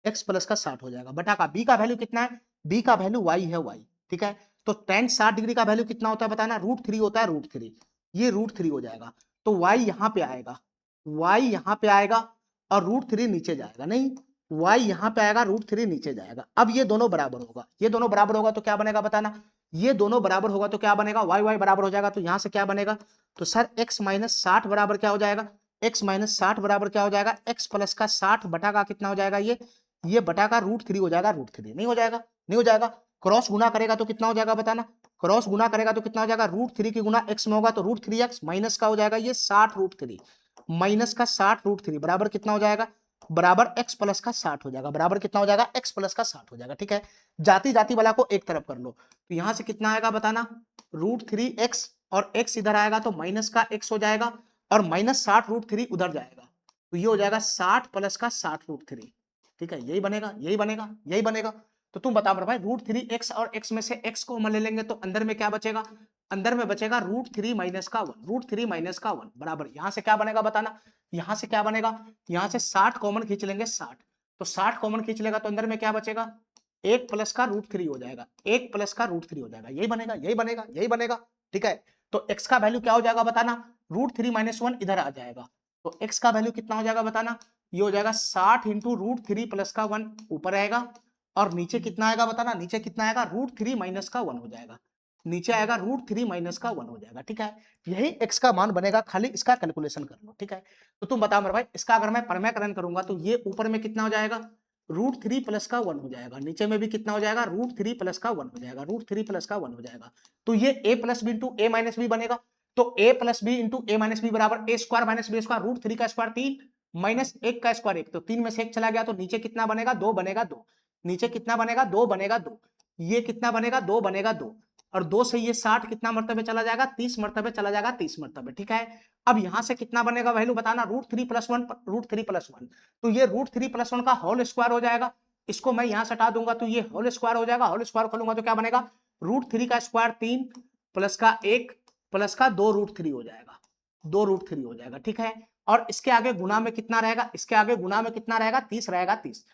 x प्लस का 60 हो जाएगा, बटा का b का वैल्यू कितना है, b का वैल्यू y है, y, ठीक है। तो tan 60 डिग्री का वैल्यू कितना होता है बताना, √3 होता है, √3, ये √3 हो जाएगा। तो y यहां पे आएगा, y यहां पे आएगा और √3 नीचे जाएगा, नहीं y यहां पे आएगा, √3 नीचे जाएगा। अब ये दोनों बराबर होगा, ये दोनों बराबर होगा तो क्या बनेगा बताना, ये दोनों बराबर होगा तो क्या बनेगा, y बराबर हो जाएगा, तो यहां से क्या बनेगा, तो सर x माइनस 60 बराबर क्या हो जाएगा, x माइनस 60 बराबर क्या हो जाएगा, x प्लस का 60 बटा का कितना हो जाएगा, ये बटा का √3 हो जाएगा, √3 नहीं हो जाएगा, नहीं हो जाएगा। क्रॉस गुना करेगा तो कितना हो जाएगा बताना, क्रॉस गुना करेगा तो कितना हो जाएगा, √3 की गुना x में होगा तो √3x माइनस का हो जाएगा ये 60 √3 माइनस का 60 √3 बराबर कितना हो जाएगा, बराबर x प्लस का 60 हो जाएगा, बराबर कितना हो जाएगा, x प्लस का 60 हो जाएगा। ठीक है, जाति जाति वाला को एक तरफ कर लो तो यहां से कितना आएगा बताना, √3x और x इधर आएगा तो माइनस का x हो जाएगा और माइनस 60 √3 उधर जाएगा तो ये हो जाएगा 60 प्लस का 60 √3। ठीक है, यही बनेगा यही बनेगा यही बनेगा। तो तुम बता मेरे भाई, √3x और x में से x को ले लेंगे तो अंदर में क्या बचेगा, अंदर में बचेगा √3 माइनस का 1, √3 माइनस का 1 बराबर यहां से क्या बनेगा बताना, यहां से क्या बनेगा, यहां से 60 कॉमन खींच लेंगे 60, तो 60 कॉमन खींच लेगा तो अंदर में क्या बचेगा, 1 प्लस का √3 हो जाएगा, 1 प्लस का √3 हो जाएगा, यही बनेगा यही बनेगा यही बनेगा। ठीक है, तो x का वैल्यू क्या हो जाएगा बताना, √3 माइनस 1 इधर आ जाएगा तो x का वैल्यू कितना हो जाएगा बताना, ये हो जाएगा 60 इंटू √3 प्लस का 1 ऊपर आएगा और नीचे कितना आएगा बताना, नीचे कितना आएगा, √3 माइनस का 1 हो जाएगा, नीचे आएगा √3 माइनस का 1 हो जाएगा। ठीक है, यही x का मान बनेगा, खाली इसका कैलकुलेशन कर लो। ठीक है, तो तुम बताओ मेरे भाई, इसका अगर मैं परमेयकरण करूंगा तो ये ऊपर में कितना हो जाएगा, √3 प्लस का 1 हो जाएगा, नीचे में भी कितना हो जाएगा, √3 प्लस का 1 हो जाएगा, √3 प्लस का 1 हो जाएगा। तो ये a plus B into A minus B बनेगा, तो a plus B into A minus B बराबर A square minus B square, √3 का स्क्वायर 3 माइनस 1 का स्क्वायर 1, तो 3 में से 1 चला गया तो नीचे कितना बनेगा, 2 बनेगा 2, नीचे कितना बनेगा, 2 बनेगा 2, ये कितना बनेगा, 2 बनेगा 2 और 2 से ये 60 कितना मर्तबे चला जाएगा, 30 मर्तबे चला जाएगा, 30 मर्तबे। ठीक है, अब यहां से कितना बनेगा वैल्यू बताना, √3 प्लस 1, √3 प्लस 1, तो ये √3 प्लस 1 का होल स्क्वायर हो जाएगा, इसको मैं यहां से हटा दूंगा तो ये होल स्क्वायर हो जाएगा, होल स्क्वायर खोलूंगा तो क्या बनेगा, √3 का स्क्वायर 3 प्लस का 1 प्लस का 2 √3 हो जाएगा, 2 √3 हो जाएगा। ठीक है, और इसके आगे गुना में कितना रहेगा, इसके आगे गुना में कितना रहेगा, 30 रहेगा 30,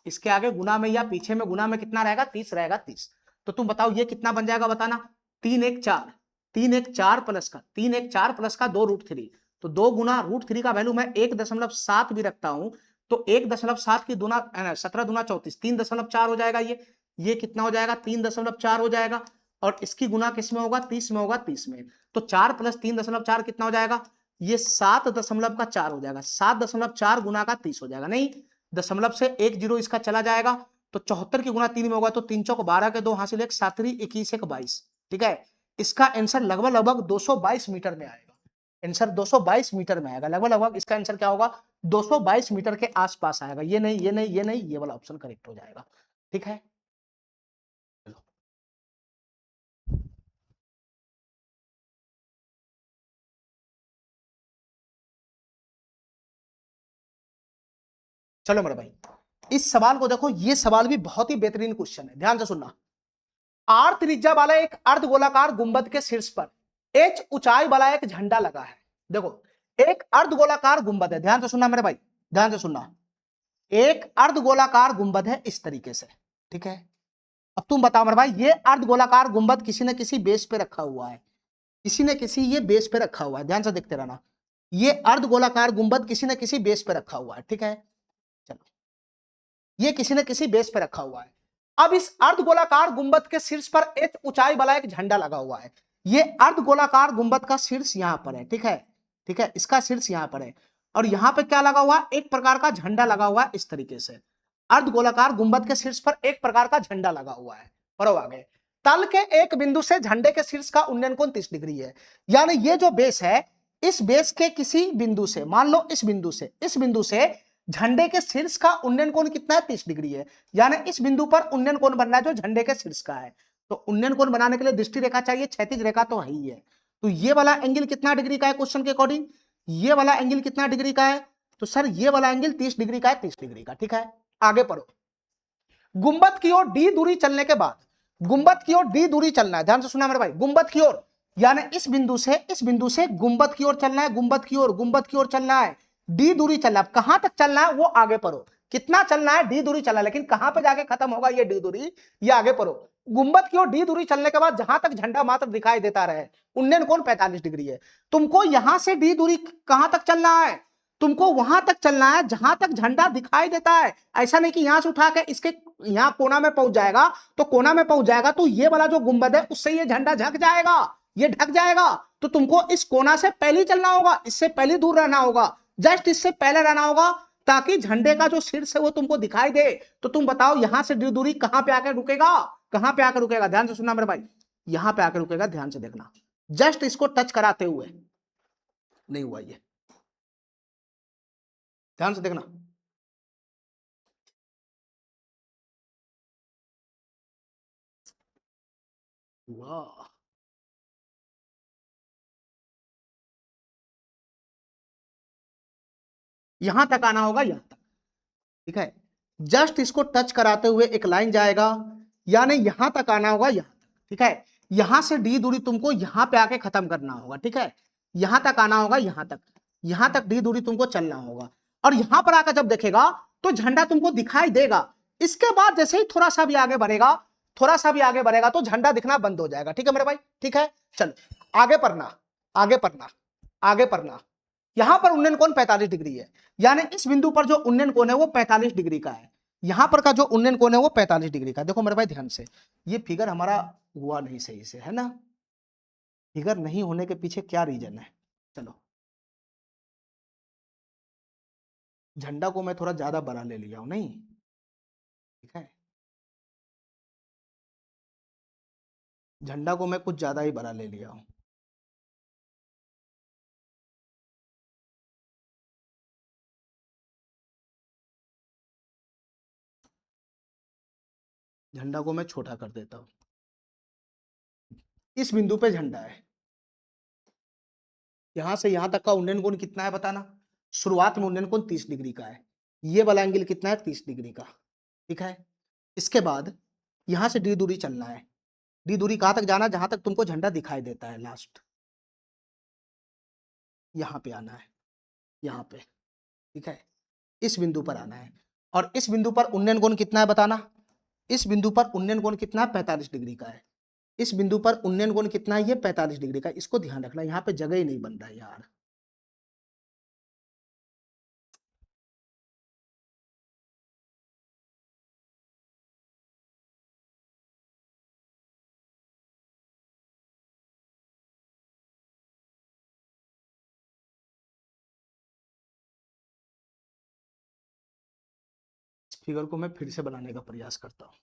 इसके आगे गुना में या पीछे में गुना में कितना रहेगा, 30 रहेगा 30। तो तुम बताओ ये कितना बन जाएगा बताना, 3 1 4, 3 1 4 प्लस का 3 1 4 प्लस का 2 √3, तो 2 गुना √3 का वैल्यू मैं 1.7 भी रखता हूं तो 1.7 की दुना 17 दुना 34, 3.4 हो जाएगा, ये कितना हो जाएगा, 3.4 हो जाएगा और इसकी गुना किस में होगा, 30 में होगा, 30 में, तो 4 प्लस 3.4 कितना हो जाएगा, ये 7.4 हो जाएगा, 7.4 गुना का 30 हो जाएगा, नहीं दशमलव से 1 जीरो इसका चला जाएगा तो 74 की गुना 3 में होगा तो 3 चौक 12 के 2 हासिल 1 7 21 1 22। ठीक है, इसका आंसर लगभग लगभग 222 मीटर में आएगा, आंसर 222 मीटर में आएगा, लगभग लगभग इसका आंसर क्या होगा, 222 मीटर के आसपास आएगा, ये नहीं ये नहीं ये नहीं, ये वाला ऑप्शन करेक्ट हो जाएगा। ठीक है, चलो मेरे भाई, इस सवाल को देखो, ये सवाल भी बहुत ही बेहतरीन क्वेश्चन है, ध्यान से सुनना। आर त्रिज्या वाला एक अर्धगोलाकार गुंबद के शीर्ष पर h ऊंचाई वाला एक झंडा लगा है। देखो, एक अर्धगोलाकार गुंबद है, ध्यान से सुनना मेरे भाई, ध्यान से सुनना, एक अर्धगोलाकार गुंबद है इस तरीके से। ठीक है, अब तुम बताओ मेरे भाई, ये अर्धगोलाकार गुंबद किसी न किसी बेस पे रखा हुआ है, किसी न किसी ये बेस पे रखा हुआ है, ध्यान से देखते रहना, ये अर्धगोलाकार गुंबद किसी न किसी बेस पे रखा हुआ है। ठीक है, चलो, ये किसी न किसी बेस पे रखा हुआ है। अब इस अर्धगोलाकार गुंबद के शीर्ष पर h ऊंचाई वाला एक झंडा लगा हुआ है, ये अर्धगोलाकार गुंबद का शीर्ष यहां पर है। ठीक है, ठीक है, इसका शीर्ष यहां पर है और यहां पे क्या लगा हुआ है, एक प्रकार का झंडा लगा हुआ है इस तरीके से, अर्धगोलाकार गुंबद के शीर्ष पर एक प्रकार का झंडा लगा हुआ है। और आगे तल के एक बिंदु से झंडे के शीर्ष का उन्नयन कोण 30 डिग्री है, यानी ये जो बेस है, इस बेस के किसी बिंदु से, मान लो इस बिंदु से झंडे के शीर्ष का उन्नयन कोण कितना है, 30 डिग्री है, यानी इस बिंदु पर उन्नयन कोण बन रहा है जो झंडे के शीर्ष का है। तो उन्नयन कोण बनाने के लिए दृष्टि रेखा चाहिए, क्षैतिज रेखा तो है ही है, तो ये वाला एंगल कितना डिग्री का है क्वेश्चन के अकॉर्डिंग, ये वाला एंगल कितना डिग्री का है, तो सर ये वाला एंगल 30 डिग्री का है, 30 डिग्री का। ठीक है, आगे पढ़ो। गुंबद की ओर d दूरी चलने के बाद, गुंबद की ओर d दूरी चलना है, ध्यान से सुना मेरे भाई, गुंबद की ओर यानी इस बिंदु से गुंबद की ओर चलना है, गुंबद की ओर चलना है, डी दूरी चलना है। कहां तक चलना है वो आगे पढ़ो, कितना चलना है, डी दूरी चलना है, लेकिन कहां पे जाके खत्म होगा ये डी दूरी, ये आगे पढ़ो। गुंबद की ओर डी दूरी चलने के बाद जहां तक झंडा मात्र दिखाई देता रहे, उन्नयन कोण 45 डिग्री है। तुमको यहां से डी दूरी कहां तक चलना है, तुमको वहां तक चलना है जहां तक झंडा दिखाई देता है। ऐसा नहीं कि यहां से उठा के इसके यहां कोना में पहुंच जाएगा, तो कोना में पहुंच जाएगा तो ये वाला जो गुंबद है उससे ये झंडा ढक जाएगा, ये ढक जाएगा, तो तुमको इस कोना से पहले चलना होगा, इससे पहले दूर रहना होगा, जस्ट इससे पहले रहना होगा, ताकि झंडे का जो शीर्ष है वो तुमको दिखाई दे। तो तुम बताओ यहां से दूरी कहां पे आकर रुकेगा, कहां पे आकर रुकेगा, ध्यान से सुनना मेरे भाई, यहां पे आके रुकेगा, ध्यान से देखना, जस्ट इसको टच कराते हुए, नहीं हुआ ये, ध्यान से देखना, वाह, यहां तक आना होगा, यहां तक, ठीक है, जस्ट इसको टच कराते हुए एक लाइन जाएगा, यानी यहां तक आना होगा, यहां तक, ठीक है, यहां से डी दूरी तुमको यहां पे आके खत्म करना होगा, ठीक है, यहां तक आना होगा, यहां तक डी दूरी तुमको चलना होगा, और यहां पर आकर जब देखेगा तो झंडा तुमको दिखाई देगा। इसके बाद जैसे ही थोड़ा सा भी आगे बढ़ेगा, थोड़ा सा भी आगे बढ़ेगा तो झंडा दिखना बंद हो जाएगा, ठीक है मेरे भाई, ठीक है, चलो आगे पढ़ना, आगे पढ़ना, आगे पढ़ना। यहां पर उन्नयन कोण 45 डिग्री है, यानी इस बिंदु पर जो उन्नयन कोण है वो 45 डिग्री का है, यहां पर का जो उन्नयन कोण है वो 45 डिग्री का। देखो मेरे भाई ध्यान से, ये फिगर हमारा हुआ नहीं सही से, है ना, फिगर नहीं होने के पीछे क्या रीजन है, चलो, झंडा को मैं थोड़ा ज्यादा बड़ा ले लिया हूं, नहीं, ठीक है, झंडा को मैं कुछ ज्यादा ही बड़ा ले लिया हूं, झंडा को मैं छोटा कर देता हूं। इस बिंदु पे झंडा है, यहां से यहां तक का उन्नयन कोण कितना है बताना, शुरुआत में उन्नयन कोण 30 डिग्री का है, ये वाला एंगल कितना है 30 डिग्री का, ठीक है, इसके बाद यहां से डी दूरी चलना है, डी दूरी कहां तक जाना, जहां तक तुमको झंडा दिखाई देता है, लास्ट यहां पे आना है, यहां पे, ठीक है, इस बिंदु पर आना है, और इस बिंदु पर उन्नयन कोण कितना है बताना, इस बिंदु पर उन्नयन कोण कितना है 45 डिग्री का है, इस बिंदु पर उन्नयन कोण कितना है, ये 45 डिग्री का, इसको ध्यान रखना, यहाँ पे जगह ही नहीं बन रहा है यार, इस फिगर को मैं फिर से बनाने का प्रयास करता हूँ।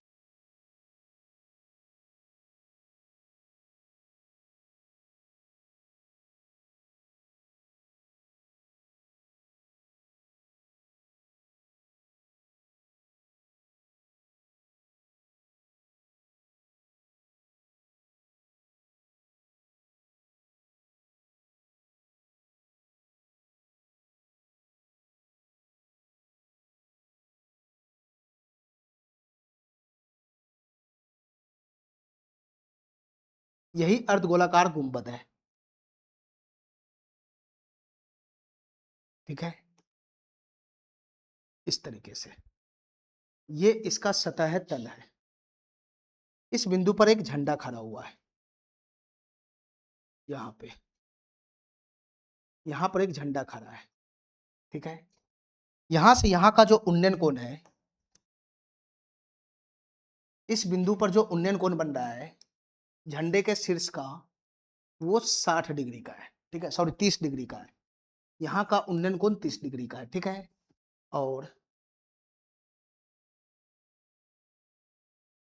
यही अर्धगोलाकार गुंबद है, ठीक है, इस तरीके से, ये इसका सतह तल है, इस बिंदु पर एक झंडा खड़ा हुआ है, यहाँ पे, यहाँ पर एक झंडा खड़ा है, ठीक है, यहां से यहां का जो उन्नयन कोण है, इस बिंदु पर जो उन्नयन कोण बन रहा है झंडे के शीर्ष का, वो 60 डिग्री का है, ठीक है, सॉरी 30 डिग्री का है, यहाँ का उन्नयन कोण 30 डिग्री का है, ठीक है, और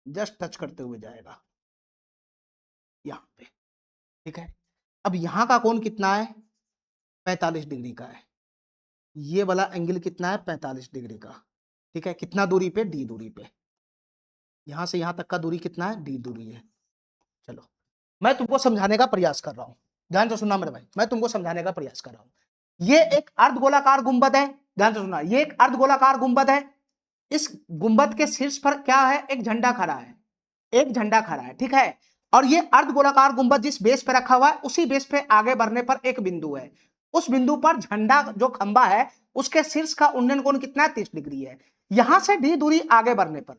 जस्ट टच करते हुए जाएगा यहाँ पे, ठीक है, अब यहाँ का कोण कितना है 45 डिग्री का है, ये वाला एंगल कितना है 45 डिग्री का, ठीक है, कितना दूरी पे, डी दूरी पे, यहां से यहां तक का दूरी कितना है, डी दूरी है। चलो मैं तुमको समझाने का प्रयास कर रहा हूं, ध्यान से सुनना मेरे भाई, मैं तुमको समझाने का प्रयास कर रहा हूं। ये एक अर्धगोलाकार गुंबद है, ध्यान से सुनना, ये एक अर्धगोलाकार गुंबद है, इस गुंबद के शीर्ष पर क्या है, एक झंडा खड़ा है, एक झंडा खड़ा है, ठीक है, और ये अर्धगोलाकार गुंबद जिस बेस पे रखा हुआ है, उसी बेस पे आगे बढ़ने पर एक बिंदु है, उस बिंदु पर झंडा जो खंबा है उसके शीर्ष का उन्नयन कोण कितना है 30 डिग्री है, यहां से डी दूरी आगे बढ़ने पर,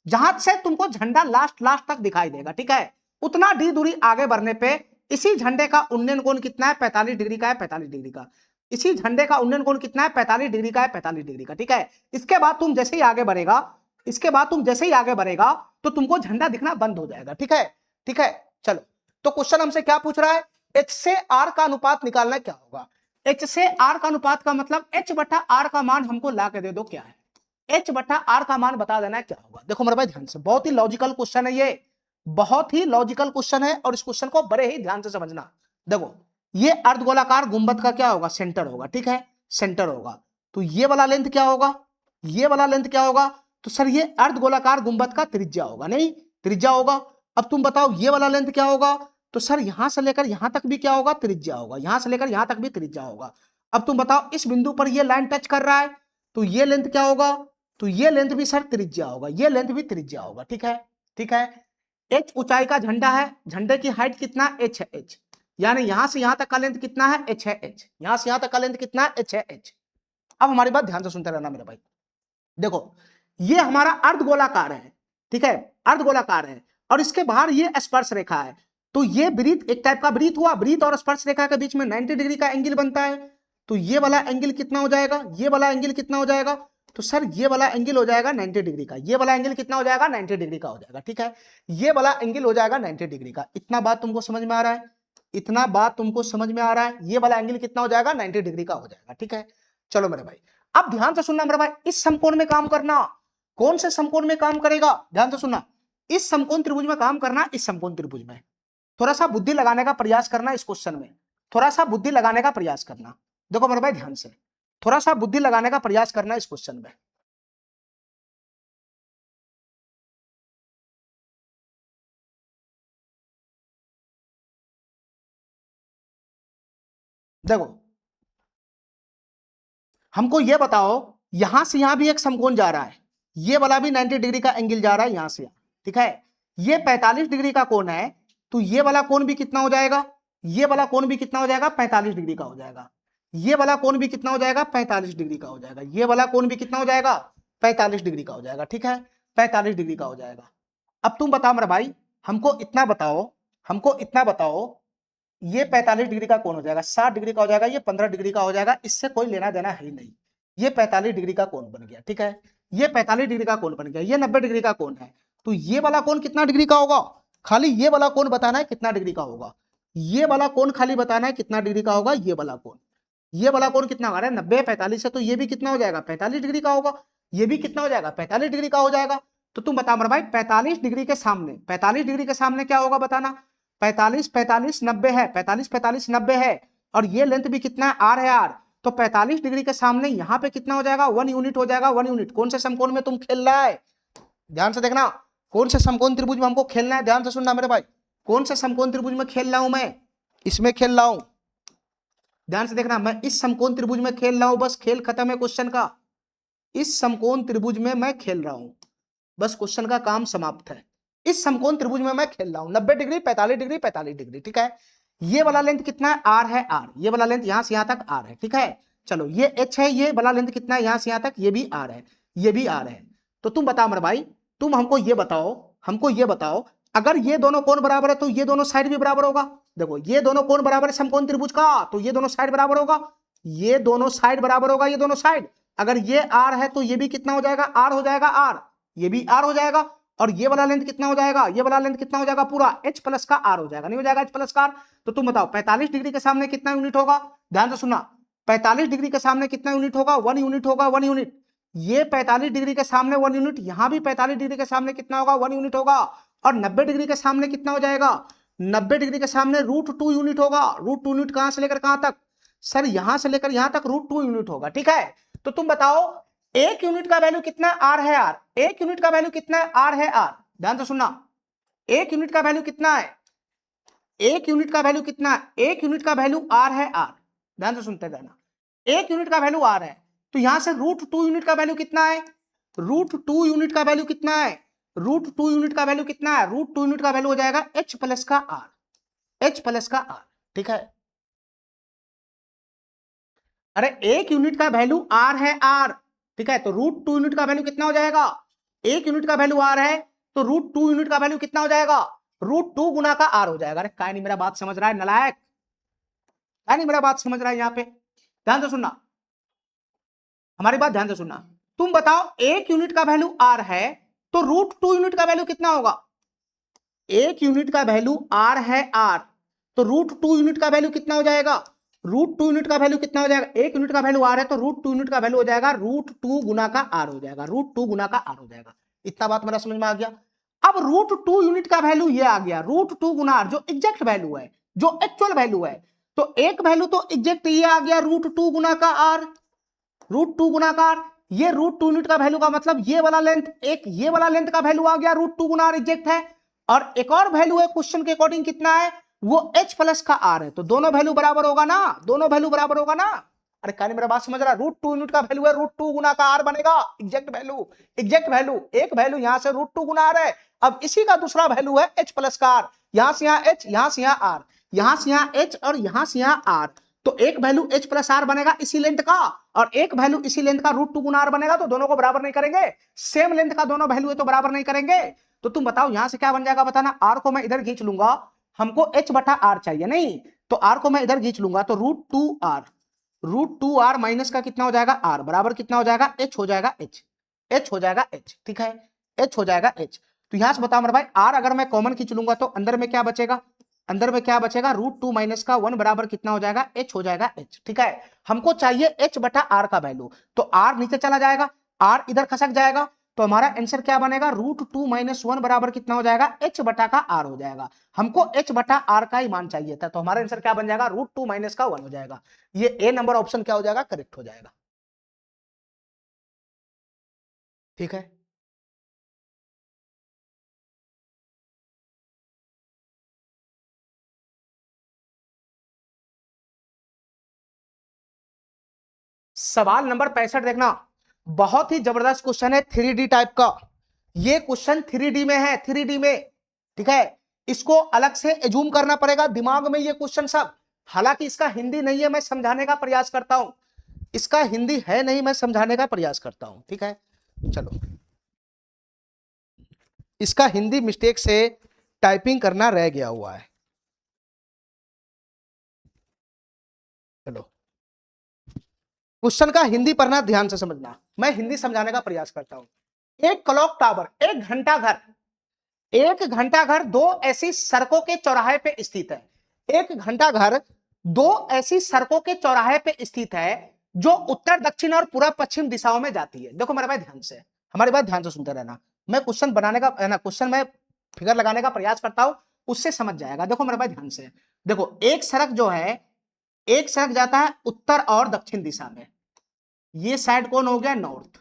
जहां से तुमको झंडा लास्ट लास्ट तक दिखाई देगा, ठीक है, उतना डी दूरी आगे बढ़ने पे इसी झंडे का उन्नयन कोण कितना है 45 डिग्री का है, 45 डिग्री का, इसी झंडे का उन्नयन कोण कितना है 45 डिग्री का है, 45 डिग्री का, ठीक है, इसके बाद तुम जैसे ही आगे बढ़ेगा, इसके बाद तुम जैसे ही आगे बढ़ेगा तो तुमको झंडा दिखना बंद हो जाएगा, ठीक है, ठीक है, चलो तो क्वेश्चन हमसे क्या पूछ रहा है, एच से आर का अनुपात निकालना क्या होगा, एच से आर का अनुपात का मतलब एच बटा आर का मान हमको ला के दे दो, क्या है एच बटा आर का मान बता देना है क्या होगा। देखो मेरे भाई ध्यान से, बहुत ही लॉजिकल क्वेश्चन है ये, बहुत ही लॉजिकल क्वेश्चन है और इस क्वेश्चन को बड़े ही ध्यान से समझना। देखो ये अर्धगोलाकार गुंबद का क्या होगा, सेंटर होगा, ठीक है, सेंटर होगा। तो ये वाला लेंथ क्या होगा, ये वाला लेंथ क्या होगा, तो सर ये अर्धगोलाकार गुंबद का त्रिज्या होगा, नहीं त्रिज्या होगा। अब तुम बताओ ये वाला लेंथ क्या होगा, तो सर यहां से लेकर यहां तक भी क्या होगा, त्रिज्या होगा, यहां से लेकर यहां तक भी त्रिज्या होगा। अब तुम बताओ इस बिंदु पर ये लाइन टच कर रहा है, तो ये लेंथ क्या होगा, तो ये लेंथ भी सर त्रिज्या होगा, ये लेंथ भी त्रिज्या होगा, ठीक है, ठीक है। एच ऊंचाई का झंडा है, झंडे की हाइट कितना, एच है, एच, यानी यहां से यहां तक का लेंथ कितना है, एच है, एच, यहां से यहां तक का लेंथ कितना है, एच है, एच। अब हमारी बात ध्यान से सुनते रहना मेरे भाई। देखो ये हमारा अर्धगोलाकार है, ठीक है, अर्धगोलाकार है, और इसके बाहर ये स्पर्श रेखा है। तो ये वृत्त एक टाइप का वृत्त हुआ, वृत्त और स्पर्श रेखा के बीच में 90 डिग्री का एंगल बनता है। तो ये वाला एंगल कितना हो जाएगा, ये वाला एंगल कितना हो जाएगा, तो सर ये वाला एंगल हो जाएगा 90 डिग्री का, ये वाला एंगल कितना हो जाएगा, 90 डिग्री का हो जाएगा, ठीक है, ये वाला एंगल हो जाएगा 90 डिग्री का। इतना बात तुमको समझ में आ रहा है, इतना बात तुमको समझ में आ रहा है, ये वाला एंगल कितना हो जाएगा, 90 डिग्री का हो जाएगा, ठीक है। चलो मेरे भाई अब ध्यान से सुनना मेरे भाई, इस समकोण में काम करना। कौन से समकोण में काम करेगा, ध्यान से सुनना, इस समकोण त्रिभुज में काम करना, इस समकोण त्रिभुज में। थोड़ा सा बुद्धि लगाने का प्रयास करना इस क्वेश्चन में, थोड़ा सा बुद्धि लगाने का प्रयास करना। देखो मेरे भाई ध्यान से, थोड़ा सा बुद्धि लगाने का प्रयास करना इस क्वेश्चन में। देखो हमको ये बताओ, यहां से यहां भी एक समकोण जा रहा है, ये वाला भी 90 डिग्री का एंगल जा रहा है यहां से यहां, ठीक है, ये 45 डिग्री का कोण है। तो ये वाला कोण भी कितना हो जाएगा, ये वाला कोण भी कितना हो जाएगा, 45 डिग्री का हो जाएगा। ये वाला कोण भी कितना हो जाएगा, 45 डिग्री का हो जाएगा। ये वाला कोण भी कितना हो जाएगा, 45 डिग्री का हो जाएगा, ठीक है, 45 डिग्री का हो जाएगा। अब तुम बताओ मेरा भाई, हमको इतना बताओ, हमको इतना बताओ, ये 45 डिग्री का कोण हो जाएगा, 60 डिग्री का हो जाएगा, ये 15 डिग्री का हो जाएगा, इससे कोई लेना देना है ही नहीं। ये 45 डिग्री का कोण बन गया, ठीक है, ये 45 डिग्री का कोण बन गया, ये 90 डिग्री का कोण है। तो ये वाला कोण कितना डिग्री का होगा, खाली ये वाला कोण बताना है कितना डिग्री का होगा, ये वाला कोण खाली बताना है कितना डिग्री का होगा, ये वाला कोण, ये वाला कोण कितना होगा, 90 45 है, तो ये भी कितना हो जाएगा, 45 डिग्री का होगा, ये भी कितना हो जाएगा, 45 डिग्री का हो जाएगा। तो तुम बताओ मेरे भाई 45 डिग्री के सामने, 45 डिग्री के सामने क्या होगा बताना, 45 45 90 है, 45 45 90 है, और ये लेंथ भी कितना है, आर है, आर। तो 45 डिग्री के सामने यहाँ पे कितना हो जाएगा, 1 यूनिट हो जाएगा, 1 यूनिट। कौन से समकोण में तुम खेल रहा है, ध्यान से देखना, कौन से समकोण त्रिभुज में हमको खेलना है, ध्यान से सुनना मेरे भाई, कौन से समकोण त्रिभुज में खेल रहा हूं मैं, इसमें खेल रहा हूं, ध्यान से देखना, मैं इस समकोण त्रिभुज में खेल रहा हूं, बस खेल खत्म है क्वेश्चन का, इस समकोण त्रिभुज में मैं खेल रहा हूं, बस क्वेश्चन का काम समाप्त है। इस समकोण त्रिभुज में मैं खेल रहा हूं, 90 डिग्री 45 डिग्री 45 डिग्री, ठीक है। ये वाला लेंथ कितना है, आर है, आर, ये वाला लेंथ यहां से यहां तक आर है, ठीक है। चलो ये एच है, ये वाला लेंथ कितना है, यहां से यहां तक, ये भी आर है, ये भी आर है। तो तुम बताओ मेरे भाई, तुम हमको ये बताओ, हमको ये बताओ, अगर ये दोनों कोण बराबर है तो ये दोनों साइड भी बराबर होगा। देखो ये दोनों कोण बराबर है समकोण त्रिभुज का, तो ये दोनों साइड बराबर होगा, ये दोनों साइड बराबर होगा, ये दोनों साइड। अगर ये आर है तो ये भी कितना हो जाएगा, आर हो जाएगा, आर, ये भी आर हो जाएगा। और ये वाला लेंथ कितना हो जाएगा, ये वाला लेंथ कितना हो जाएगा, पूरा एच प्लस का आर हो जाएगा, नहीं हो जाएगा एच प्लस का आर। तो तुम बताओ 45 डिग्री के सामने कितना यूनिट होगा, ध्यान से सुनना, 45 डिग्री के सामने कितना यूनिट होगा, 1 यूनिट होगा, 1 यूनिट। ये 45 डिग्री के सामने 1 यूनिट, यहां भी 45 डिग्री के सामने कितना होगा, 1 यूनिट होगा। और 90 डिग्री के सामने कितना हो जाएगा, 90 डिग्री के सामने √2 यूनिट होगा। √2 यूनिट कहां से लेकर कहां तक, सर यहां से लेकर यहां तक √2 यूनिट होगा, ठीक है। तो तुम बताओ एक यूनिट का वैल्यू कितना, आर है, आर, एक यूनिट का वैल्यू कितना है, आर है, आर, ध्यान से सुनना, एक यूनिट का वैल्यू कितना है, एक यूनिट का वैल्यू कितना है, एक यूनिट का वैल्यू आर है, आर, ध्यान से सुनते रहना, एक यूनिट का वैल्यू आर है। तो यहां से √2 यूनिट का वैल्यू कितना है, √2 यूनिट का वैल्यू कितना है, √2 यूनिट का वैल्यू कितना है, √2 यूनिट का वैल्यू हो जाएगा एच प्लस का आर, एच प्लस का आर, ठीक है। अरे एक यूनिट का वैल्यू आर है, आर, ठीक है, तो √2 यूनिट का वैल्यू कितना हो जाएगा, एक यूनिट का वैल्यू आर है, तो √2 यूनिट का वैल्यू कितना हो जाएगा, √2 गुना का आर हो जाएगा। अरे काय नहीं मेरा बात समझ रहा है नलायक, काय नहीं मेरा बात समझ रहा है, यहाँ पे ध्यान से सुनना, हमारी बात ध्यान से सुनना। तुम बताओ एक यूनिट का वैल्यू आर है, तो √2 यूनिट का वैल्यू कितना होगा, एक यूनिट का वैल्यू आर है, आर, तो √2 यूनिट का वैल्यू कितना हो जाएगा, √2 यूनिट का वैल्यू कितना हो जाएगा, एक यूनिट का वैल्यू आर है, तो √2 यूनिट का वैल्यू हो जाएगा √2 गुना का आर हो जाएगा, √2 गुना का आर हो जाएगा। इतना बात मेरा समझ में आ गया। अब √2 यूनिट का वैल्यू ये आ गया, √2 गुना आर, जो एग्जैक्ट वैल्यू है, जो एक्चुअल वैल्यू है। तो एक वैल्यू तो एग्जैक्ट ये आ गया √2 गुना का आर, √2 गुना का आर। ये √2 यूनिट का वैल्यू का मतलब ये वाला लेंथ, एक ये वाला लेंथ का वैल्यू आ गया √2 गुना आर एग्जैक्ट है। और एक और वैल्यू है क्वेश्चन के अकॉर्डिंग कितना है, वो h प्लस का आर है। तो दोनों वैल्यू बराबर होगा ना, दोनों वैल्यू बराबर होगा ना। अरे कहने मेरा बात समझ रहा, √2 यूनिट का वैल्यू है, √2 गुना का आर बनेगा एग्जैक्ट वैल्यू। एग्जैक्ट वैल्यू एक वैल्यू यहां से √2 गुना आर है। अब इसी का दूसरा वैल्यू है h प्लस का आर, यहां से यहां h, यहां से यहां आर, यहां से यहां h और यहां से यहां आर। तो एक वैल्यू h प्लस आर बनेगा इसी लेंथ का, और एक वैल्यू इसी लेंथ का √2 गुना आर बनेगा। तो दोनों को बराबर नहीं करेंगे, सेम लेंथ का दोनों वैल्यू है तो बराबर नहीं करेंगे। तो तुम बताओ यहां से क्या बन जाएगा, बताना। आर को मैं इधर खींच लूंगा, हमको h बटा आर चाहिए नहीं, तो आर को मैं इधर खींच लूंगा, तो √2 आर माइनस का कितना हो जाएगा आर, बराबर कितना हो जाएगा h हो जाएगा h हो जाएगा h, ठीक है, h हो जाएगा h। तो यहां से बताओ मेरे भाई, आर अगर मैं कॉमन खींच लूंगा तो अंदर में क्या बचेगा, अंदर में क्या बचेगा, √2 माइनस का 1 बराबर कितना हो जाएगा h हो जाएगा h, ठीक है। हमको चाहिए h बटा आर का वैल्यू, तो आर नीचे चला जाएगा, आर इधर खसक जाएगा, तो हमारा आंसर क्या बनेगा, √2 माइनस 1 बराबर कितना हो जाएगा, h बटा का आर हो जाएगा। हमको h बटा आर का ही मान चाहिए था, तो हमारा आंसर क्या बन जाएगा, √2 माइनस का 1 हो जाएगा। ये ए नंबर ऑप्शन क्या हो जाएगा, करेक्ट हो जाएगा, ठीक है। सवाल नंबर 65 देखना, बहुत ही जबरदस्त क्वेश्चन है, 3D टाइप का। ये क्वेश्चन 3D में है, 3D में, ठीक है। इसको अलग से एज्यूम करना पड़ेगा दिमाग में ये क्वेश्चन सब। हालांकि इसका हिंदी नहीं है, मैं समझाने का प्रयास करता हूं, इसका हिंदी है नहीं, मैं समझाने का प्रयास करता हूं, ठीक है। चलो, इसका हिंदी मिस्टेक से टाइपिंग करना रह गया हुआ है। चलो, क्वेश्चन का हिंदी पढ़ना, ध्यान से समझना, मैं हिंदी समझाने का प्रयास करता हूं। एक क्लॉक टावर, एक घंटा घर, एक घंटा घर दो ऐसी सड़कों के चौराहे पे स्थित है। एक घंटा घर दो ऐसी सड़कों के चौराहे पे स्थित है जो उत्तर दक्षिण और पूर्व पश्चिम दिशाओं में जाती है। देखो मेरे भाई ध्यान से, हमारी बात ध्यान से सुनते रहना। मैं क्वेश्चन बनाने का ना, क्वेश्चन में फिगर लगाने का प्रयास करता हूं, उससे समझ जाएगा। देखो मेरे भाई ध्यान से देखो, एक सड़क जो है, एक सड़क जाता है उत्तर और दक्षिण दिशा में, ये साइड कौन हो गया, नॉर्थ,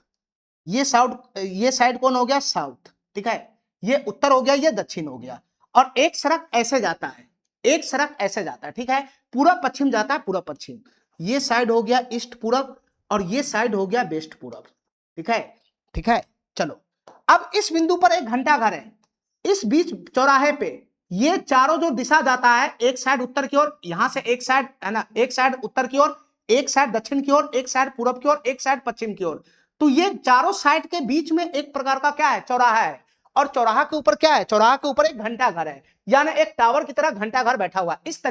ये साइड कौन हो गया, साउथ, ठीक है। ये उत्तर हो गया, ये दक्षिण हो गया। और एक सड़क ऐसे जाता है, एक सड़क ऐसे जाता है, ठीक है, पूरब पश्चिम जाता है, पूरब पश्चिम। ये साइड हो गया ईस्ट पूरब, और ये साइड हो गया वेस्ट पूरब, ठीक है, ठीक है। चलो, अब इस बिंदु पर एक घंटा घर है, इस बीच चौराहे पे ये चारों जो दिशा जाता है, एक साइड उत्तर की ओर, यहां से एक साइड है ना, एक साइड उत्तर की ओर, एक साइड दक्षिण की ओर, एक साइड पूरब की ओर, एक साइड पश्चिम की ओर। तो ये चारों साइड के बीच में एक प्रकार का क्या है, चौराहा है। और चौराहा के ऊपर क्या है, चौराहा के ऊपर एक घंटा घर है, यानी एक टावर की तरह घंटा घर बैठा हुआ है। इस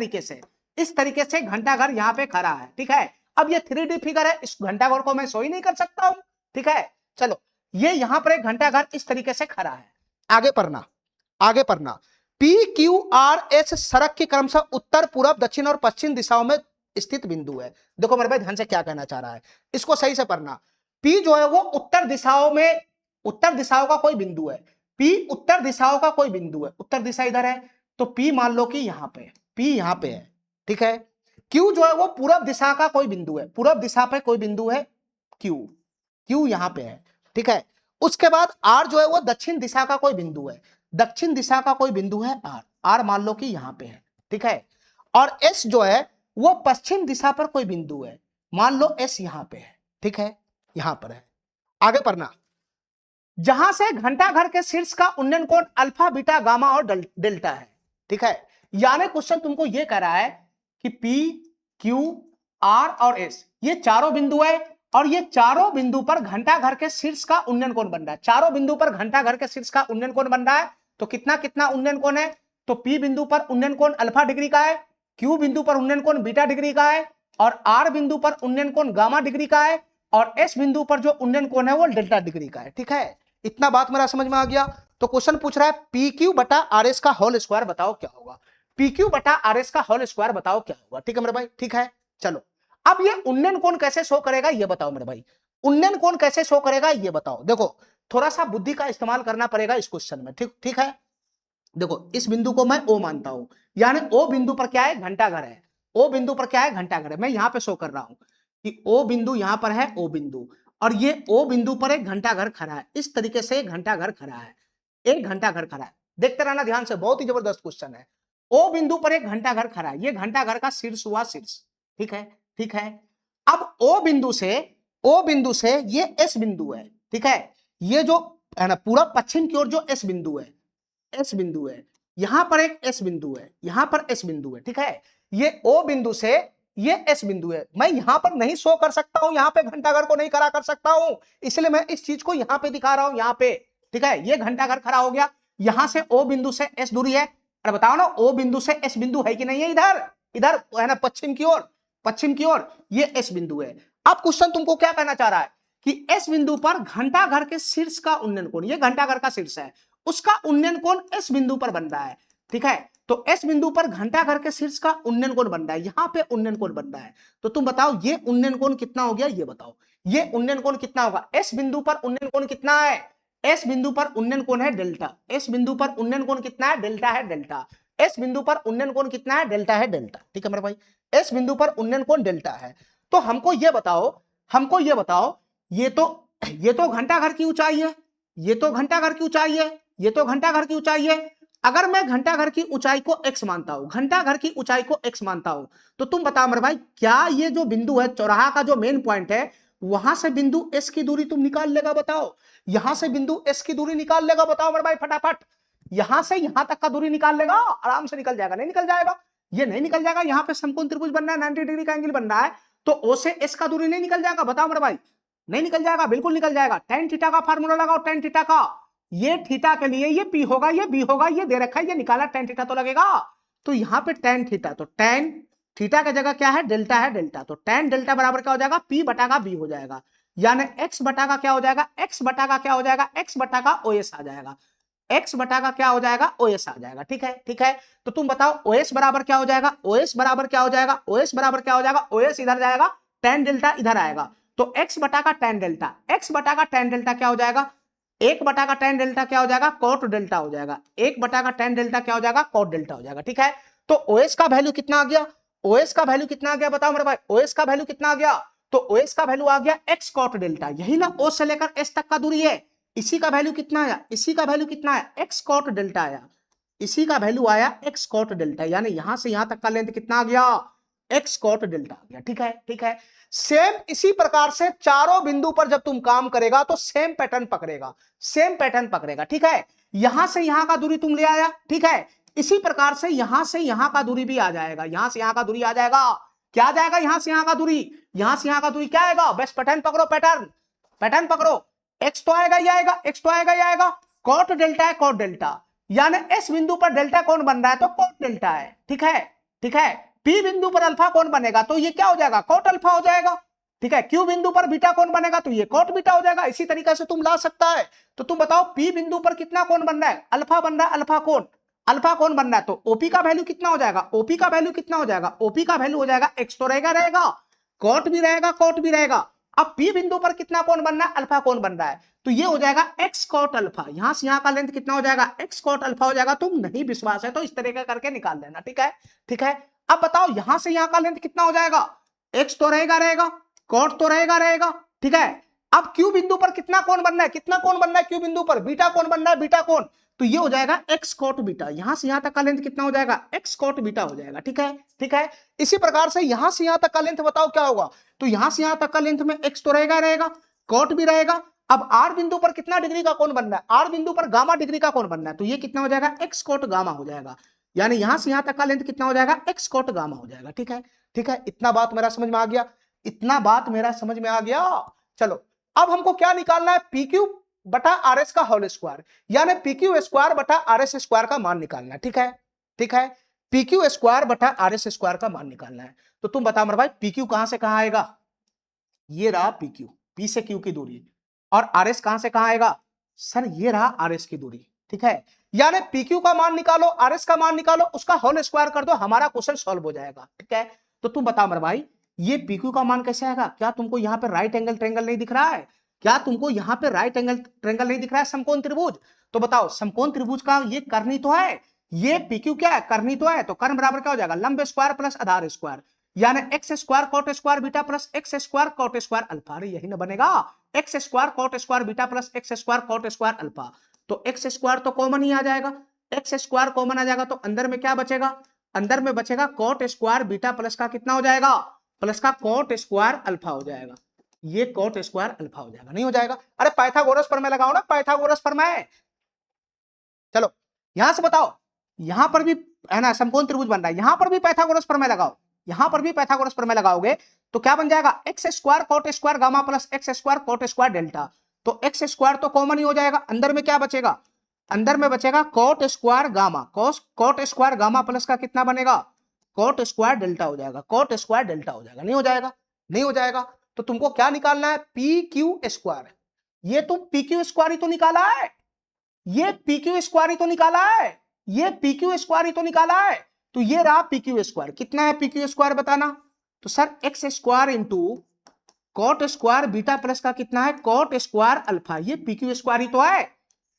तरीके से घंटा घर यहाँ पे खड़ा है, ठीक है। अब ये 3D फिगर है, इस घंटा घर को मैं सो ही नहीं कर सकता हूं, ठीक है। चलो, ये यहां पर एक घंटा घर इस तरीके से खड़ा है। आगे पढ़ना, आगे पढ़ना। PQRS सड़क के क्रमशः उत्तर पूर्व दक्षिण और पश्चिम दिशाओं में स्थित बिंदु है। देखो मेरे भाई ध्यान से क्या कहना चाह रहा है, इसको सही से पढ़ना। P जो है वो उत्तर दिशाओं में, उत्तर दिशाओं का कोई बिंदु है। P उत्तर दिशाओं का कोई बिंदु है, उत्तर दिशा इधर है, तो P मान लो कि यहां पे, P यहां पे है, ठीक है। Q जो है वो पूर्व दिशा का कोई बिंदु है, पूर्व दिशा पे कोई बिंदु है Q यहां पे है, ठीक है। उसके बाद R जो है वो दक्षिण दिशा का कोई बिंदु है, दक्षिण दिशा का कोई बिंदु है R मान लो कि यहां पे है, ठीक है। और S जो है वो पश्चिम दिशा पर कोई बिंदु है, मान लो S यहां पे है, ठीक है, यहां पर है। आगे पढ़ना, जहां से घंटा घर के शीर्ष का उन्नयन कोण अल्फा बीटा गामा और डेल्टा है, ठीक है। यानी क्वेश्चन तुमको यह कह रहा है कि P Q R और S ये चारों बिंदु है, और ये चारों बिंदु पर घंटा घर के शीर्ष का उन्नयन कोण बन रहा है। चारों बिंदु पर घंटा घर के शीर्ष का उन्नयन कोण बन रहा है, तो कितना कितना उन्नयन कोण है, तो P बिंदु पर उन्नयन कोण अल्फा डिग्री का है, Q बिंदु पर उन्नयन कोण बीटा डिग्री का है, और R बिंदु पर उन्नयन कोण गामा डिग्री का है, और S बिंदु पर जो उन्नयन कोण है वो डेल्टा डिग्री का है, ठीक है। इतना बात मेरा समझ में आ गया। तो क्वेश्चन पूछ रहा है PQ बटा RS का होल स्क्वायर बताओ क्या होगा, PQ बटा RS का होल स्क्वायर बताओ क्या होगा, ठीक है मेरे भाई, ठीक है। चलो, अब ये उन्नयन कोण कैसे शो करेगा ये बताओ मेरे भाई, उन्नयन कोण कैसे शो करेगा ये बताओ। देखो, थोड़ा सा बुद्धि का इस्तेमाल करना पड़ेगा इस क्वेश्चन में, ठीक ठीक है। देखो इस बिंदु को मैं ओ मानता हूं, यानी ओ बिंदु पर क्या है, घंटाघर है। ओ बिंदु पर क्या है, घंटाघर है। मैं यहां पे शो कर रहा हूं कि ओ बिंदु यहां पर है, ओ बिंदु, और ये ओ बिंदु पर एक घंटाघर खड़ा है। इस तरीके से एक घंटाघर खड़ा है, एक घंटाघर खड़ा है। देखते रहना ध्यान से, बहुत ही जबरदस्त क्वेश्चन है। ओ बिंदु पर एक घंटाघर खड़ा है, ये घंटाघर का शीर्ष हुआ शीर्ष, ठीक है ठीक है। अब ओ बिंदु से ये एस बिंदु है, ठीक है। ये जो है ना पूरा पश्चिम की ओर जो एस बिंदु है, एस बिंदु है, यहां पर एक एस बिंदु है, यहां पर एस बिंदु है, ठीक है। ये ओ बिंदु से ये एस बिंदु है। मैं यहां पर नहीं शो कर सकता हूं, यहां पे घंटाघर को नहीं खड़ा कर सकता हूं, इसलिए मैं इस चीज को यहां पे दिखा रहा हूं, यहां पे, ठीक है। ये घंटाघर खड़ा हो गया, यहां से ओ बिंदु से एस दूरी है। अरे बताओ ना, ओ बिंदु से एस बिंदु है कि नहीं है, इधर इधर है ना, पश्चिम की ओर, पश्चिम की ओर ये एस बिंदु है। अब क्वेश्चन तुमको क्या कहना चाह रहा है कि एस बिंदु पर घंटाघर के शीर्ष का उन्नयन कोण, ये घंटाघर का शीर्ष है, उसका उन्नयन कोण एस बिंदु पर बन रहा है, ठीक है। तो एस बिंदु पर घंटाघर के शीर्ष का उन्नयन कोण बन रहा है, यहां पे उन्नयन कोण बन रहा है। तो तुम बताओ ये उन्नयन कोण कितना हो गया, ये बताओ ये उन्नयन कोण कितना होगा। एस बिंदु पर उन्नयन कोण कितना है, एस बिंदु पर उन्नयन कोण है डेल्टा। एस बिंदु पर उन्नयन कोण कितना है, डेल्टा है डेल्टा। एस बिंदु पर उन्नयन कोण कितना है, डेल्टा है डेल्टा, ठीक है मेरे भाई। एस बिंदु पर उन्नयन कोण डेल्टा है। तो हमको ये बताओ, हमको ये बताओ, ये तो घंटाघर की ऊंचाई है, ये तो घंटाघर की ऊंचाई है, ये तो घंटाघर की ऊंचाई है। अगर मैं घंटाघर की ऊंचाई को x मानता हूं, घंटाघर की ऊंचाई को x मानता हूं, तो तुम बताओ मेरे भाई, क्या ये जो बिंदु है, चौराहा का जो मेन पॉइंट है, वहां से बिंदु s की दूरी तुम निकाल लेगा, बताओ। यहां से बिंदु s की दूरी निकाल लेगा, बताओ मेरे भाई फटाफट। यहां से यहां तक का दूरी निकाल लेगा, आराम से निकल जाएगा, नहीं निकल जाएगा, ये नहीं निकल जाएगा। यहां पे समकोण त्रिभुज बन रहा है, 90 डिग्री का एंगल बन रहा है, तो o से s का दूरी नहीं निकल जाएगा, बताओ मेरे भाई। नहीं निकल जाएगा, बिल्कुल निकल जाएगा। टेन थीटा का फार्मूला लगाओ, टेन थीटा का, ये थीटा के लिए ये पी होगा, ये बी होगा, ये दे रखा है, ये निकाला, टेन थीटा तो लगेगा। तो यहां पे टेन थीटा, तो टेन थीटा की जगह क्या है, डेल्टा है डेल्टा। तो टेन डेल्टा बराबर क्या हो जाएगा, पी बटा का बी हो जाएगा, यानी एक्स बटा का क्या हो जाएगा, एक्स बटा का क्या हो जाएगा, एक्स बटा का ओएस आ जाएगा, एक्स बटा का क्या हो जाएगा, ओएस आ जाएगा, ठीक है ठीक है। तो तुम बताओ ओएस बराबर क्या हो जाएगा, ओएस बराबर क्या हो जाएगा, ओएस बराबर क्या हो जाएगा, ओएस इधर जाएगा, टेन डेल्टा इधर आएगा, तो एक्स बटा का टेन डेल्टा, एक्स बटा का टेन डेल्टा क्या हो जाएगा, एक बटा का टेन डेल्टा क्या हो जाएगा, कॉट डेल्टा हो जाएगा, एक बटा का टेन डेल्टा क्या हो जाएगा, कॉट डेल्टा हो जाएगा, ठीक है। तो ओएस का वैल्यू कितना आ गया, ओएस का वैल्यू कितना आ गया, बताओ मेरे भाई, ओएस का वैल्यू कितना आ गया। तो ओएस का वैल्यू आ गया एक्स कॉट डेल्टा, यही ना ओ से लेकर एस तक का दूरी है, इसी का वैल्यू कितना आया, इसी का वैल्यू कितना आया, एक्स कॉट डेल्टा आया, इसी का वैल्यू आया एक्स कॉट डेल्टा, यानी यहां से यहां तक का लेंथ कितना आ गया, एक्स कॉट डेल्टा आ गया, ठीक है ठीक है। सेम इसी प्रकार से चारों बिंदु पर जब तुम काम करेगा तो सेम पैटर्न पकड़ेगा, सेम पैटर्न पकड़ेगा, ठीक है। यहां से यहां का दूरी तुम ले आया, ठीक है, इसी प्रकार से यहां का दूरी भी आ जाएगा, यहां से यहां का दूरी आ जाएगा, क्या आ जाएगा, यहां से यहां का दूरी, यहां से यहां का दूरी क्या आएगा, बस पैटर्न पकड़ो, पैटर्न पैटर्न पकड़ो, एक्स तो आएगा ही आएगा, एक्स तो आएगा ही आएगा, कॉट डेल्टा है, कॉट डेल्टा, यानी एस बिंदु पर डेल्टा कौन बन रहा है, तो कॉट डेल्टा है, ठीक है ठीक है। पी बिंदु पर अल्फा कौन बनेगा, तो ये क्या हो जाएगा, कॉट अल्फा हो जाएगा, ठीक है। क्यू बिंदु पर बीटा कौन बनेगा, तो ये कॉट बीटा हो जाएगा। इसी तरीके से तुम ला सकता है। तो तुम बताओ पी बिंदु पर कितना कौन बन रहा है, अल्फा बन रहा है, अल्फा कौन, अल्फा कौन बन रहा है, तो ओपी का वैल्यू कितना हो जाएगा, ओपी का वैल्यू कितना हो जाएगा, ओपी का वैल्यू हो जाएगा एक्स तो रहेगा रहेगा, कॉट भी रहेगा, कॉट भी रहेगा। अब पी बिंदु पर कितना कौन बन रहा है, अल्फा कौन बन रहा है, तो ये हो जाएगा एक्स कॉट अल्फा, यहां से यहां का लेंथ कितना हो जाएगा, एक्स कॉट अल्फा हो जाएगा। तुम नहीं विश्वास है तो इस तरीके करके निकाल लेना, ठीक है ठीक है। अब बताओ यहां से यहां का लेंथ कितना हो जाएगा, एक्स तो रहेगा रहेगा, कॉट तो रहेगा रहेगा, ठीक है। अब क्यू बिंदु पर कितना कौन बनना है, कितना कौन बनना है क्यू बिंदु पर, बीटा कौन बनना है, बीटा कौन, तो ये हो जाएगा एक्स कॉट बीटा, यहां से यहां तक का लेंथ कितना हो जाएगा, एक्स कॉट बीटा हो जाएगा, ठीक है ठीक है। इसी प्रकार से यहां से यहां तक का लेंथ बताओ क्या होगा, तो यहां से यहां तक का लेंथ में एक्स तो रहेगा रहेगा, कॉट भी रहेगा। अब आर बिंदु पर कितना डिग्री का कौन बनना है, आर बिंदु पर गामा डिग्री का कौन बनना है, तो ये कितना हो जाएगा, एक्स कॉट गामा हो जाएगा, यानी यहां से यहां तक का लेंथ कितना हो जाएगा, एक्स कॉट गामा हो जाएगा, ठीक है ठीक है। इतना बात मेरा समझ में आ गया, इतना बात मेरा समझ में आ गया। चलो अब हमको क्या निकालना है, पी क्यू बटा आर एस का होल स्क्वायर, यानी पी क्यू स्क्वायर बटा आर एस स्क्वायर का मान निकालना है, ठीक है ठीक है। पी क्यू स्क्वायर बटा आर एस स्क्वायर का मान निकालना है। तो तुम बताओ मेरे भाई पी क्यू कहां से कहां आएगा, ये रहा पी क्यू, पी से क्यू की दूरी, और आर एस कहां से कहां आएगा, सर ये रहा आर एस की दूरी, ठीक है। यानी पी क्यू का मान निकालो, आर एस का मान निकालो, उसका होल स्क्वायर कर दो, हमारा क्वेश्चन सॉल्व हो जाएगा, ठीक है। तो तुम बताओ मेरे भाई ये पी क्यू का मान कैसे आएगा, क्या तुमको यहां पे राइट एंगल ट्रायंगल नहीं दिख रहा है, क्या तुमको यहाँ पे राइट एंगल ट्रायंगल नहीं दिख रहा है, समकोण त्रिभुज? तो बताओ समकोण त्रिभुज का ये कर्णी तो है, ये पीक्यू क्या है, कर्णी तो है, तो कर्ण बराबर क्या हो जाएगा, लंब स्क्वायर प्लस आधार स्क्वायर, यानी X square cot square beta plus X square cot square alpha. अरे यही ना बनेगा, X square cot square beta plus X square cot square alpha. तो एक्स स्क्वायर तो कॉमन ही आ जाएगा, एक्स स्क्वायर कॉमन आ जाएगा, तो अंदर में क्या बचेगा, अंदर में बचेगा कॉट स्क्वायर बीटा प्लस का कितना हो जाएगा, प्लस का कॉट स्क्वायर अल्फा हो जाएगा। ये कॉट स्क्वायर अल्फा हो जाएगा, नहीं हो जाएगा? अरे पाइथागोरस प्रमेय लगाओ ना, पाइथागोरस प्रमेय। चलो यहां से बताओ, यहां पर भी है ना समकोण त्रिभुज बन रहा है, यहां पर भी पाइथागोरस प्रमेय लगाओ, यहां पर भी पाइथागोरस प्रमेय लगाओगे तो क्या बन जाएगा, X square cot square gamma plus X square cot square delta. तो एक्स स्क्वायर तो कॉमन ही हो जाएगा, अंदर में क्या बचेगा, अंदर में बचेगा cot square gamma, cot square gamma plus का कितना बनेगा, कॉट स्क्वायर डेल्टा हो जाएगा, कॉट स्क्वायर डेल्टा हो जाएगा, नहीं हो जाएगा, नहीं हो जाएगा। तो तुमको क्या निकालना है, पी क्यू स्क्वायर। ये तुम पी क्यू स्क्वायर ही तो निकाला है, ये पी क्यू स्क्वायर ही तो निकाला है, ये पी क्यू स्क्वायर ही तो निकाला है। तो ये रहा पी क्यू स्क्वायर, कितना है पी क्यू स्क्वायर बताना, तो sir X square into cot square beta plus का कितना है, कॉट स्क्वायर अल्फा, ये पी क्यू स्क्वायर ही तो है।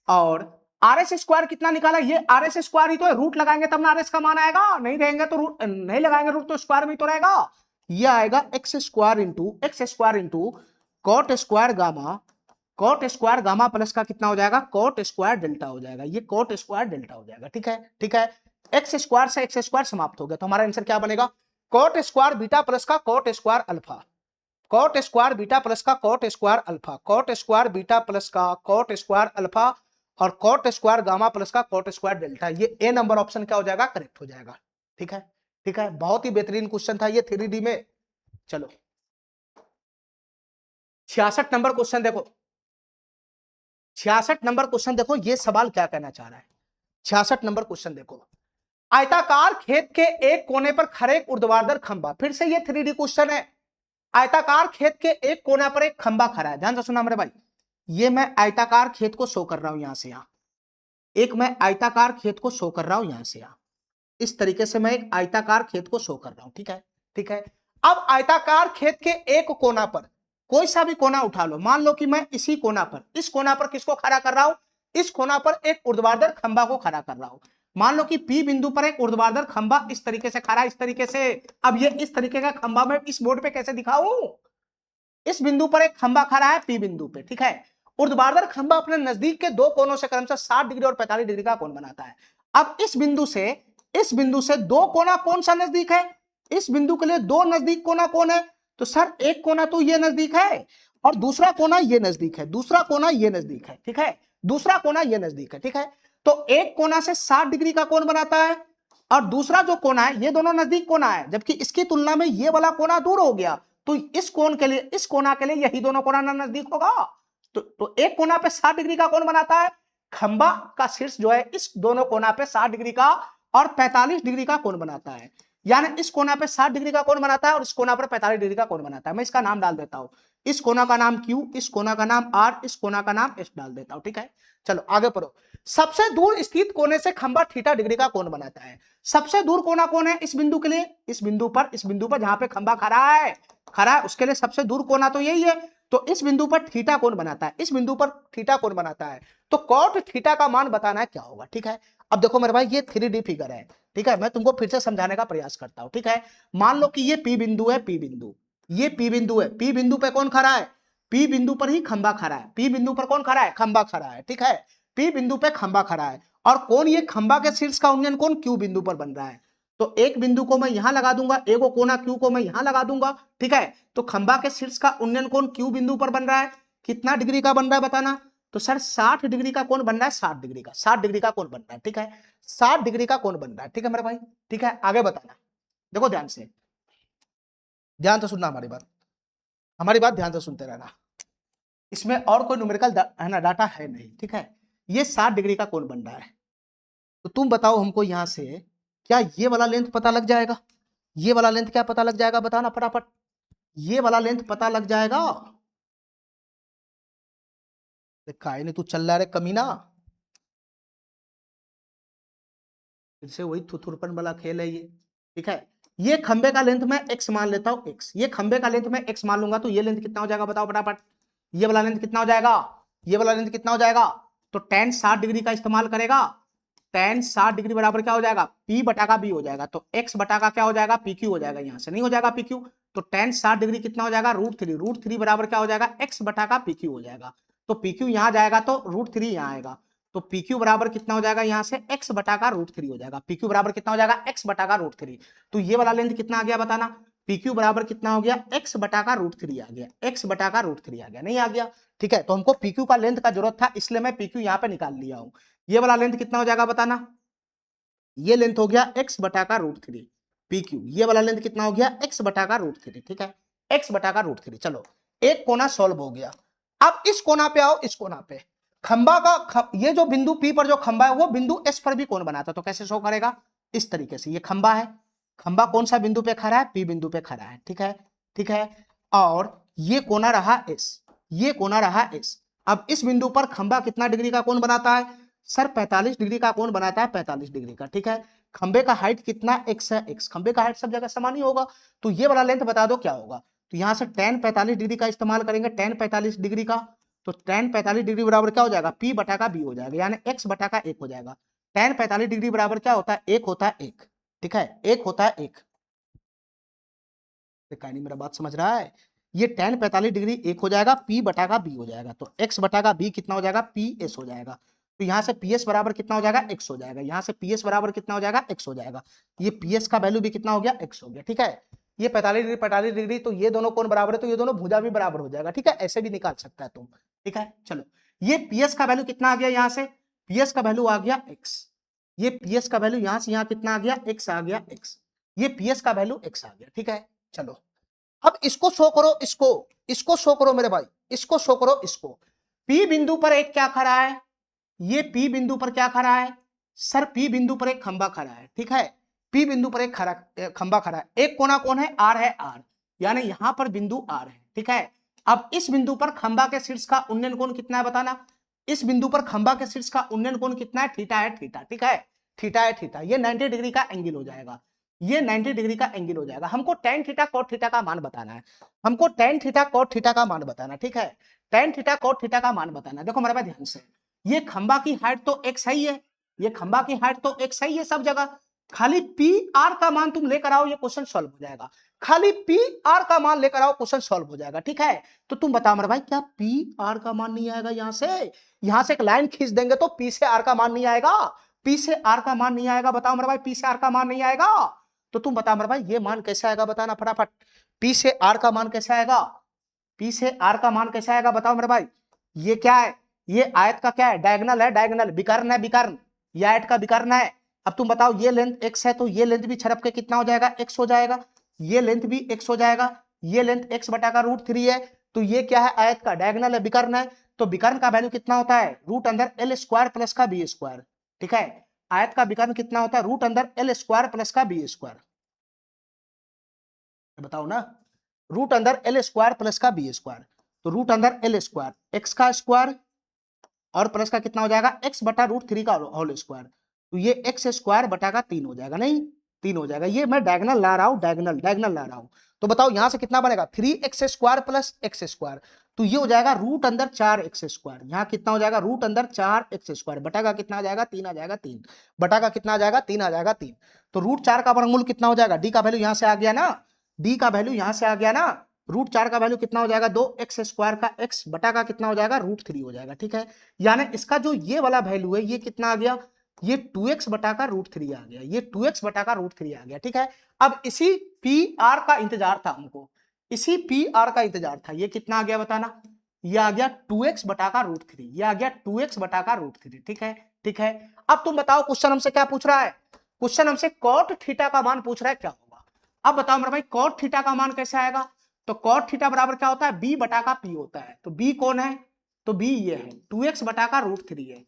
और आर एस स्क्वायर कितना निकाला, ये आर एस स्क्वायर ही तो है, रूट लगाएंगे तब ना आर एस का मान आएगा, नहीं रहेंगे तो रूट नहीं लगाएंगे रूट तो स्क्वायर में ही तो रहेगा। ये आएगा X square into cot square gamma, cot square gamma plus का कितना हो जाएगा, कॉट स्क्वायर डेल्टा हो जाएगा, ये कॉट स्क्वायर डेल्टा हो जाएगा, ठीक है, ठीक है। एक्स स्क्वायर से एक्स स्क्वायर समाप्त हो गया, तो हमारा आंसर क्या बनेगा, कॉट स्क्वायर बीटा प्लस का cot square alpha, cot square beta plus का cot square alpha, cot square beta plus का कॉट स्क्वायर अल्फा और कॉट स्क्वायर गामा प्लस का कॉट स्क्वायर डेल्टा। ये ए नंबर ऑप्शन क्या हो जाएगा, correct हो जाएगा, ठीक है, ठीक है। बहुत ही बेहतरीन क्वेश्चन था ये 3D में। चलो 66 नंबर क्वेश्चन देखो, 66 नंबर क्वेश्चन देखो, ये सवाल क्या कहना चाह रहा है। 66 नंबर क्वेश्चन देखो, आयताकार खेत के एक कोने पर खड़े एक ऊर्ध्वाधर खंबा, फिर से ये 3D क्वेश्चन है। आयताकार खेत के एक कोना पर एक खंबा खड़ा है, ध्यान से सुना मेरे भाई, ये मैं आयताकार खेत को शो कर रहा हूं यहां से यहां, एक मैं आयताकार खेत को शो कर रहा हूं यहां से यहां, इस तरीके से मैं एक आयताकार खेत को शो कर रहा हूं, ठीक है, ठीक है। अब आयताकार खेत के एक कोना पर कोई सा भी कोना उठा लो, मान लो कि मैं इसी कोना पर, इस कोना पर किसको खड़ा कर रहा हूं, इस कोना पर एक ऊर्ध्वाधर खंबा को खड़ा कर रहा हूं। मान लो कि P बिंदु पर एक ऊर्ध्वाधर खंबा इस तरीके से खड़ा है, इस तरीके से। अब ये इस तरीके का खंबा मैं इस बोर्ड पे कैसे दिखाऊं, इस बिंदु पर एक खंबा खड़ा है P बिंदु पे, ठीक है। ऊर्ध्वाधर खंबा अपने नजदीक के दो कोनों से क्रमशः 60 डिग्री और 45 डिग्री का कोण बनाता है। अब इस बिंदु से दो कोना कौन सा नजदीक है, इस बिंदु के लिए दो नजदीक कोना कौन है, तो सर एक कोना तो ये नजदीक है और दूसरा कोना ये नजदीक है, दूसरा कोना ये नजदीक है, ठीक है, दूसरा कोना ये नजदीक है, ठीक है। तो एक कोना से 60 डिग्री का कोण बनाता है और दूसरा जो कोना है ये दोनों नजदीक कोना है, जबकि इसकी तुलना में ये वाला कोना दूर हो गया। तो इस कोण के लिए, इस कोना के लिए यही दोनों कोना नजदीक होगा। तो एक कोना पे 60 डिग्री का कोण बनाता है, खंबा का शीर्ष जो है इस दोनों कोना पे 60 डिग्री का और 45 डिग्री का कोण बनाता है, यानी इस कोना पे 60 डिग्री का कोण बनाता है और इस कोना पर 45 डिग्री का कोण बनाता है। मैं इसका नाम डाल देता हूं, इस कोना का नाम Q, इस कोना का नाम R, इस कोना का नाम S डाल देता हूं, ठीक है। चलो आगे पढ़ो। सबसे दूर स्थित कोने से खंबा थीटा डिग्री का कोण बनाता है। सबसे दूर कोना कौन है इस बिंदु के लिए, इस बिंदु पर जहां पे खंबा खड़ा है उसके लिए सबसे दूर कोना तो यही है। तो इस बिंदु पर थीटा कोण बनाता है, इस बिंदु पर थीटा कोण बनाता है, तो कॉट थीटा का मान बताना है क्या होगा, ठीक है। अब देखो मेरे भाई ये 3D फिगर है, ठीक है, मैं तुमको फिर से समझाने का प्रयास करता हूं, ठीक है। मान लो कि ये P बिंदु है, P बिंदु, ये P बिंदु है, P बिंदु पे कौन खड़ा है, P बिंदु पर ही खंबा खड़ा है, P बिंदु पर कौन खड़ा है, खंबा खड़ा है, ठीक है। P बिंदु पे खंबा खड़ा है और कौन, ये खंबा के शीर्ष का उन्नयन कोण Q बिंदु पर बन रहा है। तो एक बिंदु को मैं यहां लगा दूंगा, एक कोना Q को मैं यहां लगा दूंगा, ठीक है। तो खंबा के शीर्ष का उन्नयन कोण Q बिंदु पर बन रहा है, कितना डिग्री का बन रहा है बताना, तो सर 60 डिग्री का कोण बन रहा है, 60 डिग्री का, 60 डिग्री का कोण बन रहा है, ठीक है, 60 डिग्री का कोण बन रहा है, ठीक है मेरे भाई, ठीक है। आगे बताना, देखो ध्यान से सुनना हमारी बात ध्यान से सुनते रहना, इसमें और कोई न्यूमेरिकल है ना डाटा है नहीं, ठीक है। ये 60 डिग्री का कोण बन रहा है, तो तुम बताओ हमको यहां से क्या ये वाला लेंथ पता लग जाएगा, ये वाला लेंथ क्या पता लग जाएगा बताना फटाफट, ये वाला लेंथ पता लग जाएगा। काहे नहीं तू चल रहा है कमीना, फिर से वही थुथुरपन वाला खेल है ये, ठीक है। ये खंबे का लेंथ मैं x मान लेता हूं, x, ये खंबे का लेंथ मैं x मान लूंगा, तो ये लेंथ कितना हो जाएगा बताओ फटाफट, ये वाला लेंथ कितना हो जाएगा, ये वाला लेंथ कितना हो जाएगा, तो tan 60 डिग्री का इस्तेमाल करेगा, tan 60 डिग्री बराबर क्या हो जाएगा, P बटा का B हो जाएगा, तो x बटा का क्या हो जाएगा, PQ हो जाएगा, यहां से नहीं हो जाएगा PQ, तो tan 60 डिग्री कितना हो जाएगा, √3 बराबर क्या हो जाएगा, x बटा का PQ हो जाएगा, तो PQ यहां जाएगा तो √3 यहां आएगा, तो PQ बराबर कितना हो जाएगा, यहां से x बटा का √3 हो जाएगा, PQ बराबर कितना हो जाएगा, x बटा का √3, तो ये वाला लेंथ कितना आ गया बताना, PQ बराबर कितना हो गया, x बटा का √3 आ गया, x बटा का √3 आ गया, नहीं आ गया, ठीक है, तो हमको PQ का लेंथ का जरूरत था, इसलिए मैं PQ यहां पे निकाल लिया हूं, ये वाला लेंथ कितना हो जाएगा बताना, ये लेंथ हो गया x बटा का √3 PQ, ये वाला लेंथ कितना हो गया, x बटा का √3, ठीक है, x बटा का √3, चलो एक कोना सॉल्व हो गया, अब इस कोना पे आओ, इस कोना पे खंबा का ये जो बिंदु P पर जो खंबा है वो बिंदु S पर भी कोण बनाता है, तो कैसे शो करेगा, इस तरीके से, ये खंबा है, खंबा कौन सा बिंदु पे खड़ा है, P बिंदु पे खड़ा है, ठीक है, ठीक है, और ये कोना रहा S, ये कोना रहा S, अब इस बिंदु पर खंबा कितना डिग्री का कोण बनाता है, सर 45 डिग्री का कोण बनाता है, 45 डिग्री का, ठीक है, खंबे का हाइट कितना x है, x, खंबे का हाइट सब जगह समान ही होगा, तो ये वाला लेंथ बता दो क्या होगा, तो यहां से tan 45 डिग्री का इस्तेमाल करेंगे, tan 45 डिग्री का, तो tan 45 डिग्री बराबर क्या हो जाएगा, P बटा का B हो जाएगा, यानी x बटा का 1 हो जाएगा, tan 45 डिग्री बराबर क्या होता है, 1 होता है 1, ठीक है, 1 होता है 1, नहीं मेरा बात समझ रहा है, ये tan 45 डिग्री 1 हो जाएगा, P बटा का B हो जाएगा, तो x बटा का B कितना हो जाएगा, PS हो जाएगा, तो यहां से PS बराबर कितना हो जाएगा, x हो जाएगा, यहां से PS बराबर कितना हो जाएगा, x हो जाएगा, ये PS का वैल्यू भी कितना हो गया, x हो गया, ठीक है, ये 45 डिग्री तो ये दोनों कोण बराबर है, तो ये दोनों भुजा भी बराबर हो जाएगा, ठीक है, ऐसे भी निकाल सकता है तुम, ठीक है, चलो ये PS का वैल्यू कितना आ गया, यहां से PS का वैल्यू आ गया x, ये PS का वैल्यू यहां से यहां कितना आ गया, x आ गया, x, ये PS का वैल्यू x आ गया, ठीक है, चलो अब इसको शो करो, इसको शो करो मेरे भाई, इसको शो करो, इसको P बिंदु पर एक क्या खड़ा है, ये P बिंदु पर क्या खड़ा है, सर P बिंदु पर एक खंबा खड़ा है, ठीक है, P बिंदु पर एक खंबा खड़ा है, एक कोना कौन है, R है, R, यानी यहां पर बिंदु R है, ठीक है, अब इस बिंदु पर खंबा के शीर्ष का उन्नयन कोण कितना है बताना, इस बिंदु पर खंबा के शीर्ष का उन्नयन कोण कितना है, थीटा है, थीटा, ठीक है, थीटा है, थीटा, ये 90 डिग्री का एंगल हो जाएगा, ये 90 डिग्री का एंगल हो जाएगा, हमको tan थीटा cot थीटा का मान बताना है, हमको tan थीटा cot थीटा का मान बताना है, ठीक है, tan थीटा cot थीटा का मान बताना है, देखो मेरे भाई ध्यान से, ये खंबा की हाइट तो x है ही है, ये खंबा की हाइट तो x है ही है सब जगह, खाली पी आर का मान तुम लेकर आओ, ये क्वेश्चन सॉल्व हो जाएगा, खाली पी आर का मान लेकर आओ, क्वेश्चन सॉल्व हो जाएगा, ठीक है, तो तुम बताओ मेरे भाई क्या पी आर का मान नहीं आएगा, यहां से एक लाइन खींच देंगे तो पी से आर का मान नहीं आएगा, पी से आर का मान नहीं आएगा, बताओ मेरे भाई पी से आर का मान नहीं आएगा, तो तुम बता मेरे भाई ये मान कैसे आएगा बताना फटाफट, पी से आर का मान कैसे आएगा, पी से आर का मान कैसे आएगा बताओ मेरे भाई, ये क्या है, ये आयत का क्या है, डायगोनल है, डायगोनल विकर्ण है, विकर्ण, ये आयत का विकर्ण है, अब तुम बताओ ये लेंथ x है, तो ये लेंथ भी छरप के कितना हो जाएगा, x हो जाएगा, ये लेंथ भी x हो जाएगा, ये लेंथ x बटा का √3 है, तो ये क्या है, आयत का डायगोनल है, विकर्ण है, तो विकर्ण का वैल्यू कितना होता है, रूट अंदर l स्क्वायर प्लस का b स्क्वायर, ठीक है, आयत का विकर्ण कितना होता है, रूट अंदर l स्क्वायर प्लस का b स्क्वायर, बताओ ना, रूट अंदर l स्क्वायर प्लस का b स्क्वायर, तो रूट अंदर l स्क्वायर x का स्क्वायर और प्लस का कितना हो जाएगा, x बटा √3 का होल स्क्वायर, तो ये x स्क्वायर बटा का 3 हो जाएगा, नहीं 3 हो जाएगा, ये मैं डायगोनल ला रहा हूं, डायगोनल ला रहा हूं, तो बताओ यहां से कितना बनेगा, 3x square plus x square, तो ये हो जाएगा रूट अंदर 4x स्क्वायर, यहाँ कितना हो जाएगा, रूट अंदर 4x स्क्वायर, बटा का कितना आ जाएगा, 3 आ जाएगा, 3 बटा का कितना आ जाएगा, 3 आ जाएगा, 3, तो √4 का वर्गमूल कितना हो जाएगा, डी का वैल्यू यहां से आ गया ना, डी का वैल्यू यहां से आ गया ना, √4 का वैल्यू कितना हो जाएगा, 2x स्क्वायर का x बटा का कितना हो जाएगा, √3 हो जाएगा, ठीक है, यानी इसका जो ये वाला वैल्यू है ये कितना आ गया, ये 2x बटा का √3 आ गया, ये 2x बटा का √3 आ गया, ठीक है, अब इसी पी आर का इंतजार था हमको, इसी पी आर का इंतजार था, ये कितना आ गया बताना, ये आ गया 2x बटा का √3, ये आ गया 2x बटा का √3, ठीक है, ठीक है, अब तुम बताओ क्वेश्चन हमसे क्या पूछ रहा है, क्वेश्चन हमसे cot थीटा का मान पूछ रहा है, क्या होगा, अब बताओ मेरे भाई cot थीटा का मान कैसे आएगा, तो cot थीटा बराबर क्या होता है, b बटा का p होता है, तो b कौन है, तो b ये है 2x बटा का √3 है,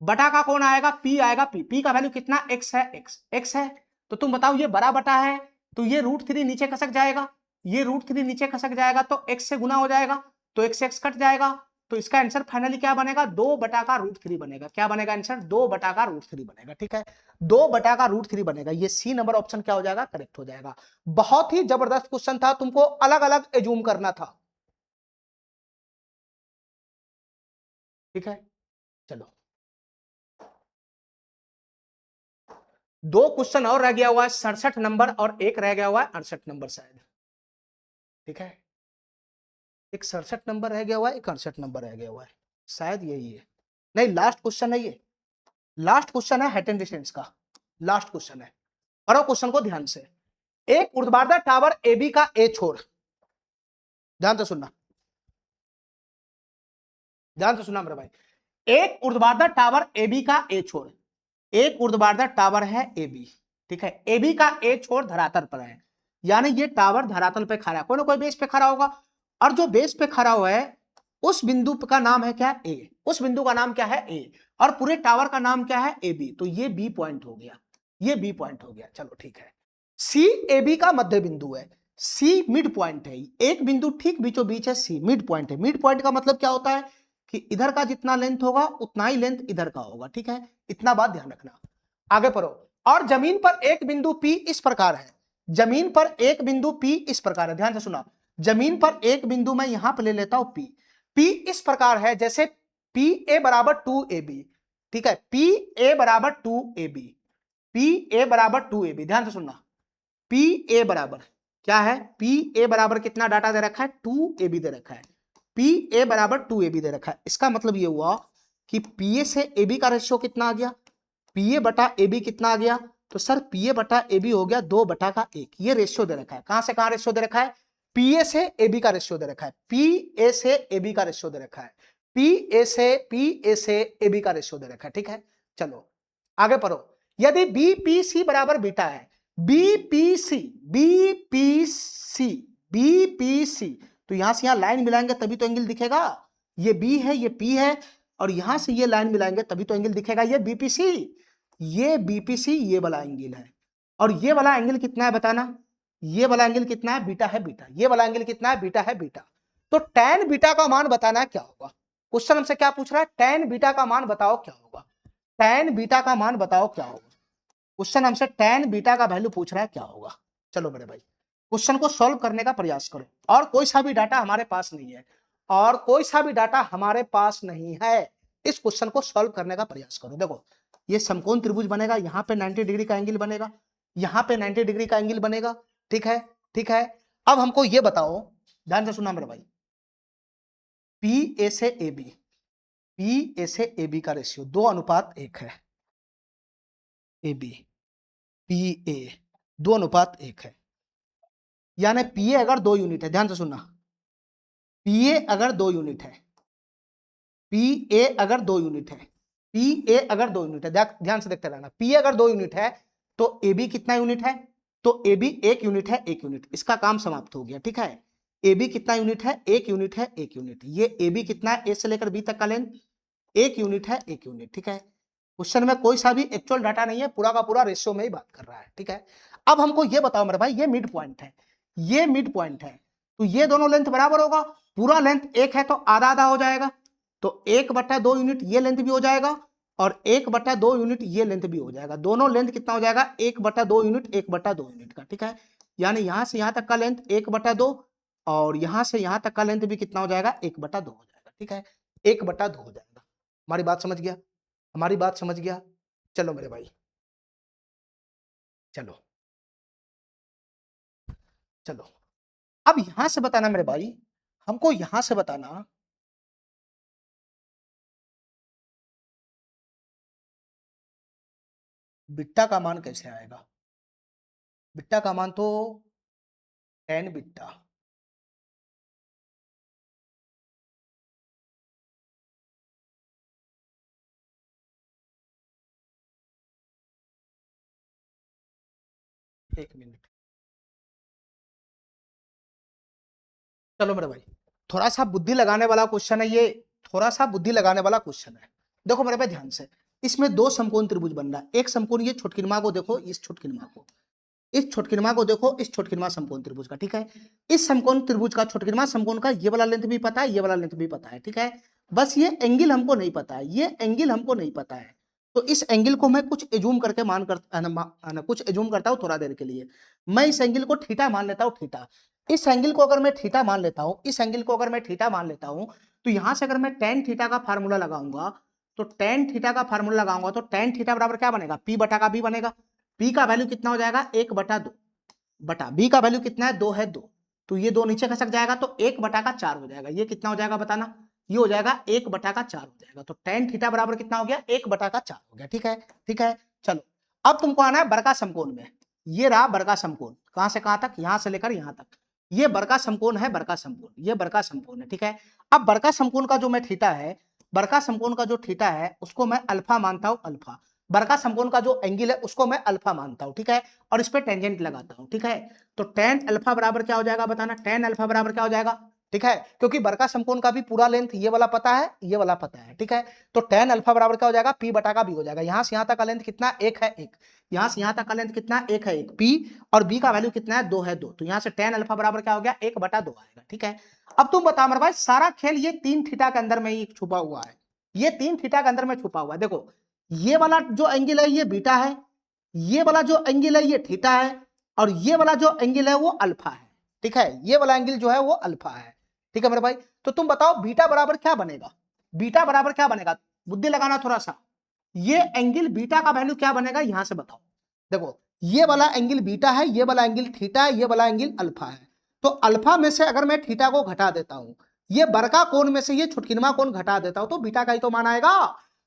बटा का कौन आएगा, p आएगा, p का वैल्यू कितना x है, x है, तो तुम बताओ ये बड़ा बटा है, तो ये √3 नीचे खसक जाएगा, ये √3 नीचे खसक जाएगा तो x से गुना हो जाएगा, तो x कट जाएगा, तो इसका आंसर फाइनली क्या बनेगा, 2 बटा का √3 बनेगा, क्या बनेगा आंसर, 2 बटा का √3 बनेगा, ठीक है, 2 बटा का √3 बनेगा, ये सी नंबर ऑप्शन क्या हो जाएगा, करेक्ट हो जाएगा, बहुत ही जबरदस्त क्वेश्चन था, तुमको अलग अलग एज्यूम करना था। ठीक है, चलो 2 क्वेश्चन और रह गया हुआ है, 67 नंबर, और एक रह गया हुआ है 68 नंबर शायद। ठीक है, एक 67 नंबर रह गया हुआ है, एक 68 नंबर रह गया हुआ है, शायद यही है। नहीं, लास्ट क्वेश्चन है ये, लास्ट क्वेश्चन है हाइट एंड डिस्टेंस का, लास्ट क्वेश्चन है। पढ़ो क्वेश्चन को ध्यान से। एक ऊर्ध्वाधर टावर एबी का ए छोर, ध्यान से सुनना, ध्यान से सुनना मेरे भाई। एक ऊर्ध्वाधर टावर एबी का ए छोर, एक ऊर्ध्वाधर टावर है एबी, ठीक है, एबी का ए छोर धरातल पर है, यानी ये टावर धरातल पे खड़ा है, कोई ना कोई बेस पे खड़ा होगा, और जो बेस पे खड़ा हुआ है उस बिंदु का नाम है क्या, ए, उस बिंदु का नाम क्या है ए, और पूरे टावर का नाम क्या है ए बी, तो ये बी पॉइंट हो गया, ये बी पॉइंट हो गया। चलो ठीक है, सी ए बी का मध्य बिंदु है, सी मिड पॉइंट है, एक बिंदु ठीक बीचों बीच है, सी मिड पॉइंट है। मिड पॉइंट का मतलब क्या होता है कि इधर का जितना लेंथ होगा उतना ही लेंथ इधर का होगा, ठीक है, इतना बात ध्यान रखना। आगे पढ़ो। और जमीन पर एक बिंदु P इस प्रकार है, जमीन पर एक बिंदु P इस प्रकार है, ध्यान से सुना, जमीन पर एक बिंदु मैं यहां पर ले लेता हूं P, P इस प्रकार है जैसे पी ए बराबर 2ab, ठीक है, पी ए बराबर 2ab, पी ए बराबर 2ab, ध्यान से सुनना, पी ए बराबर क्या है, पी ए बराबर कितना डाटा दे रखा है, 2ab दे रखा है, पी ए बराबर 2ab दे रखा है। इसका मतलब ये हुआ कि पी ए से ए बी का रेशियो कितना आ गया, पी ए बटा ए बी कितना आ गया, तो सर पी ए बटा ए बी हो गया 2/1, ये रेशियो दे रखा है। कहां से कहां रेशियो दे रखा है, पी ए से ए बी का रेशियो दे रखा है, पी ए से ए बी का रेशियो दे रखा है, पी ए से ए बी का रेशियो दे रखा है, ठीक है। चलो आगे पढ़ो। यदि बी पी सी बराबर बीटा है, B P C, B P C, B P C, तो यहां से यहां लाइन मिलाएंगे तभी तो एंगल दिखेगा, ये बी है ये पी है, और यहां से ये लाइन मिलाएंगे तभी तो एंगल दिखेगा, ये बीपीसी, ये बीपीसी, ये वाला एंगल है, और ये वाला एंगल कितना है बताना, ये वाला एंगल कितना है, बीटा है बीटा, ये वाला एंगल कितना है, बीटा है बीटा। तो tan बीटा का मान बताना है क्या होगा, क्वेश्चन हमसे क्या पूछ रहा है, tan बीटा का मान बताओ क्या होगा, tan बीटा का मान बताओ क्या होगा, क्वेश्चन हमसे tan बीटा का वैल्यू पूछ रहा है क्या होगा। चलो मेरे भाई क्वेश्चन को सॉल्व करने का प्रयास करो, और कोई सा भी डाटा हमारे पास नहीं है, और कोई सा भी डाटा हमारे पास नहीं है, इस क्वेश्चन को सॉल्व करने का प्रयास करो। देखो ये समकोण त्रिभुज बनेगा, यहाँ पे 90 डिग्री का एंगल बनेगा, यहाँ पे 90 डिग्री का एंगल बनेगा, ठीक है, ठीक है। अब हमको ये बताओ, ध्यान से सुना मेरे भाई, पी ए से ए बी, पी ए से ए बी का रेशियो 2:1 है, ए बी पी ए 2:1 है, यानी पी ए अगर 2 यूनिट है, ध्यान से सुनना, पी ए अगर 2 यूनिट है, पी ए अगर 2 यूनिट है, पी ए अगर 2 यूनिट है, ध्यान से देखते रहना, पी अगर 2 यूनिट है तो ए बी कितना यूनिट है, तो ए बी 1 यूनिट है, 1 यूनिट, इसका काम समाप्त हो गया, ठीक है। ए बी कितना यूनिट है, 1 यूनिट है, 1 यूनिट, ये ए बी कितना है, ए से लेकर बी तक का लेंथ 1 यूनिट है, 1 यूनिट, ठीक है। क्वेश्चन में कोई सा भी एक्चुअल डाटा नहीं है, पूरा का पूरा रेशियो में ही बात कर रहा है, ठीक है। अब हमको ये बताओ मेरे भाई, ये मिड पॉइंट है, ये मिड पॉइंट है, तो ये दोनों लेंथ बराबर होगा, पूरा लेंथ 1 है तो आधा आधा हो जाएगा, तो 1/2 यूनिट ये लेंथ भी हो जाएगा, और 1/2 यूनिट ये लेंथ भी हो जाएगा, दोनों लेंथ कितना हो जाएगा, 1/2 यूनिट, 1/2 यूनिट का, ठीक है। यानी यहां से यहां तक का लेंथ 1/2, और यहां से यहां तक का लेंथ भी कितना हो जाएगा, 1/2 हो जाएगा, ठीक है, 1/2 हो जाएगा। हमारी बात समझ गया, हमारी बात समझ गया। चलो मेरे भाई, चलो चलो, अब यहां से बताना मेरे भाई, हमको यहां से बताना बिट्टा का मान कैसे आएगा, बिट्टा का मान तो tan बिट्टा, एक मिनट, चलो मेरे भाई, थोड़ा सा बुद्धि लगाने वाला क्वेश्चन है ये, थोड़ा सा बुद्धि लगाने वाला क्वेश्चन है। देखो मेरे भाई ध्यान से, इसमें 2 समकोण त्रिभुज बन रहा है, एक समकोण ये छोटकिरमा को देखो, इस छोटकिरमा को, इस छोटकिरमा को देखो, इस छोटकिरमा समकोण त्रिभुज का, ठीक है। इस समकोण त्रिभुज का, छोटकिरमा समकोण का ये वाला लेंथ भी पता है, ये वाला लेंथ भी पता है, ठीक है। बस ये एंगल हमको नहीं पता है, ये एंगल हमको नहीं पता है, तो इस एंगल को मैं कुछ एज्यूम करके कुछ एज्यूम करता हूं थोड़ा देर के लिए, मैं इस एंगल को थीटा मान लेता हूं, थीटा। इस एंगल को अगर मैं थीटा मान लेता हूं, इस एंगल को अगर मैं थीटा मान लेता हूं, तो यहां से अगर मैं टेन थीटा का फार्मूला लगाऊंगा, तो टेन थीटा का फार्मूला लगाऊंगा तो टेन थीटा बराबर क्या बनेगा, पी बटा का बी बनेगा। पी का वैल्यू कितना हो जाएगा, 1/2 बटा बी का वैल्यू कितना है, 2 है 2, तो ये 2 नीचे खसक जाएगा तो 1/4 हो जाएगा। ये कितना हो जाएगा बताना, ये हो जाएगा 1/4 हो जाएगा। तो टेन थीटा बराबर कितना हो गया, 1/4 हो गया। ठीक है, ठीक है। चलो अब तुमको आना है बरका समकोण में। ये रहा बरका समकोण, कहां से कहां तक, यहां से लेकर यहां तक। ये बरका समकोण है, बरका समकोण, ये बरका समकोण है। ठीक है, अब बरका समकोण का जो मैं थीटा है, बरका समकोण का जो थीटा है उसको मैं अल्फा मानता हूं, अल्फा। बरका समकोण का जो एंगल है उसको मैं अल्फा मानता हूं। ठीक है, और इस पे टेंजेंट लगाता हूं। ठीक है, तो टेन अल्फा बराबर क्या हो जाएगा बताना, टेन अल्फा बराबर क्या हो जाएगा। ठीक है, क्योंकि बरका समकोण का भी पूरा लेंथ ये वाला पता है, ये वाला पता है। ठीक है, तो टेन अल्फा बराबर क्या हो जाएगा, पी बटा का बी हो जाएगा। यहां से यहां तक का लेंथ कितना, एक है, एक। यहां से यहां तक का लेंथ कितना, एक है, एक। पी और बी का वैल्यू कितना है, 2 है 2, तो यहां से टेन अल्फा बराबर क्या हो गया, 1/2 आएगा। ठीक है, अब तुम बता मेरे भाई, सारा खेल ये 3 थीटा के अंदर में ही छुपा हुआ है, ये 3 थीटा के अंदर में छुपा हुआ है। देखो ये वाला जो एंगल है ये बीटा है, ये वाला जो एंगल है ये थीटा है, और ये वाला जो एंगल है वो अल्फा है। ठीक है, ये वाला एंगल जो है वो अल्फा है। ठीक है मेरे भाई, तो तुम बताओ बीटा बराबर क्या बनेगा, बीटा बराबर क्या बनेगा, बुद्धि लगाना थोड़ा सा। ये एंगल बीटा का वैल्यू क्या बनेगा, यहां से बताओ। देखो ये वाला एंगल बीटा है, ये वाला एंगल थीटा है, ये वाला एंगल अल्फा है। तो अल्फा में से अगर मैं थीटा को घटा देता हूं, ये बड़का कोण में से ये छुटकिनमा कोण घटा देता हूं, तो बीटा का ही तो मान आएगा।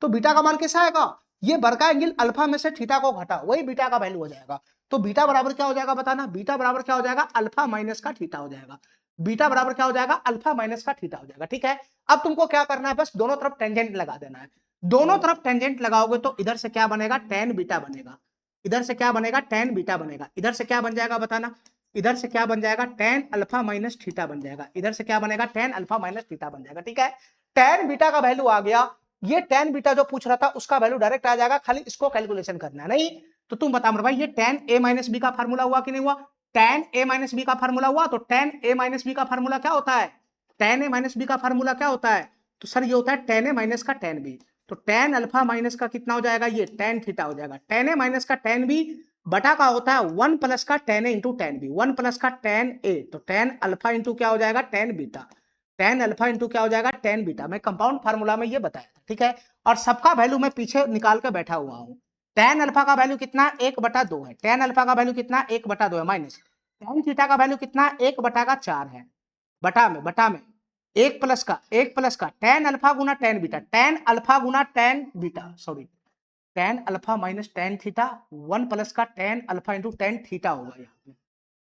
तो बीटा का मान कैसा आएगा, ये बड़का एंगल अल्फा में से थीटा को घटा, वही बीटा का वैल्यू हो जाएगा। तो बीटा बराबर क्या हो जाएगा बताना, बीटा बराबर क्या हो जाएगा, अल्फा माइनस का थीटा हो जाएगा। बीटा बराबर क्या हो जाएगा, अल्फा माइनस का थीटा हो जाएगा। ठीक है, अब तुमको क्या करना है, बस दोनों तरफ टेंजेंट लगा देना है। दोनों तरफ टेंजेंट लगाओगे तो इधर से क्या बनेगा, टेन बीटा बनेगा। इधर से क्या बनेगा, टेन बीटा बनेगा। इधर से क्या बन जाएगा बताना, इधर से क्या बन जाएगा, टेन अल्फा माइनस थीटा बन जाएगा। इधर से क्या बनेगा, टेन अल्फा माइनस थीटा बन जाएगा। ठीक है, टेन बीटा का वैल्यू आ गया। ये टेन बीटा जो पूछ रहा था उसका वैल्यू डायरेक्ट आ जाएगा, खाली इसको कैलकुलेशन करना है। नहीं तो तुम बता मेरे भाई, ये टेन ए माइनस बी का फार्मूला हुआ कि नहीं हुआ, टेन ए माइनस बी का फार्मूला हुआ। तो टेन ए माइनस बी का फार्मूला क्या होता है, टेन ए माइनस बी का फार्मूला क्या होता है, तो सर ये होता है टेन ए माइनस का टेन बी। तो टेन अल्फा माइनस का कितना हो जाएगा, ये टेन थीटा हो जाएगा। टेन ए माइनस का टेन बी बटा का होता है 1 प्लस का टेन ए इंटू टेन बी, 1 प्लस का टेन ए, तो टेन अल्फा इंटू क्या हो जाएगा, ten beta. Tan alpha into क्या हो जाएगा, टेन बीटा। मैं कंपाउंड फार्मूला में ये बताया था। ठीक है, और सबका वैल्यू मैं पीछे निकाल के बैठा हुआ हूं। टेन अल्फा का वैल्यू कितना, 1/2 है। टेन अल्फा का वैल्यू कितना, 1/2 है, माइनस टेन थीटा का वैल्यू कितना, 1/4 है। बटा में एक प्लस का टेन अल्फा गुना टेन बीटा, टेन अल्फा गुना tan beta, sorry tan alpha minus tan theta, 1 plus का tan alpha into tan theta होगा।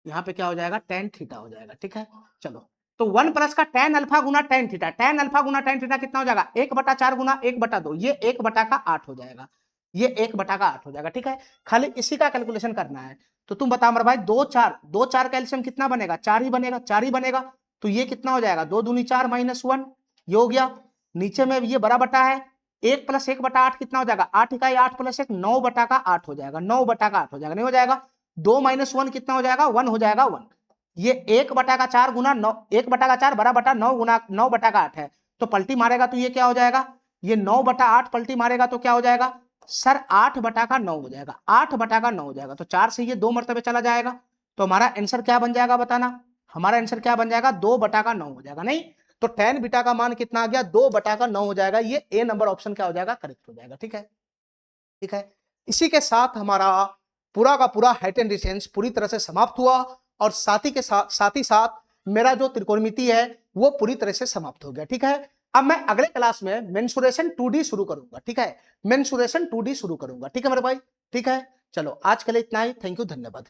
यहाँ पे क्या हो जाएगा, टेन थीटा हो जाएगा। ठीक है, चलो तो 1 प्लस का टेन अल्फा गुना टेन थीटा, टेन अल्फा गुना टेन थीटा कितना हो जाएगा, 1/4 गुना 1/2, ये 1/8 हो जाएगा, ये 1/8 हो जाएगा। ठीक है, खाली इसी का कैलकुलेशन करना है। तो तुम बताओ मेरे भाई, दो चार का एलसीएम कितना बनेगा, 4 ही बनेगा, 4 ही बनेगा। तो ये कितना हो जाएगा, 2 दूनी 4 माइनस 1, ये हो गया। नीचे में ये बड़ा बटा है, 1 प्लस 1/8 कितना हो जाएगा, 8 इकाई 8 प्लस 1 9/8 हो जाएगा, 9/8 हो जाएगा, नहीं हो जाएगा। 2 माइनस 1 कितना हो जाएगा, 1 हो जाएगा, 1। ये 1/4 गुना 9, 1/4 बड़ा बटा 9 गुना 9/8 है, तो पलटी मारेगा तो ये क्या हो जाएगा, ये 9/8 पलटी मारेगा तो क्या हो जाएगा सर, 8/9 हो जाएगा, 8/9 हो जाएगा। तो 4 से ये 2 मरतबे चला जाएगा, तो हमारा आंसर क्या बन जाएगा बताना, हमारा आंसर क्या बन जाएगा, 2/9 हो जाएगा। नहीं तो टेन बीटा का मान कितना आ गया, 2/9 हो जाएगा। ये ए नंबर ऑप्शन क्या हो जाएगा, करेक्ट हो जाएगा। ठीक है, ठीक है। इसी के साथ हमारा पूरा का पूरा हाइट एंड डिस्टेंस पूरी तरह से समाप्त हुआ, और साथ ही साथ मेरा जो त्रिकोणमिति है वो पूरी तरह से समाप्त हो गया। ठीक है, अब मैं अगले क्लास में मेंसुरेशन 2D शुरू करूंगा। ठीक है, मेंसुरेशन 2D शुरू करूंगा। ठीक है मेरे भाई, ठीक है, चलो आज के लिए इतना ही। थैंक यू, धन्यवाद।